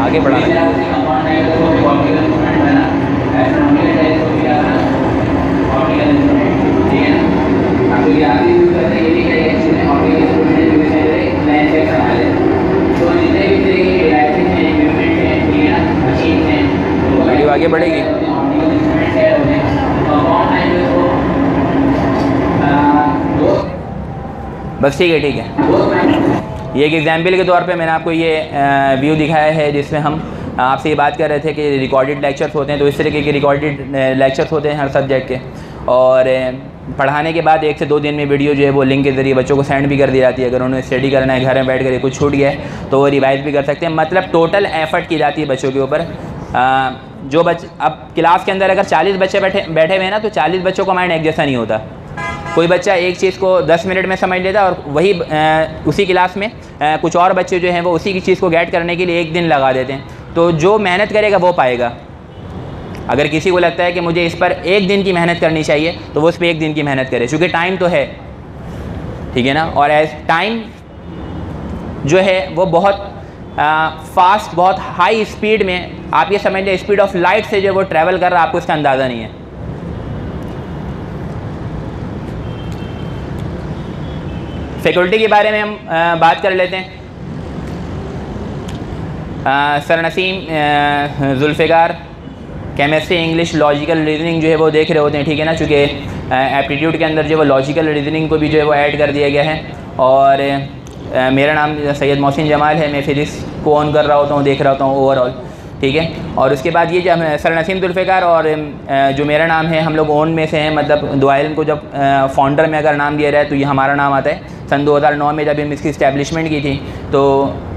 [SPEAKER 2] आगे बढ़ाना वीडियो आगे बढ़ेगी। बस ठीक है, ठीक है। ये एक एग्जाम्पल के तौर पे मैंने आपको ये व्यू दिखाया है जिसमें हम आपसे ये बात कर रहे थे कि रिकॉर्डेड लेक्चर्स होते हैं। तो इस तरीके के रिकॉर्डेड लेक्चर्स होते हैं हर सब्जेक्ट के, और पढ़ाने के बाद 1 से 2 दिन में वीडियो जो है वो लिंक के ज़रिए बच्चों को सेंड भी कर दी जाती है। अगर उन्हें स्टडी करना है, घर में बैठ कर कुछ छूट गया है तो वो रिवाइज़ भी कर सकते हैं। मतलब टोटल एफर्ट की जाती है बच्चों के ऊपर। जो बच्चे अब क्लास के अंदर अगर 40 बच्चे बैठे हुए हैं ना, तो 40 बच्चों का माइंड एक जैसा नहीं होता। कोई बच्चा एक चीज़ को 10 मिनट में समझ लेता है और वही उसी क्लास में कुछ और बच्चे जो हैं वो उसी की चीज़ को गेट करने के लिए 1 दिन लगा देते हैं। तो जो मेहनत करेगा वो पाएगा। अगर किसी को लगता है कि मुझे इस पर 1 दिन की मेहनत करनी चाहिए तो वो उस पर 1 दिन की मेहनत करे, क्योंकि टाइम तो है, ठीक है ना। और एज टाइम जो है वो बहुत फास्ट, बहुत हाई स्पीड में, आप ये समझ लें स्पीड ऑफ लाइट से जो वो ट्रैवल कर रहा है, आपको इसका अंदाज़ा नहीं है। फैकल्टी के बारे में हम बात कर लेते हैं। Sir Naseem Zulfiqar chemistry, English, logical reasoning जो है वो देख रहे होते हैं, ठीक है ना, चूँकि एप्टीट्यूड के अंदर जो वो लॉजिकल रीजनिंग को भी जो है वो ऐड कर दिया गया है। और मेरा नाम सैयद मोहसिन जमाल है, मैं फिजिक्स को ऑन कर रहा होता हूँ, देख रहा होता हूँ ओवरऑल, ठीक है। और उसके बाद ये जब सर नसीम जुल्फ़िकार और जो मेरा नाम है, हम लोग ओन में से हैं। मतलब दुआइल को जब फाउंडर में अगर नाम दिया जाए तो ये हमारा नाम आता है। सन 2009 में जब हम इसकी इस्टेब्लिशमेंट की थी तो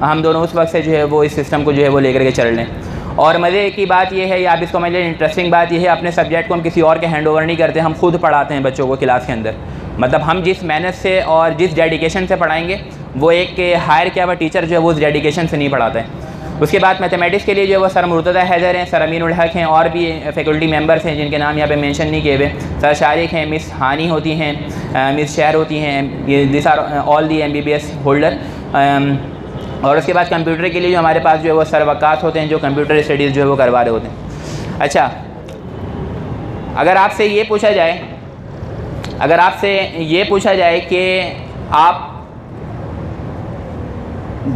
[SPEAKER 2] हम दोनों उस वक्त से जो है वो इस सिस्टम को जो है वो लेकर के चल रहे हैं। और मज़े की बात ये है, या आप इसको समझ लें इंटरेस्टिंग बात ये है, अपने सब्जेक्ट को हम किसी और के हैंड ओवर नहीं करते, हम खुद पढ़ाते हैं बच्चों को क्लास के अंदर। मतलब हम जिस मेहनत से और जिस डेडिकेशन से पढ़ाएंगे वो एक हायर किया हुआ टीचर जो है वो उस डेडिकेशन से नहीं पढ़ाता है। उसके बाद मैथमेटिक्स के लिए जो है वो सर मुर्तज़ा हैदर हैं, सर अमीन उल हक हैं, और भी फैकल्टी मेंबर्स हैं जिनके नाम यहाँ पे मेंशन नहीं किए हुए। सर शारिक हैं, मिस हानी होती हैं, मिस शहर होती हैं, ये this are all the MBBS holder. और उसके बाद कंप्यूटर के लिए जो हमारे पास जो है वो सर वकास होते हैं, जो कंप्यूटर स्टडीज़ जो है वो करवा रहे होते हैं। अच्छा, अगर आपसे ये पूछा जाए कि आप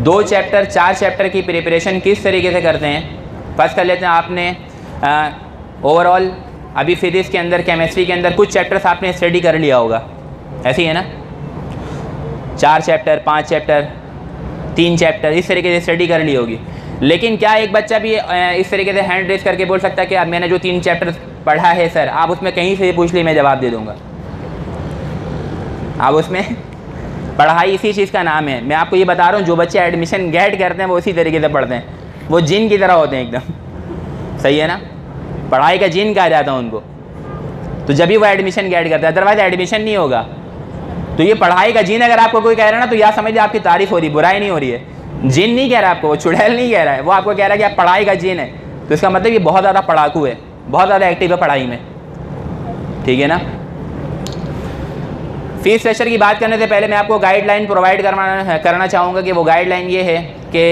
[SPEAKER 2] 2 चैप्टर 4 चैप्टर की प्रिपरेशन किस तरीके से करते हैं। फर्स्ट कर लेते हैं, आपने ओवरऑल अभी फिजिक्स के अंदर, केमिस्ट्री के अंदर कुछ चैप्टर्स आपने स्टडी कर लिया होगा, ऐसे ही है ना। 4 चैप्टर, 5 चैप्टर, 3 चैप्टर, इस तरीके से स्टडी कर ली होगी। लेकिन क्या एक बच्चा भी इस तरीके से हैंड रेस करके बोल सकता है कि अब मैंने जो 3 चैप्टर पढ़ा है सर, आप उसमें कहीं से पूछ ली मैं जवाब दे दूँगा। आप उसमें पढ़ाई इसी चीज़ का नाम है। मैं आपको ये बता रहा हूँ, जो बच्चे एडमिशन गेट करते हैं वो उसी तरीके से पढ़ते हैं, वो जिन की तरह होते हैं एकदम, सही है ना। पढ़ाई का जिन कहा जाता है उनको। तो जब भी वो एडमिशन गेट करते हैं, अदरवाइज एडमिशन नहीं होगा। तो ये पढ़ाई का जिन अगर आपको कोई कह रहा है ना, तो यह समझिए आपकी तारीफ हो रही, बुराई नहीं हो रही है। जिन नहीं कह रहा आपको, वो चुड़ैल नहीं कह रहा है, वो आपको कह रहा है कि आप पढ़ाई का जिन है। तो इसका मतलब ये बहुत ज़्यादा पढ़ाकू है, बहुत ज़्यादा एक्टिव है पढ़ाई में, ठीक है ना। फीस स्ट्रक्चर की बात करने से पहले मैं आपको गाइडलाइन प्रोवाइड करना चाहूँगा कि वो गाइडलाइन ये है कि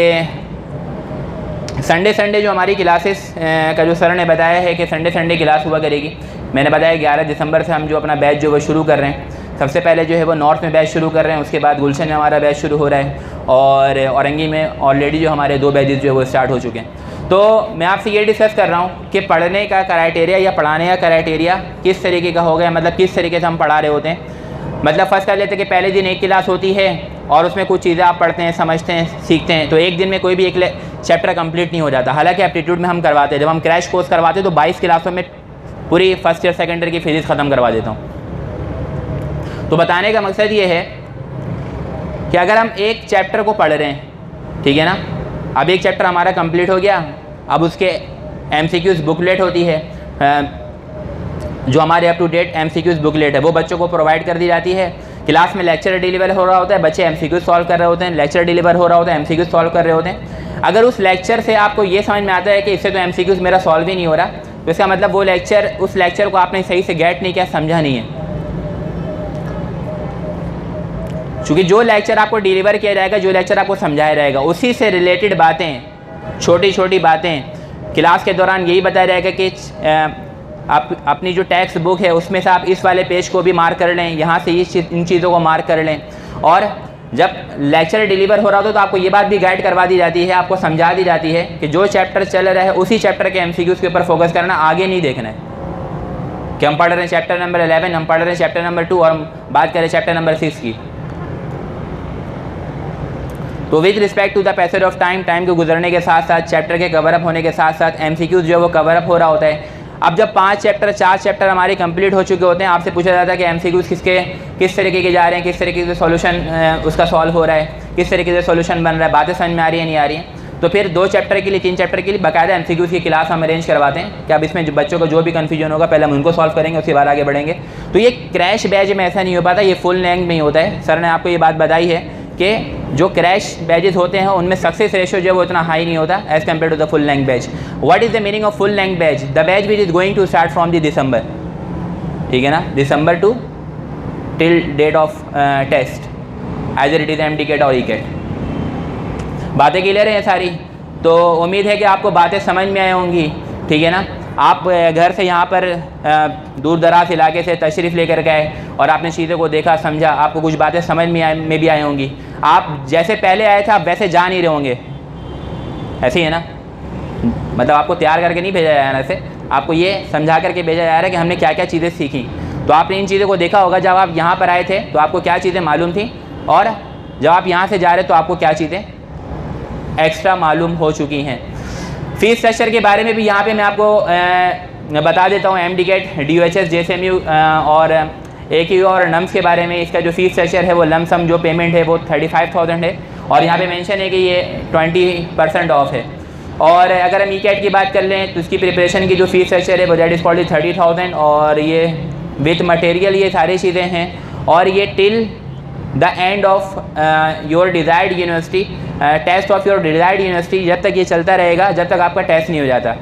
[SPEAKER 2] संडे जो हमारी क्लासेस का जो सर ने बताया है कि संडे क्लास हुआ करेगी। मैंने बताया 11 दिसंबर से हम जो अपना बैच जो वो शुरू कर रहे हैं। सबसे पहले जो है वो नॉर्थ में बैच शुरू कर रहे हैं, उसके बाद गुलशन में हमारा बैच शुरू हो रहा है, और औरंगी में ऑलरेडी जो हमारे 2 बैचेज जो है वो स्टार्ट हो चुके हैं। तो मैं आपसे ये डिस्कस कर रहा हूँ कि पढ़ने का क्राइटेरिया या पढ़ाने का क्राइटेरिया किस तरीके का हो गया, मतलब किस तरीके से हम पढ़ा रहे होते हैं। मतलब फर्स्ट कर लेते हैं कि पहले दिन एक क्लास होती है और उसमें कुछ चीज़ें आप पढ़ते हैं, समझते हैं, सीखते हैं, तो एक दिन में कोई भी एक चैप्टर कंप्लीट नहीं हो जाता। हालांकि एप्टीट्यूड में हम करवाते हैं, जब हम क्रैश कोर्स करवाते हैं तो 22 क्लासों में पूरी फर्स्ट ईयर सेकेंड ईयर की फिजिक्स ख़त्म करवा देता हूँ। तो बताने का मकसद ये है कि अगर हम एक चैप्टर को पढ़ रहे हैं, ठीक है ना, अब एक चैप्टर हमारा कंप्लीट हो गया, अब उसके MCQs बुकलेट होती है, जो हमारे up to date MCQs booklet है वो बच्चों को प्रोवाइड कर दी जाती है। क्लास में लेक्चर डिलीवर हो रहा होता है, बच्चे MCQs सॉल्व कर रहे होते हैं, लेक्चर डिलीवर हो रहा होता है, MCQs सॉल्व कर रहे होते हैं। अगर उस लेक्चर से आपको ये समझ में आता है कि इससे तो MCQs मेरा सॉल्व ही नहीं हो रहा, तो इसका मतलब वो लेक्चर, उस लेक्चर को आपने सही से गेट नहीं किया, समझा नहीं है। क्योंकि जो लेक्चर आपको डिलीवर किया जाएगा, जो लेक्चर आपको समझाया जाएगा, उसी से रिलेटेड बातें, छोटी छोटी बातें क्लास के दौरान यही बताया जाएगा कि आप अपनी जो टेक्स्ट बुक है उसमें से आप इस वाले पेज को भी मार्क कर लें, यहाँ से इन चीज़ों को मार्क कर लें। और जब लेक्चर डिलीवर हो रहा हो तो आपको ये बात भी गाइड करवा दी जाती है, आपको समझा दी जाती है कि जो चैप्टर चल रहा है उसी चैप्टर के MCQs के ऊपर फोकस करना, आगे नहीं देखना है कि हम पढ़ रहे हैं चैप्टर नंबर 11, हम पढ़ रहे हैं चैप्टर नंबर 2 और हम बात करें चैप्टर नंबर 6 की। तो with respect to the passage of time, time के गुजरने के साथ साथ, चैप्टर के कवर अप होने के साथ साथ MCQs जो है वो कवर अप हो रहा होता है। अब जब 5 चैप्टर 4 चैप्टर हमारे कंप्लीट हो चुके होते हैं, आपसे पूछा जाता है कि MCQs किस तरीके के जा रहे हैं, किस तरीके से सॉल्यूशन उसका सॉल्व हो रहा है, किस तरीके से सॉल्यूशन बन रहा है, बातें समझ में आ रही है नहीं आ रही हैं। तो फिर 2 चैप्टर के लिए, 3 चैप्टर के लिए बाकायदा MCQs की क्लास हम अरेंज करवाते हैं कि अब इसमें बच्चों को जो भी कन्फ्यूजन होगा पहले हम उनको सॉल्व करेंगे, उसके बाद आगे बढ़ेंगे। तो ये क्रैश बैच में ऐसा नहीं हो पाता, ये फुल लेंथ में ही होता है। सर ने आपको ये बात बताई है कि जो क्रैश बैचेस होते हैं उनमें सक्सेस रेशियो जो है वो इतना हाई नहीं होता as compare to the full length batch. What is the meaning of full length batch? The batch which is going to start from the December, ठीक है ना, December to till date of test, as it is MTCAT और ECAT। बातें clear हैं सारी? तो उम्मीद है कि आपको बातें समझ में आई होंगी, ठीक है ना। आप घर से यहाँ पर दूर दराज इलाके से तशरीफ़ लेकर गए और आपने चीज़ों को देखा, समझा, आपको कुछ बातें समझ में भी आई होंगी। आप जैसे पहले आए थे आप वैसे जा नहीं रहे होंगे, ऐसे ही है ना, मतलब आपको तैयार करके नहीं भेजा जा रहा है, ऐसे आपको ये समझा करके भेजा जा रहा है कि हमने क्या क्या चीज़ें सीखी। तो आपने इन चीज़ों को देखा होगा, जब आप यहाँ पर आए थे तो आपको क्या चीज़ें मालूम थी, और जब आप यहाँ से जा रहे तो आपको क्या चीज़ें एक्स्ट्रा मालूम हो चुकी हैं। फीस स्ट्रक्चर के बारे में भी यहाँ पे मैं आपको बता देता हूँ। MTCAT, DOHS, JSMU और AQ और NUMS के बारे में इसका जो फीस स्ट्रक्चर है वो लमसम जो पेमेंट है वो 35,000 है, और यहाँ पे मेंशन है कि ये 20% ऑफ है। और अगर हम ECAT की बात कर लें तो उसकी प्रिपरेशन की जो फीस स्ट्रक्चर है वो दैट इज़ कॉल्ड 30,000, और ये विथ मटेरियल ये सारी चीज़ें हैं, और ये till the end of your desired university, test of your desired university, जब तक ये चलता रहेगा, जब तक आपका टेस्ट नहीं हो जाता।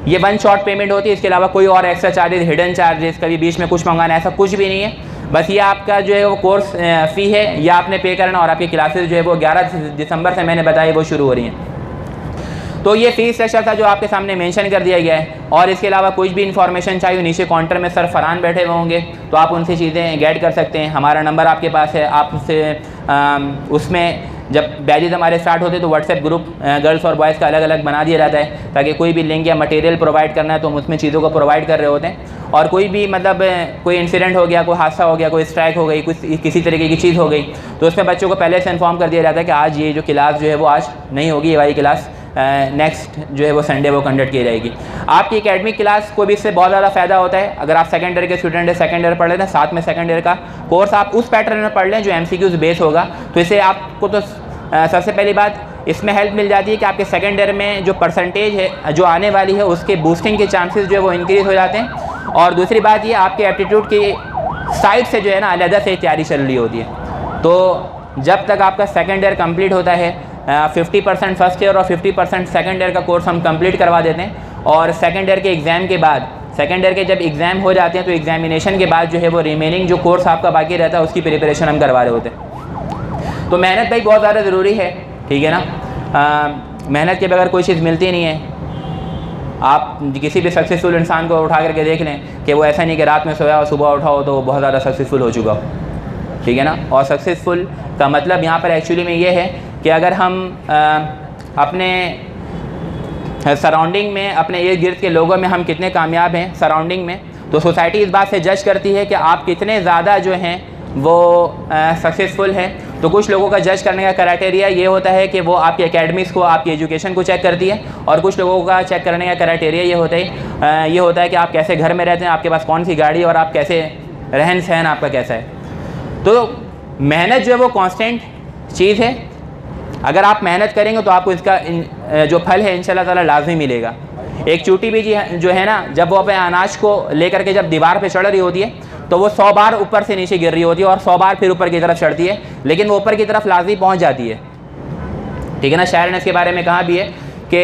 [SPEAKER 2] ये 1 शॉट पेमेंट होती है, इसके अलावा कोई और एक्स्ट्रा चार्जेस, हिडन चार्जेस, कभी बीच में कुछ मंगाना, ऐसा कुछ भी नहीं है। बस ये आपका जो है वो कोर्स फ़ी है, या आपने पे करना, और आपकी क्लासेस जो है वो 11 दिसंबर से मैंने बताया वो शुरू हो रही हैं। तो ये फीस स्ट्रक्चर था जो आपके सामने मेंशन कर दिया गया है, और इसके अलावा कुछ भी इन्फॉर्मेशन चाहिए नीचे काउंटर में सर फरहान बैठे हुए होंगे, तो आप उनसे चीज़ें गेट कर सकते हैं। हमारा नंबर आपके पास है, आप उससे उसमें जब बैचेज हमारे स्टार्ट होते हैं तो व्हाट्सएप ग्रुप गर्ल्स और बॉयज़ का अलग अलग बना दिया जाता है, ताकि कोई भी लिंक या मटेरियल प्रोवाइड करना है तो हम उसमें चीज़ों को प्रोवाइड कर रहे होते हैं। और कोई भी मतलब कोई इंसिडेंट हो गया, कोई हादसा हो गया, कोई स्ट्राइक हो गई, कुछ किसी तरीके की चीज़ हो गई, तो उसमें बच्चों को पहले से इन्फॉर्म कर दिया जाता है कि आज ये जो क्लास जो है वो आज नहीं होगी, ये वाली क्लास नेक्स्ट जो है वो संडे वो कंडक्ट की जाएगी। आपकी एकेडमिक क्लास को भी इससे बहुत ज़्यादा फ़ायदा होता है। अगर आप सेकेंड ईयर के स्टूडेंट है, सेकेंड ईयर पढ़ लें, साथ में सेकेंड ईयर का कोर्स आप उस पैटर्न में पढ़ लें जो MCQs बेस होगा, तो इससे आपको तो सबसे पहली बात इसमें हेल्प मिल जाती है कि आपके सेकेंड ईयर में जो परसेंटेज है जो आने वाली है उसके बूस्टिंग के चांसेस जो है वो इंक्रीज़ हो जाते हैं। और दूसरी बात ये आपके एप्टीट्यूड की साइड से जो है ना अलग से तैयारी चल रही होती है। तो जब तक आपका सेकेंड ईयर कंप्लीट होता है, 50% फर्स्ट ईयर और 50% सेकेंड ईयर का कोर्स हम कंप्लीट करवा देते हैं। और सेकेंड ईयर के एग्ज़ाम के बाद, सेकेंड ईयर के जब एग्ज़ाम हो जाते हैं तो एग्जामिनेशन के बाद जो है वो रिमेनिंग जो कोर्स आपका बाकी रहता है उसकी प्रिपरेशन हम करवा रहे होते हैं। तो मेहनत भाई बहुत ज़्यादा ज़रूरी है, ठीक है ना। मेहनत के बगैर कोई चीज़ मिलती नहीं है। आप किसी भी सक्सेसफुल इंसान को उठा करके देख लें कि वो ऐसा नहीं कि रात में सोया और सुबह उठाओ तो वो बहुत ज़्यादा सक्सेसफुल हो चुका हो, ठीक है ना। और सक्सेसफुल का मतलब यहाँ पर एक्चुअली में ये है कि अगर हम अपने सराउंडिंग में, अपने इर्द गिर्द के लोगों में हम कितने कामयाब हैं सराउंडिंग में, तो सोसाइटी इस बात से जज करती है कि आप कितने ज़्यादा जो हैं वो सक्सेसफुल हैं। तो कुछ लोगों का जज करने का क्राइटेरिया ये होता है कि वो आपकी एकेडमिक्स को, आपकी एजुकेशन को चेक करती है, और कुछ लोगों का चेक करने का क्राइटेरिया ये होता है कि आप कैसे घर में रहते हैं, आपके पास कौन सी गाड़ी, और आप कैसे रहन सहन आपका कैसा है। तो मेहनत जो है वो कांस्टेंट चीज़ है। अगर आप मेहनत करेंगे तो आपको इसका जो फल है इंशाल्लाह ताला लाजमी मिलेगा। एक चूटी भी जो है ना, जब वो अपने अनाज को लेकर के जब दीवार पे चढ़ रही होती है तो वो 100 बार ऊपर से नीचे गिर रही होती है और 100 बार फिर ऊपर की तरफ चढ़ती है, लेकिन वो ऊपर की तरफ लाजमी पहुंच जाती है। ठीक है ना। शायर ने इसके बारे में कहा भी है कि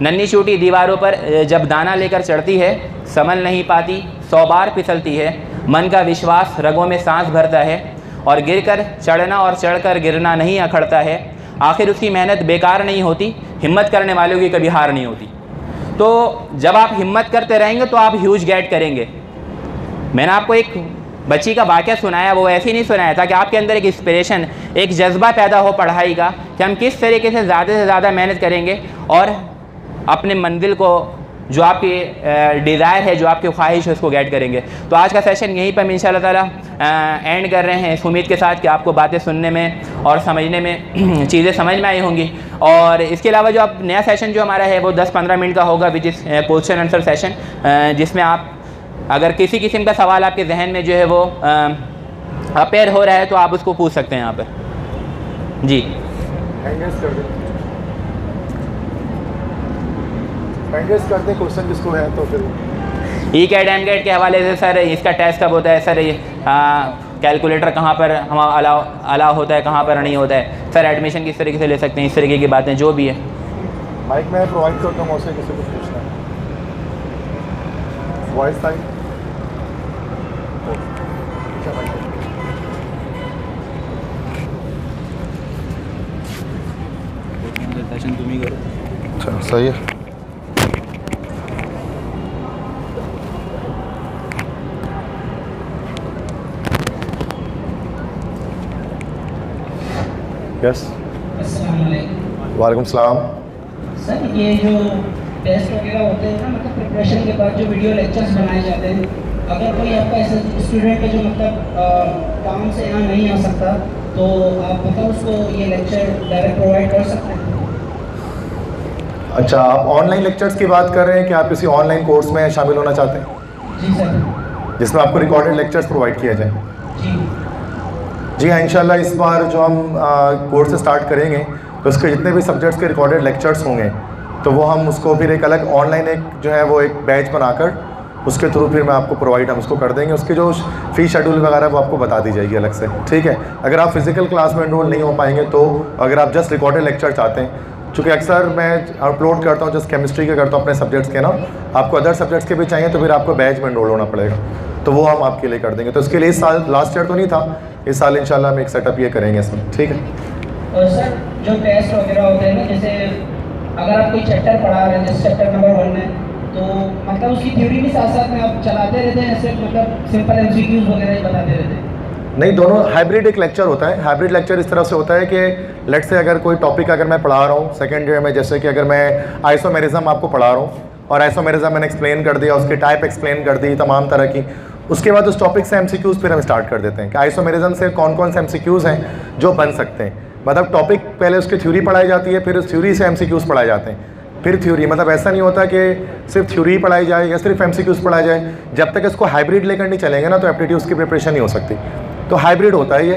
[SPEAKER 2] नन्ही चूटी दीवारों पर जब दाना लेकर चढ़ती है, संभल नहीं पाती, 100 बार फिसलती है, मन का विश्वास रगों में सांस भरता है, और गिरकर चढ़ना और चढ़कर गिरना नहीं अखड़ता है, आखिर उसकी मेहनत बेकार नहीं होती, हिम्मत करने वालों की कभी हार नहीं होती। तो जब आप हिम्मत करते रहेंगे तो आप ह्यूज गेट करेंगे। मैंने आपको एक बच्ची का वाक़या सुनाया, वो ऐसे ही नहीं सुनाया था कि आपके अंदर एक इंस्पिरेशन, एक जज्बा पैदा हो पढ़ाई का कि हम किस तरीके से ज़्यादा मेहनत करेंगे और अपने मंजिल को, जो आपकी डिज़ायर है, जो आपकी ख्वाहिश है, उसको गेट करेंगे। तो आज का सेशन यहीं पर हम इंशाल्लाह ताला एंड कर रहे हैं, इस उम्मीद के साथ कि आपको बातें सुनने में और समझने में चीज़ें समझ में आई होंगी। और इसके अलावा जो अब नया सेशन जो हमारा है वो 10-15 मिनट का होगा, which is question answer session, जिसमें आप अगर किसी किस्म का सवाल आपके जहन में जो है वो अपेयर हो रहा है तो आप उसको पूछ सकते हैं यहाँ पर। जी
[SPEAKER 1] करते क्वेश्चन जिसको है तो फिर
[SPEAKER 2] ई-कैट एम-कैट के हवाले से सर इसका टेस्ट कब होता है, सर ये कैलकुलेटर कहाँ पर हम अलाउ होता है, कहाँ पर नहीं होता है, सर एडमिशन किस तरीके से ले सकते हैं, इस तरीके की बातें जो भी है।
[SPEAKER 1] माइक मैं प्रोवाइड करता हूँ, उससे किसी को पूछना है। वॉइस टाइम
[SPEAKER 2] सेशन तुम ही करो।
[SPEAKER 1] अच्छा सही है। यस वालेकुम सलाम।
[SPEAKER 3] सर ये जो टेस्ट वगैरह होते हैं ना, मतलब प्रिपरेशन के बाद जो वीडियो लेक्चर्स बनाए जाते हैं, अगर कोई आपका ऐसा स्टूडेंट है जो मतलब काम से यहाँ नहीं आ सकता, तो आप मतलब उसको ये लेक्चर डायरेक्ट प्रोवाइड कर सकते हैं?
[SPEAKER 1] अच्छा, आप ऑनलाइन लेक्चर्स की बात कर रहे हैं कि आप किसी ऑनलाइन कोर्स में शामिल होना चाहते हैं?
[SPEAKER 3] जी सर।
[SPEAKER 1] जिसमें आपको रिकॉर्डेड लेक्चर्स प्रोवाइड किया जाए? जी हाँ, इंशाल्लाह इस बार जो हम कोर्स स्टार्ट करेंगे तो उसके जितने भी सब्जेक्ट्स के रिकॉर्डेड लेक्चर्स होंगे तो वो हम उसको फिर एक अलग ऑनलाइन एक जो है वो एक बैच बनाकर उसके थ्रू फिर मैं आपको प्रोवाइड हम उसको कर देंगे। उसकी जो फ़ी शेड्यूल वगैरह वो आपको बता दी जाएगी अलग से, ठीक है। अगर आप फिज़िकल क्लास में एनरोल नहीं हो पाएंगे तो अगर आप जस्ट रिकॉर्डेड लेक्चर चाहते हैं, चूँकि अक्सर मैं अपलोड करता हूँ जस्ट केमिस्ट्री के करता हूँ अपने सब्जेक्ट्स के ना, आपको अदर सब्जेक्ट्स के भी चाहिए तो फिर आपको बैच में एनरोल होना पड़ेगा, तो वो हम आपके लिए कर देंगे। तो इसके लिए इस साल लास्ट ईयर तो नहीं था, इस साल इंशाल्लाह हम एक सेटअप ये करेंगे इसमें, ठीक है।
[SPEAKER 3] और सर जो टेस्ट वगैरह होते हैं ना, जैसे अगर आप कोई चैप्टर पढ़ा रहे हैं, जैसे चैप्टर नंबर 1 में, तो मतलब उसकी थ्योरी भी साथ साथ में आप चलाते रहते हैं, ऐसे मतलब सिंपल एमसीक्यूज वगैरह ही बताते रहते हैं? नहीं,
[SPEAKER 1] दोनों हाइब्रिड एक लेक्चर होता है। हाइब्रिड लेक्चर इस तरह से होता है कि लेट से अगर कोई टॉपिक अगर मैं पढ़ा रहा हूँ सेकेंड ईयर में, जैसे कि अगर मैं आइसोमेरिज्म आपको पढ़ा रहा हूँ और आइसोमेरिज्म मैंने एक्सप्लेन कर दिया, उसकी टाइप एक्सप्लेन कर दी तमाम तरह की, उसके बाद उस टॉपिक से एमसीक्यूज़ फिर हम स्टार्ट कर देते हैं कि आइसोमेरिज्म से कौन कौन से एमसीक्यूज़ हैं जो बन सकते हैं। मतलब टॉपिक पहले उसकी थ्योरी पढ़ाई जाती है, फिर उस थ्योरी से एमसीक्यूज़ पढ़ाए जाते हैं, फिर थ्योरी। मतलब ऐसा नहीं होता कि सिर्फ थ्योरी पढ़ाई जाए या सिर्फ एमसीक्यूज़ पढ़ाया जाए। जब तक इसको हाइब्रिड लेकर नहीं चलेंगे ना तो एप्टीट्यूड्स की प्रिपरेशन नहीं हो सकती। तो हाइब्रिड होता है ये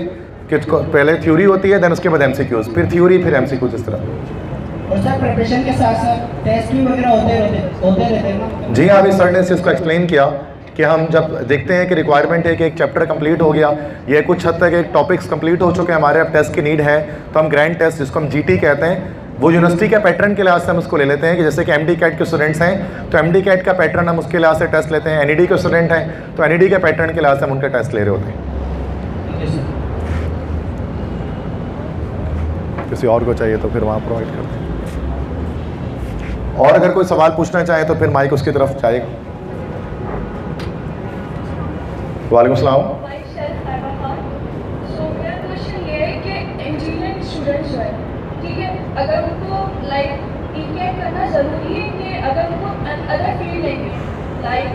[SPEAKER 1] कि पहले थ्योरी होती है, देन उसके बाद एमसीक्यूज़, फिर थ्योरी, फिर एमसीक्यूज़, इस तरह।
[SPEAKER 3] और सर प्रिपरेशन के साथ साथ टेस्ट भी वगैरह होते रहते हैं ना?
[SPEAKER 1] जी हाँ, अभी सर ने इसको एक्सप्लेन किया कि हम जब देखते हैं कि रिक्वायरमेंट है कि एक चैप्टर कंप्लीट हो गया, ये कुछ हद तक एक टॉपिक्स कंप्लीट हो चुके हैं हमारे, अब टेस्ट की नीड है, तो हम ग्रैंड टेस्ट जिसको हम जीटी कहते हैं, वो यूनिवर्सिटी के पैटर्न के लिहाज से हम उसको ले लेते हैं कि जैसे कि एमडी कैट के स्टूडेंट्स हैं तो एमडी कैट का पैटर्न हम उसके लिहाज से टेस्ट लेते हैं, एनईडी के स्टूडेंट हैं तो एनईडी के पैटर्न के लिहाज से हम उनके टेस्ट ले रहे होते हैं। किसी और को चाहिए तो फिर वहाँ प्रोवाइड करते हैं, और अगर कोई सवाल पूछना चाहे तो फिर माइक उसकी तरफ जाएगा। वालेकुम सलाम।
[SPEAKER 4] सो मेरा क्वेश्चन ये है कि इंजीनियरिंग स्टूडेंट्स जो है, ठीक है, अगर उनको लाइक ई-कैट करना ज़रूरी है कि अगर उनको अदर फील्ड लेंगे लाइक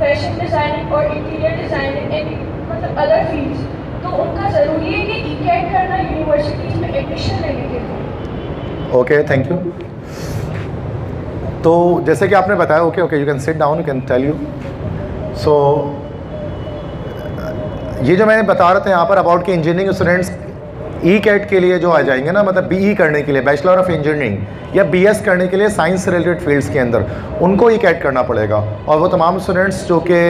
[SPEAKER 4] फैशन डिज़ाइनिंग और इंटीरियर डिज़ाइनिंग एंड मतलब अदर फील्ड्स, तो उनका ज़रूरी है कि ई-कैट करना यूनिवर्सिटीज़ में एडमिशन लेने के लिए।
[SPEAKER 1] Okay, thank you. तो जैसे कि आपने बताया, okay okay, you can sit down, you can tell you. So ये जो मैंने बता रहे थे यहाँ पर अबाउट कि इंजीनियरिंग स्टूडेंट्स ई-कैट के लिए जो आ जाएंगे ना, मतलब बीई करने के लिए, बैचलर ऑफ इंजीनियरिंग या बीएस करने के लिए साइंस से रिलेटेड फील्ड्स के अंदर, उनको ई-कैट करना पड़ेगा। और वो तमाम स्टूडेंट्स जो कि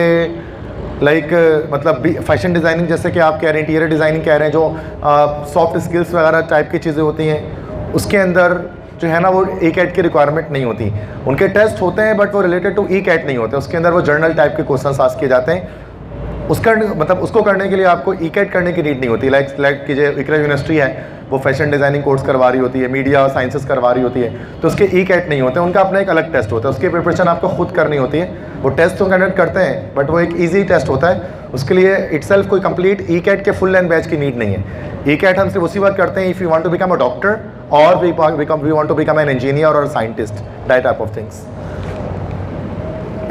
[SPEAKER 1] लाइक मतलब फैशन डिज़ाइनिंग, जैसे कि आप कह रहे हैं, इंटीरियर डिज़ाइनिंग कह रहे हैं, जो सॉफ्ट स्किल्स वगैरह टाइप की चीज़ें होती हैं, उसके अंदर जो है ना वो ई-कैट की रिक्वायरमेंट नहीं होती। उनके टेस्ट होते हैं बट वो रिलेटेड टू ई-कैट नहीं होते, उसके अंदर वो जर्नल टाइप के क्वेश्चन आस्क किए जाते हैं। उसका मतलब उसको करने के लिए आपको ई-कैट करने की नीड नहीं होती। लाइक कीजिए इकरा यूनिवर्सिटी है, वो फैशन डिज़ाइनिंग कोर्स करवा रही होती है, मीडिया साइंसेस करवा रही होती है, तो उसके ई-कैट नहीं होते, उनका अपना एक अलग टेस्ट होता है, उसकी प्रिपरेशन आपको खुद करनी होती है। वो टेस्ट तो कंडक्ट करते हैं बट वो एक ईजी टेस्ट होता है, उसके लिए इटसेल्फ कोई कंप्लीट ई-कैट के फुल लेंथ बैच की नीड नहीं है। ई-कैट हम सिर्फ उसी वक्त करते हैं if you want to become a doctor और we want to become an engineer और scientist, that type of things.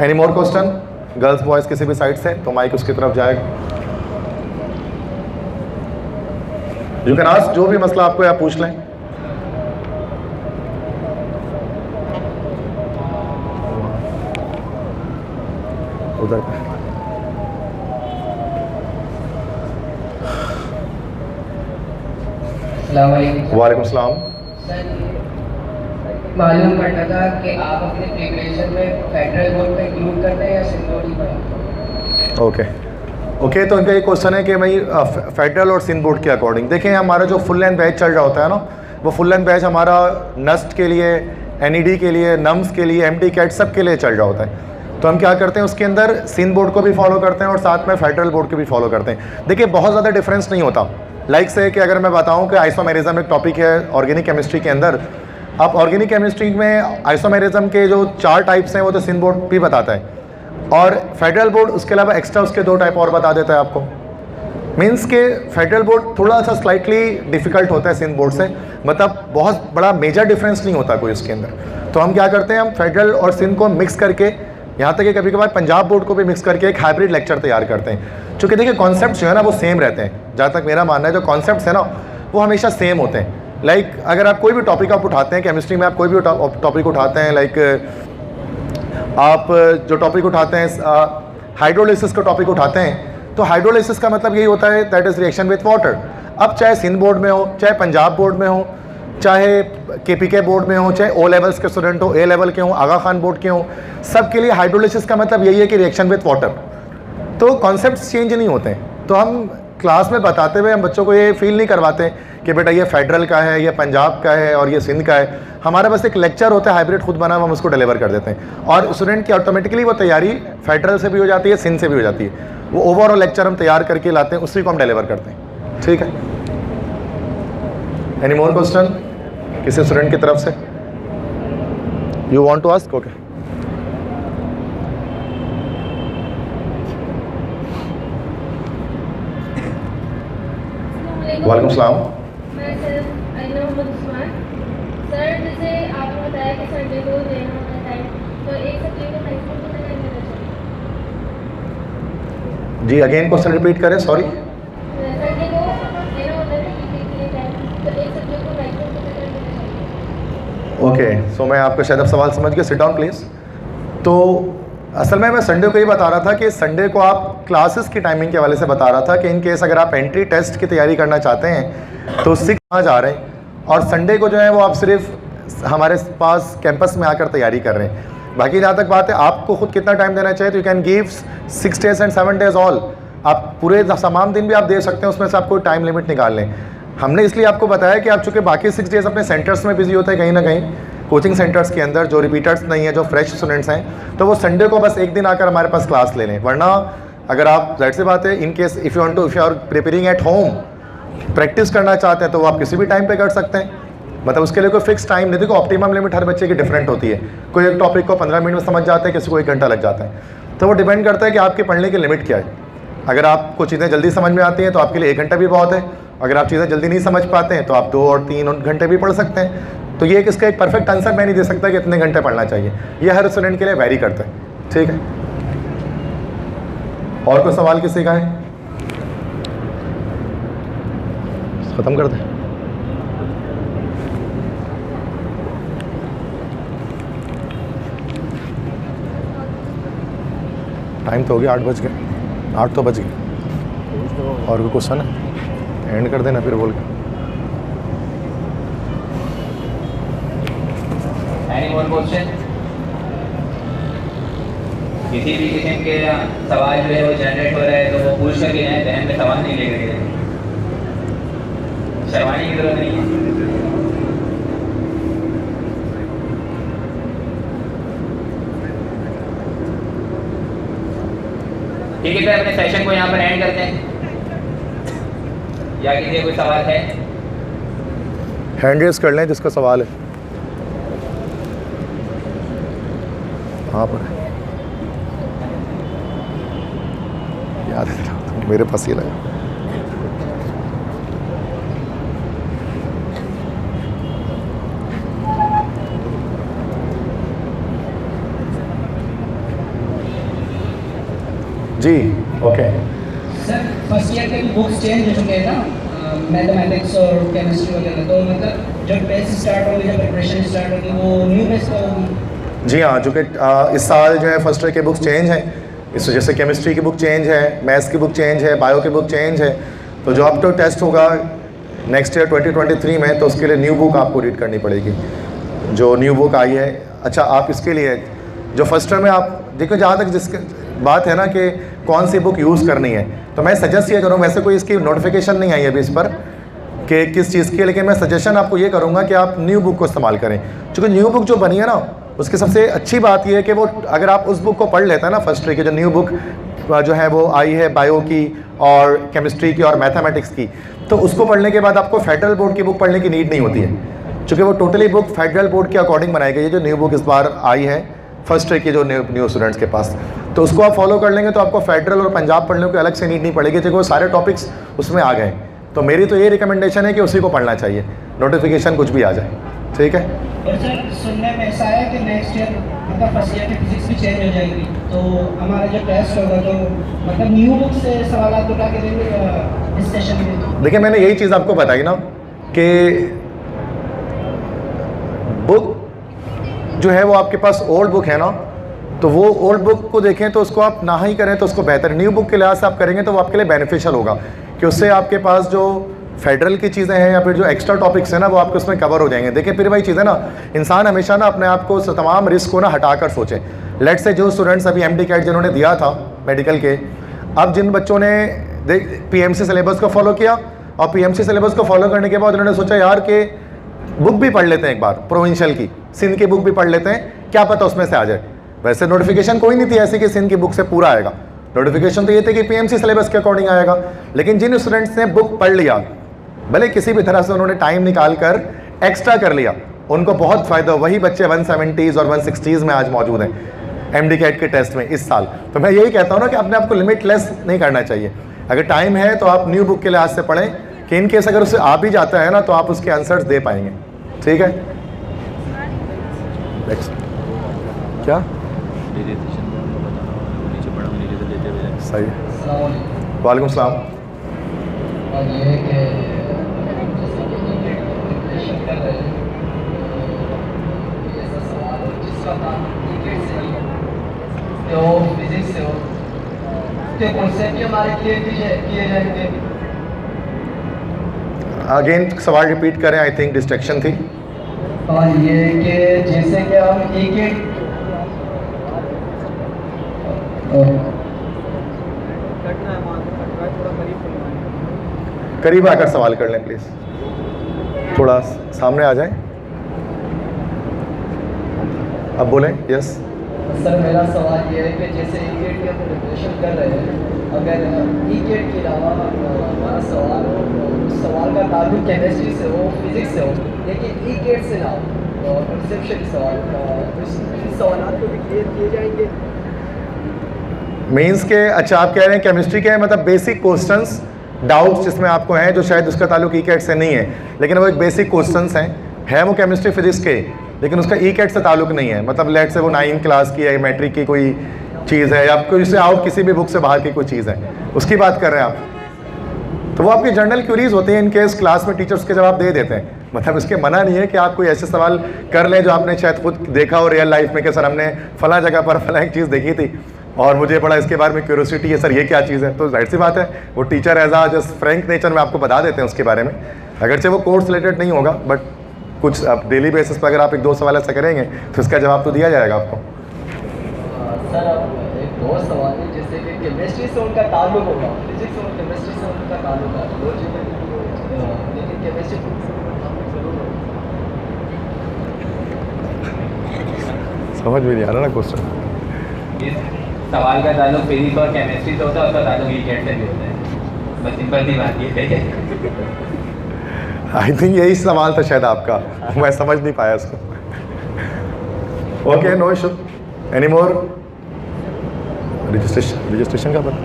[SPEAKER 1] Any more question girls boys किसी भी साइड से, तो माइक उसकी तरफ जाएगा। यू कैन आस्क, जो भी मसला आपको आप पूछ लें। उधर वालेकुम सलाम।
[SPEAKER 5] सर, मालूम करना था कि आप अपने प्रिपरेशन में फेडरल बोर्ड का इंक्लूड करते हैं या सिंध बोर्ड ही पढ़ाते हैं?
[SPEAKER 1] ओके, तो इनका ये क्वेश्चन है कि भाई फेडरल और सिंध बोर्ड के अकॉर्डिंग देखें, हमारा जो फुल लेंथ बैच चल रहा होता है ना, वो फुल लेंथ बैच हमारा नस्ट के लिए, एनईडी के लिए, नम्स के लिए, एमडी कैट सब के लिए चल रहा होता है। तो हम क्या करते हैं, उसके अंदर सिंध बोर्ड को भी फॉलो करते हैं और साथ में फेडरल बोर्ड को भी फॉलो करते हैं। देखिए बहुत ज़्यादा डिफरेंस नहीं होता। लाइक से कि अगर मैं बताऊँ कि आइसोमेरिज्म एक टॉपिक है ऑर्गेनिक केमिस्ट्री के अंदर, आप ऑर्गेनिक केमिस्ट्री में आइसोमेरिज्म के जो 4 टाइप्स हैं वो तो सिंध बोर्ड भी बताता है, और फेडरल बोर्ड उसके अलावा एक्स्ट्रा उसके 2 टाइप और बता देता है आपको। मीन्स के फेडरल बोर्ड थोड़ा सा स्लाइटली डिफ़िकल्ट होता है सिंध बोर्ड से, मतलब बहुत बड़ा मेजर डिफरेंस नहीं होता कोई उसके अंदर। तो हम क्या करते हैं, हम फेडरल और सिंध को मिक्स करके, यहाँ तक कि कभी कभार पंजाब बोर्ड को भी मिक्स करके एक हाइब्रिड लेक्चर तैयार करते हैं। चूँकि देखिए कॉन्सेप्ट जो है ना वो सेम रहते हैं, जहाँ तक मेरा मानना है, जो कॉन्सेप्ट है ना वो हमेशा सेम होते हैं। लाइक अगर आप कोई भी टॉपिक आप उठाते हैं केमिस्ट्री में, आप कोई भी टॉपिक उठाते हैं, लाइक आप जो टॉपिक उठाते हैं हाइड्रोलिसिस का टॉपिक उठाते हैं, तो हाइड्रोलिसिस का मतलब यही होता है that is reaction with water. अब चाहे सिंध बोर्ड में हो, चाहे पंजाब बोर्ड में हो, चाहे केपीके बोर्ड में हो, चाहे ओ लेवल्स के स्टूडेंट हो, ए लेवल के हों, आगा खान बोर्ड के हों, सब के लिए हाइड्रोलिसिस का मतलब यही है कि रिएक्शन विथ वाटर। तो कॉन्सेप्ट चेंज नहीं होते हैं। तो हम क्लास में बताते हुए हम बच्चों को ये फील नहीं करवाते कि बेटा ये फेडरल का है, ये पंजाब का है और ये सिंध का है। हमारा बस एक लेक्चर होता है हाइब्रिड खुद बना, हम उसको डिलीवर कर देते हैं और स्टूडेंट की ऑटोमेटिकली वो तैयारी फेडरल से भी हो जाती है, सिंध से भी हो जाती है। वो ओवरऑल लेक्चर हम तैयार करके लाते हैं, उसी को हम डिलीवर करते हैं। ठीक है, एनी मोर क्वेश्चन किसी स्टूडेंट की तरफ से? You want to ask? Okay, वालेकुम सलाम।
[SPEAKER 4] मैं सर अलीना मोहम्मद उस्मान। सर जैसे आपने बताया कि संडे को देना होता है टाइम, तो एक सब्जेक्ट को मैक्सिमम कितना टाइम देना चाहिए?
[SPEAKER 1] जी अगेन क्वेश्चन रिपीट करें, सॉरी।
[SPEAKER 4] संडे को देना होता है ईकेट के लिए टाइम, तो एक सब्जेक्ट को मैक्सिमम कितना टाइम देना चाहिए?
[SPEAKER 1] ओके, सो मैं आपका शायद अब सवाल समझ गया, सिट डाउन प्लीज़। तो असल में मैं संडे को ये बता रहा था कि संडे को आप क्लासेस की टाइमिंग के हवाले से बता रहा था कि इन केस अगर आप एंट्री टेस्ट की तैयारी करना चाहते हैं तो 6 आज आ रहे हैं और संडे को जो है वो आप सिर्फ हमारे पास कैंपस में आकर तैयारी कर रहे हैं। बाकी जहाँ तक बात है आपको खुद कितना टाइम देना चाहिए, तो you can give 6 days and 7 days all. आप पूरे तमाम दिन भी आप दे सकते हैं, उसमें से आपको टाइम लिमिट निकाल लें। हमने इसलिए आपको बताया कि आप चूँकि बाकी 6 days अपने सेंटर्स में बिजी होते हैं कहीं ना कहीं, कोचिंग सेंटर्स के अंदर जो रिपीटर्स नहीं है, जो फ्रेश स्टूडेंट्स हैं, तो वो संडे को बस एक दिन आकर हमारे पास क्लास ले लें। वरना अगर आप जाहिर सी बात है in case if you are preparing at home, practice करना चाहते हैं तो वो आप किसी भी टाइम पे कर सकते हैं। मतलब उसके लिए कोई फिक्स टाइम नहीं। देखो ऑप्टिमम लिमिट हर बच्चे की डिफरेंट होती है। कोई एक टॉपिक को 15 मिनट में समझ जाता है, किसी को 1 घंटा लग जाता है। तो वो डिपेंड करता है कि आपके पढ़ने की लिमिट क्या है। अगर आपको चीज़ें जल्दी समझ में आती हैं तो आपके लिए 1 घंटा भी बहुत है। अगर आप चीज़ें जल्दी नहीं समझ पाते हैं तो आप 2 और 3 घंटे भी पढ़ सकते हैं। तो ये इसका एक परफेक्ट आंसर मैं नहीं दे सकता कि इतने घंटे पढ़ना चाहिए, ये हर स्टूडेंट के लिए वैरी करता है। ठीक है, और कोई सवाल किसी का है? ख़त्म कर दें। टाइम तो हो गया, 8 बज गए, 8 तो बज गए। और कोई क्वेश्चन है? एंड कर देना फिर बोल के।
[SPEAKER 2] Any more question? किसी भी किस्म के सवाल जो है वो जनरेट हो रहा है तो वो पूछ कर लेना है, जहन में सवाल नहीं लेकर शर्माने की जरूरत नहीं है। ठीक है, फिर अपने सेशन को यहाँ पर एंड करते हैं। या किसी का कोई सवाल है?
[SPEAKER 1] हैंड रेस कर लें जिसका सवाल है। हाँ पर याद है, मेरे पास ये लगा। जी ओके।
[SPEAKER 3] सर फर्स्ट ईयर के बुक्स चेंज हो चुके हैं ना, मैथमेटिक्स और केमिस्ट्री वगैरह, तो मतलब जब टेस्ट स्टार्ट होगी, जब प्रिपरेशन स्टार्ट होगी, वो न्यू बेस पर होगी?
[SPEAKER 1] जी हाँ, जो कि इस साल जो है फर्स्ट ईयर के बुक्स चेंज हैं। इस वजह से केमिस्ट्री की बुक चेंज है, मैथ्स की बुक चेंज है, बायो की बुक चेंज है। तो जो अब तो टेस्ट होगा नेक्स्ट ईयर 2023 में, तो उसके लिए न्यू बुक आपको रीड करनी पड़ेगी, जो न्यू बुक आई है। अच्छा, आप इसके लिए जो फर्स्ट ईयर में आप देखो, जहाँ तक जिसके बात है ना कि कौन सी बुक यूज़ करनी है, तो मैं सजेस्ट ये करूँ, वैसे कोई इसकी नोटिफिकेशन नहीं आई अभी इस पर कि किस चीज़ की, लेकिन मैं सजेशन आपको ये करूँगा कि आप न्यू बुक को इस्तेमाल करें। क्योंकि न्यू बुक जो बनी है ना, उसकी सबसे अच्छी बात यह है कि वो अगर आप उस बुक को पढ़ लेते हैं ना, फर्स्ट ईयर की जो न्यू बुक जो है वो आई है बायो की और केमिस्ट्री की और मैथमेटिक्स की, तो उसको पढ़ने के बाद आपको फेडरल बोर्ड की बुक पढ़ने की नीड नहीं होती है, क्योंकि वो टोटली बुक फेडरल बोर्ड के अकॉर्डिंग बनाई गई है। जो न्यू बुक इस बार आई है फर्स्ट ईयर की जो न्यू स्टूडेंट्स के पास, तो उसको आप फॉलो कर लेंगे तो आपको फेडरल और पंजाब पढ़ने की अलग से नीड नहीं पड़ेगी, क्योंकि वो सारे टॉपिक्स उसमें आ गए। तो मेरी तो ये रिकमेंडेशन है कि उसी को पढ़ना चाहिए, नोटिफिकेशन कुछ भी आ जाए। ठीक है।
[SPEAKER 3] और सर सुनने में ऐसा है कि नेक्स्ट ईयर मतलब फर्स्ट ईयर की फिजिक्स भी चेंज हो जाएगी, तो हमारा जो टेस्ट होगा तो मतलब न्यू बुक से सवाल उठा के देंगे इस सेशन में?
[SPEAKER 1] देखिए, मैंने यही चीज़ आपको बताई ना कि बुक जो है वो आपके पास ओल्ड बुक है ना, तो वो ओल्ड बुक को देखें तो उसको आप ना ही करें तो उसको बेहतर। न्यू बुक के लिहाज से आप करेंगे तो वो आपके लिए बेनिफिशियल होगा, कि उससे आपके पास जो फेडरल की चीज़ें हैं या फिर जो एक्स्ट्रा टॉपिक्स हैं ना, वो आपके उसमें कवर हो जाएंगे। देखिए फिर वही चीज़ है ना, इंसान हमेशा ना अपने आप को तमाम रिस्क को ना हटाकर सोचे। लेट से जो स्टूडेंट्स अभी MD कैट जिन्होंने दिया था मेडिकल के, अब जिन बच्चों ने PMC सिलेबस को फॉलो किया और PMC सिलेबस को फॉलो करने के बाद उन्होंने सोचा यार कि बुक भी पढ़ लेते हैं एक बार, प्रोविंशियल की सिंध की बुक भी पढ़ लेते हैं, क्या पता उसमें से आ जाए। वैसे नोटिफिकेशन कोई नहीं थी ऐसी कि सिंध की बुक से पूरा आएगा, नोटिफिकेशन तो ये थे कि PMC सिलेबस के अकॉर्डिंग आएगा। लेकिन जिन स्टूडेंट्स ने बुक पढ़ लिया, भले किसी भी तरह से उन्होंने टाइम निकाल कर एक्स्ट्रा कर लिया, उनको बहुत फ़ायदा। वही बच्चे 170s और 160s में आज मौजूद हैं MD कैट के टेस्ट में इस साल। तो मैं यही कहता हूँ ना कि अपने आप को लिमिटलेस नहीं करना चाहिए। अगर टाइम है तो आप न्यू बुक के लिहाज से पढ़ें, कि इन केस अगर उससे आ भी जाता है ना तो आप उसके आंसर्स दे पाएंगे। ठीक है, नेक्स्ट क्या सही है। वालेकुम सलाम।
[SPEAKER 5] और ये है कि जैसे कि कर रहे हैं, ऐसा सवाल हो जिसका काम क्रिकेट से ही हो, फिजिक्स से हो, तो कॉन्सेप्ट हमारे क्लियर किए जाएंगे।
[SPEAKER 1] अगेन सवाल रिपीट करें, आई थिंक डिस्ट्रैक्शन थी।
[SPEAKER 5] और ये कि जैसे कि हम एक
[SPEAKER 1] करीब आकर सवाल कर लें प्लीज़, थोड़ा सामने आ जाएं। अब बोलें। यस
[SPEAKER 5] सर, मेरा सवाल ये है कि जैसे ई-गेट की हम प्रिपरेशन कर रहे हैं, अगर ई-गेट के अलावा हमारा सवाल हो, उस सवाल का ताल्लुक केमिस्ट्री से हो, फिजिक्स से हो, लेकिन ई-गेट से ना हो, कंसेप्शन सवाल, इन सवाल को भी क्लियर किए जाएंगे।
[SPEAKER 1] मीन्स के अच्छा आप कह रहे हैं केमिस्ट्री के मतलब बेसिक क्वेश्चंस डाउट्स जिसमें आपको हैं, जो शायद उसका ताल्लुक ई-कैट से नहीं है, लेकिन वो एक बेसिक क्वेश्चंस हैं वो केमिस्ट्री फिजिक्स के, लेकिन उसका ई-कैट से ताल्लुक नहीं है। मतलब लेट से वो 9th क्लास की है, मैट्रिक की कोई चीज़ है, या कोई उससे आउट किसी भी बुक से बाहर की कोई चीज़ है, उसकी बात कर रहे हैं आप। तो वो आपकी जनरल क्यूरीज होती हैं, इन केस क्लास में टीचर्स के जवाब दे देते हैं। मतलब इसके मना नहीं है कि आप कोई ऐसे सवाल कर लें जो आपने शायद खुद देखा हो रियल लाइफ में कि सर हमने फला जगह पर फला एक चीज़ देखी थी और मुझे बड़ा इसके बारे में क्यूरोसिटी है, सर ये क्या चीज़ है। तो जाहिर सी बात है वो टीचर एज आ जस्ट फ्रैंक नेचर में आपको बता देते हैं उसके बारे में, अगरचे वो कोर्स रिलेटेड नहीं होगा, बट कुछ आप डेली बेसिस पर अगर आप 1-2 सवाल ऐसा करेंगे तो इसका जवाब तो दिया जाएगा आपको।
[SPEAKER 5] सर अब एक और सवाल है, जैसे कि केमिस्ट्री से उनका ताल्लुक होगा, फिजिक्स और केमिस्ट्री से उनका ताल्लुक है, दो चीज़ें, लेकिन केमिस्ट्री
[SPEAKER 1] समझ में नहीं आ रहा ना क्वेश्चन।
[SPEAKER 2] इस सवाल का ताल्लुक फिजिक्स और केमिस्ट्री से होता है, उसका ताल्लुक ईकेट से भी होता है, बस सिंपल सी बात ये है।
[SPEAKER 1] आई थिंक यही सवाल था शायद आपका, मैं समझ नहीं पाया इसको। Okay, no issue. Any more? Registration का पता?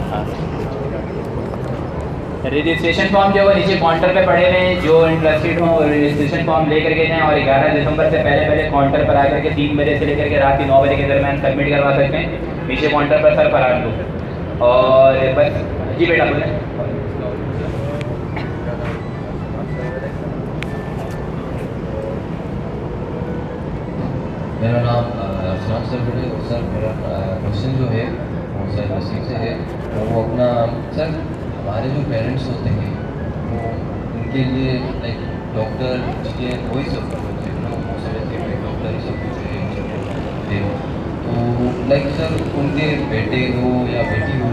[SPEAKER 2] रजिस्ट्रेशन फॉर्म जो है नीचे काउंटर पे पड़े हुए हैं, जो इंटरेस्टेड हो रजिस्ट्रेशन फॉर्म लेकर के जाएं और 11 दिसंबर से पहले काउंटर पर आकर के 3 बजे से लेकर के रात के 9 बजे के दरमियान सबमिट करवा सकते हैं। नीचे काउंटर पर सर फरार दो और बस। जी बेटा बोलें।
[SPEAKER 6] मेरा नाम अरसलान सर है। सर मेरा क्वेश्चन जो है वो सर नसीब से है, और वो अपना सर हमारे जो पेरेंट्स होते हैं वो उनके लिए लाइक डॉक्टर इंजीनियर वही सब होते हैं, वो समझते हैं डॉक्टर ही सब कुछ है। तो लाइक सर उनके बेटे हो या बेटी हो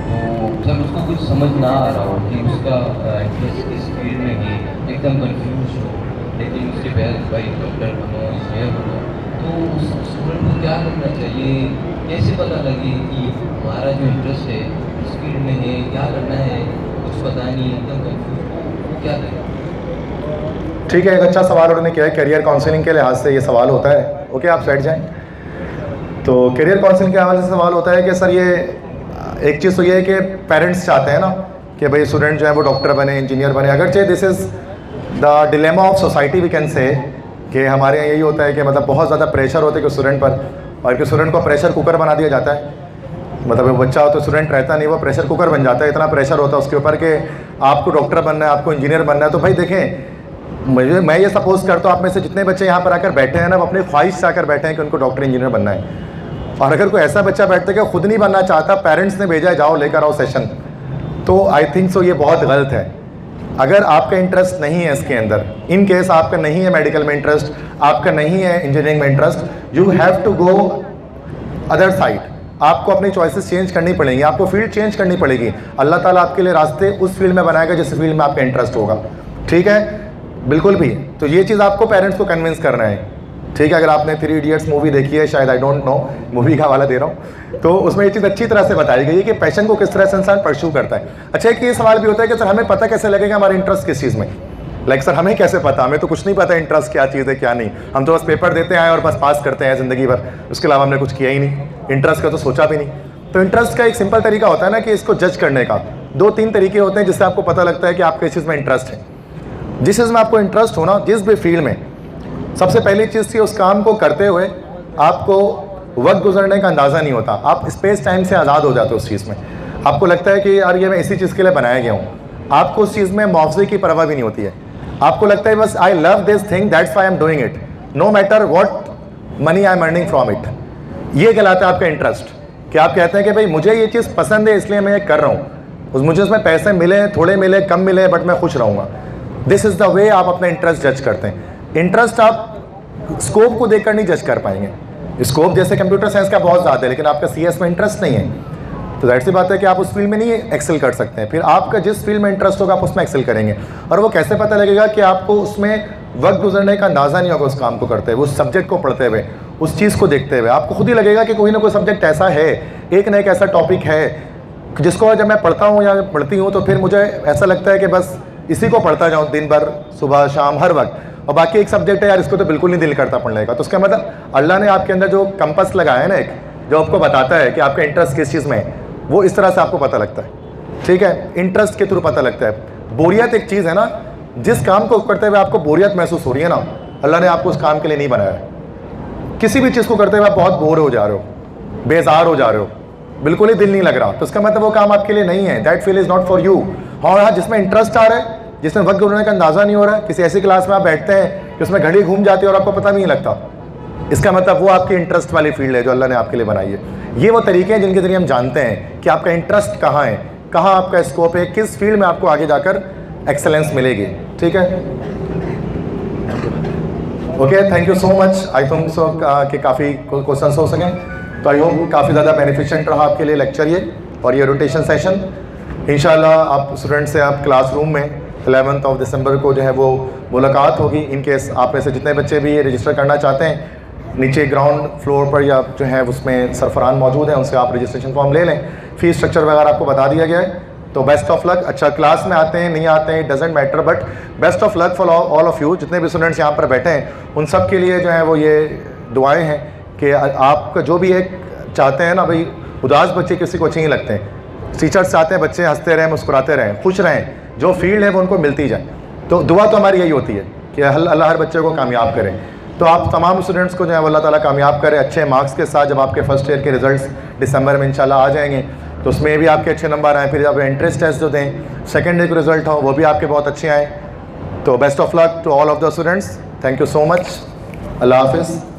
[SPEAKER 6] तो सर उसको कुछ समझ ना आ रहा हो कि उसका इंटरेस्ट किस फील्ड में है, एकदम कन्फ्यूज हो, लेकिन उसके पेरेंट्स भाई डॉक्टर बनो, इंजीनियर बनो, तो उस स्टूडेंट को क्या करना चाहिए, कैसे पता लगे कि हमारा जो इंटरेस्ट है उस फील्ड में है, क्या करना है, कुछ पता नहीं, एकदम कंफ्यूज, वो क्या करें?
[SPEAKER 1] ठीक है, एक अच्छा सवाल उन्होंने किया है। करियर काउंसलिंग के लिहाज से ये सवाल होता है। ओके, आप बैठ जाएं। तो करियर काउंसलिंग के हवाले से सवाल होता है कि सर ये एक चीज़ तो ये है कि पेरेंट्स चाहते हैं ना कि भाई स्टूडेंट जो है वो डॉक्टर बने, इंजीनियर बने, अगरचे this is the dilemma of society we can say कि हमारे यहाँ यही होता है कि मतलब बहुत ज़्यादा प्रेशर होता है कि स्टूडेंट पर, और कि स्टूडेंट को प्रेशर कुकर बना दिया जाता है। मतलब वो बच्चा हो तो स्टूडेंट रहता नहीं, वो प्रेशर कुकर बन जाता है, इतना प्रेशर होता है उसके ऊपर कि आपको डॉक्टर बनना है, आपको इंजीनियर बनना है। तो भाई देखें, मैं ये सपोज करता हूँ आप में से जितने बच्चे यहाँ पर आकर बैठे हैं ना, वो अपनी ख्वाहिश से आकर बैठे हैं कि उनको डॉक्टर इंजीनियर बनना है। और अगर कोई ऐसा बच्चा बैठता है कि खुद नहीं बनना चाहता, पेरेंट्स ने भेजा है जाओ लेकर आओ सेशन, तो आई थिंक सो ये बहुत गलत है। अगर आपका इंटरेस्ट नहीं है इसके अंदर, इन केस आपका नहीं है मेडिकल में इंटरेस्ट, आपका नहीं है इंजीनियरिंग में interest, you have to go other side. आपको अपनी चॉइसेस चेंज करनी पड़ेंगी, आपको फील्ड चेंज करनी पड़ेगी। अल्लाह ताला आपके लिए रास्ते उस फील्ड में बनाएगा जिस फील्ड में आपका इंटरेस्ट होगा। ठीक है, बिल्कुल भी। तो ये चीज़ आपको पेरेंट्स को कन्विंस करना है। ठीक है, अगर आपने 3 इडियट्स मूवी देखी है, शायद, आई डोंट नो, मूवी का हवाला दे रहा हूँ, तो उसमें ये चीज़ अच्छी तरह से बताई गई है कि पैशन को किस तरह से इंसान परस्यू करता है। अच्छा, एक ये सवाल भी होता है कि सर हमें पता कैसे लगेगा हमारा इंटरेस्ट किस चीज़ में। लाइक सर हमें कैसे पता, हमें तो कुछ नहीं पता इंटरेस्ट क्या चीज़ है क्या नहीं, हम तो बस पेपर देते हैं और बस पास करते हैं ज़िंदगी भर, उसके अलावा हमने कुछ किया ही नहीं, इंटरेस्ट का तो सोचा भी नहीं। तो इंटरेस्ट का एक सिंपल तरीका होता है ना कि इसको जज करने का 2-3 तरीके होते हैं जिससे आपको पता लगता है कि आपको इस चीज़ में इंटरेस्ट है। जिस चीज़ में आपको इंटरेस्ट हो ना, जिस भी फील्ड में, सबसे पहली चीज़ थी उस काम को करते हुए आपको वक्त गुजरने का अंदाज़ा नहीं होता, आप स्पेस टाइम से आज़ाद हो जाते हो उस चीज़ में। आपको लगता है कि यार ये मैं इसी चीज़ के लिए बनाया गया हूँ, आपको उस चीज़ में मुआवजे की परवाह भी नहीं होती है। आपको लगता है बस I love this thing that's why I am doing it, no matter what money I am earning from it. ये कहलाता है आपका इंटरेस्ट, कि आप कहते हैं कि भाई मुझे ये चीज़ पसंद है इसलिए मैं ये कर रहा हूँ, मुझे उसमें पैसे मिले, थोड़े मिले, कम मिले, बट मैं खुश रहूँगा। दिस इज़ द वे आप अपना इंटरेस्ट जज करते हैं। इंटरेस्ट आप स्कोप को देखकर नहीं जज कर पाएंगे। स्कोप जैसे कंप्यूटर साइंस का बहुत ज़्यादा है, लेकिन आपका CS में इंटरेस्ट नहीं है, तो जाहिर सी बात है कि आप उस फील्ड में नहीं एक्सेल कर सकते हैं। फिर आपका जिस फील्ड में इंटरेस्ट होगा आप उसमें एक्सेल करेंगे। और वो कैसे पता लगेगा कि आपको उसमें वक्त गुजरने का अंदाज़ा नहीं होगा उस काम को करते हुए, उस सब्जेक्ट को पढ़ते हुए, उस चीज़ को देखते हुए। आपको खुद ही लगेगा कि कोई ना कोई सब्जेक्ट ऐसा है, एक ना एक ऐसा टॉपिक है जिसको जब मैं पढ़ता हूँ या पढ़ती हूँ तो फिर मुझे ऐसा लगता है कि बस इसी को पढ़ता जाऊँ दिन भर, सुबह शाम हर वक्त, और बाकी एक सब्जेक्ट है यार इसको तो बिल्कुल नहीं दिल करता पढ़ने का। तो उसका मतलब अल्लाह ने आपके अंदर जो कंपास लगाया है ना, एक जो आपको बताता है कि आपका इंटरेस्ट किस चीज़ में है, वो इस तरह से आपको पता लगता है। ठीक है, इंटरेस्ट के थ्रू पता लगता है। बोरियत एक चीज़ है ना, जिस काम को करते हुए आपको बोरियत महसूस हो रही है ना, अल्लाह ने आपको उस काम के लिए नहीं बनाया है। किसी भी चीज़ को करते हुए आप बहुत बोर हो जा रहे हो, बेजार हो जा रहे हो, बिल्कुल ही दिल नहीं लग रहा, तो इसका मतलब वो काम आपके लिए नहीं है। That feel is not for you. और हाँ, जिसमें इंटरेस्ट आ रहा है, जिसमें वक्त गुजरने का अंदाज़ा नहीं हो रहा है, किसी ऐसी क्लास में आप बैठते हैं कि उसमें घड़ी घूम जाती है और आपको पता भी नहीं लगता, इसका मतलब वो आपकी इंटरेस्ट वाली फील्ड है जो अल्लाह ने आपके लिए बनाई है। ये वो तरीके हैं जिनके ज़रिए हम जानते हैं कि आपका इंटरेस्ट कहाँ है, कहाँ आपका स्कोप है, किस फील्ड में आपको आगे जाकर एक्सेलेंस मिलेगी। ठीक है, okay, thank you so much. I think so कि काफ़ी क्वेश्चन हो सकें, तो आई होप काफ़ी ज़्यादा बेनिफिशिएंट रहा आपके लिए लेक्चर ये और ये रोटेशन सेशन। इंशाल्लाह आप स्टूडेंट से आप क्लासरूम में 11 दिसंबर को जो है वो मुलाकात होगी। इन केस आप में से जितने बच्चे भी रजिस्टर करना चाहते हैं, नीचे ग्राउंड फ्लोर पर या जो है उसमें सरफरान मौजूद हैं, उनसे आप रजिस्ट्रेशन फॉर्म ले लें। फ़ीस स्ट्रक्चर वगैरह आपको बता दिया गया है। तो बेस्ट ऑफ लक। अच्छा, क्लास में आते हैं नहीं आते हैं doesn't matter, but best of luck for all of you. जितने भी स्टूडेंट्स यहाँ पर बैठे हैं उन सब के लिए जो है वो ये दुआएँ हैं कि आपका जो भी एक चाहते हैं ना भाई, उदास बच्चे किसी को अच्छे नहीं लगते हैं। टीचर्स चाहते हैं बच्चे हंसते रहें, मुस्कुराते रहें, खुश रहें, जो फील्ड है वो उनको मिलती जाए। तो दुआ तो हमारी यही होती है कि अल्लाह हर बच्चे को कामयाब करे। तो आप तमाम स्टूडेंट्स को जो है अल्लाह ताला कामयाब करे अच्छे मार्क्स के साथ। जब आपके फर्स्ट ईयर के रिजल्ट्स दिसंबर में इंशाल्लाह आ जाएंगे तो उसमें भी आपके अच्छे नंबर आएँ। फिर आप एंट्रेंस टेस्ट जो दें, सेकेंड ईयर के रिजल्ट हो वो भी आपके बहुत अच्छे आएँ। तो best of luck to all of the students. Thank you so much. अल्लाह हाफिज़।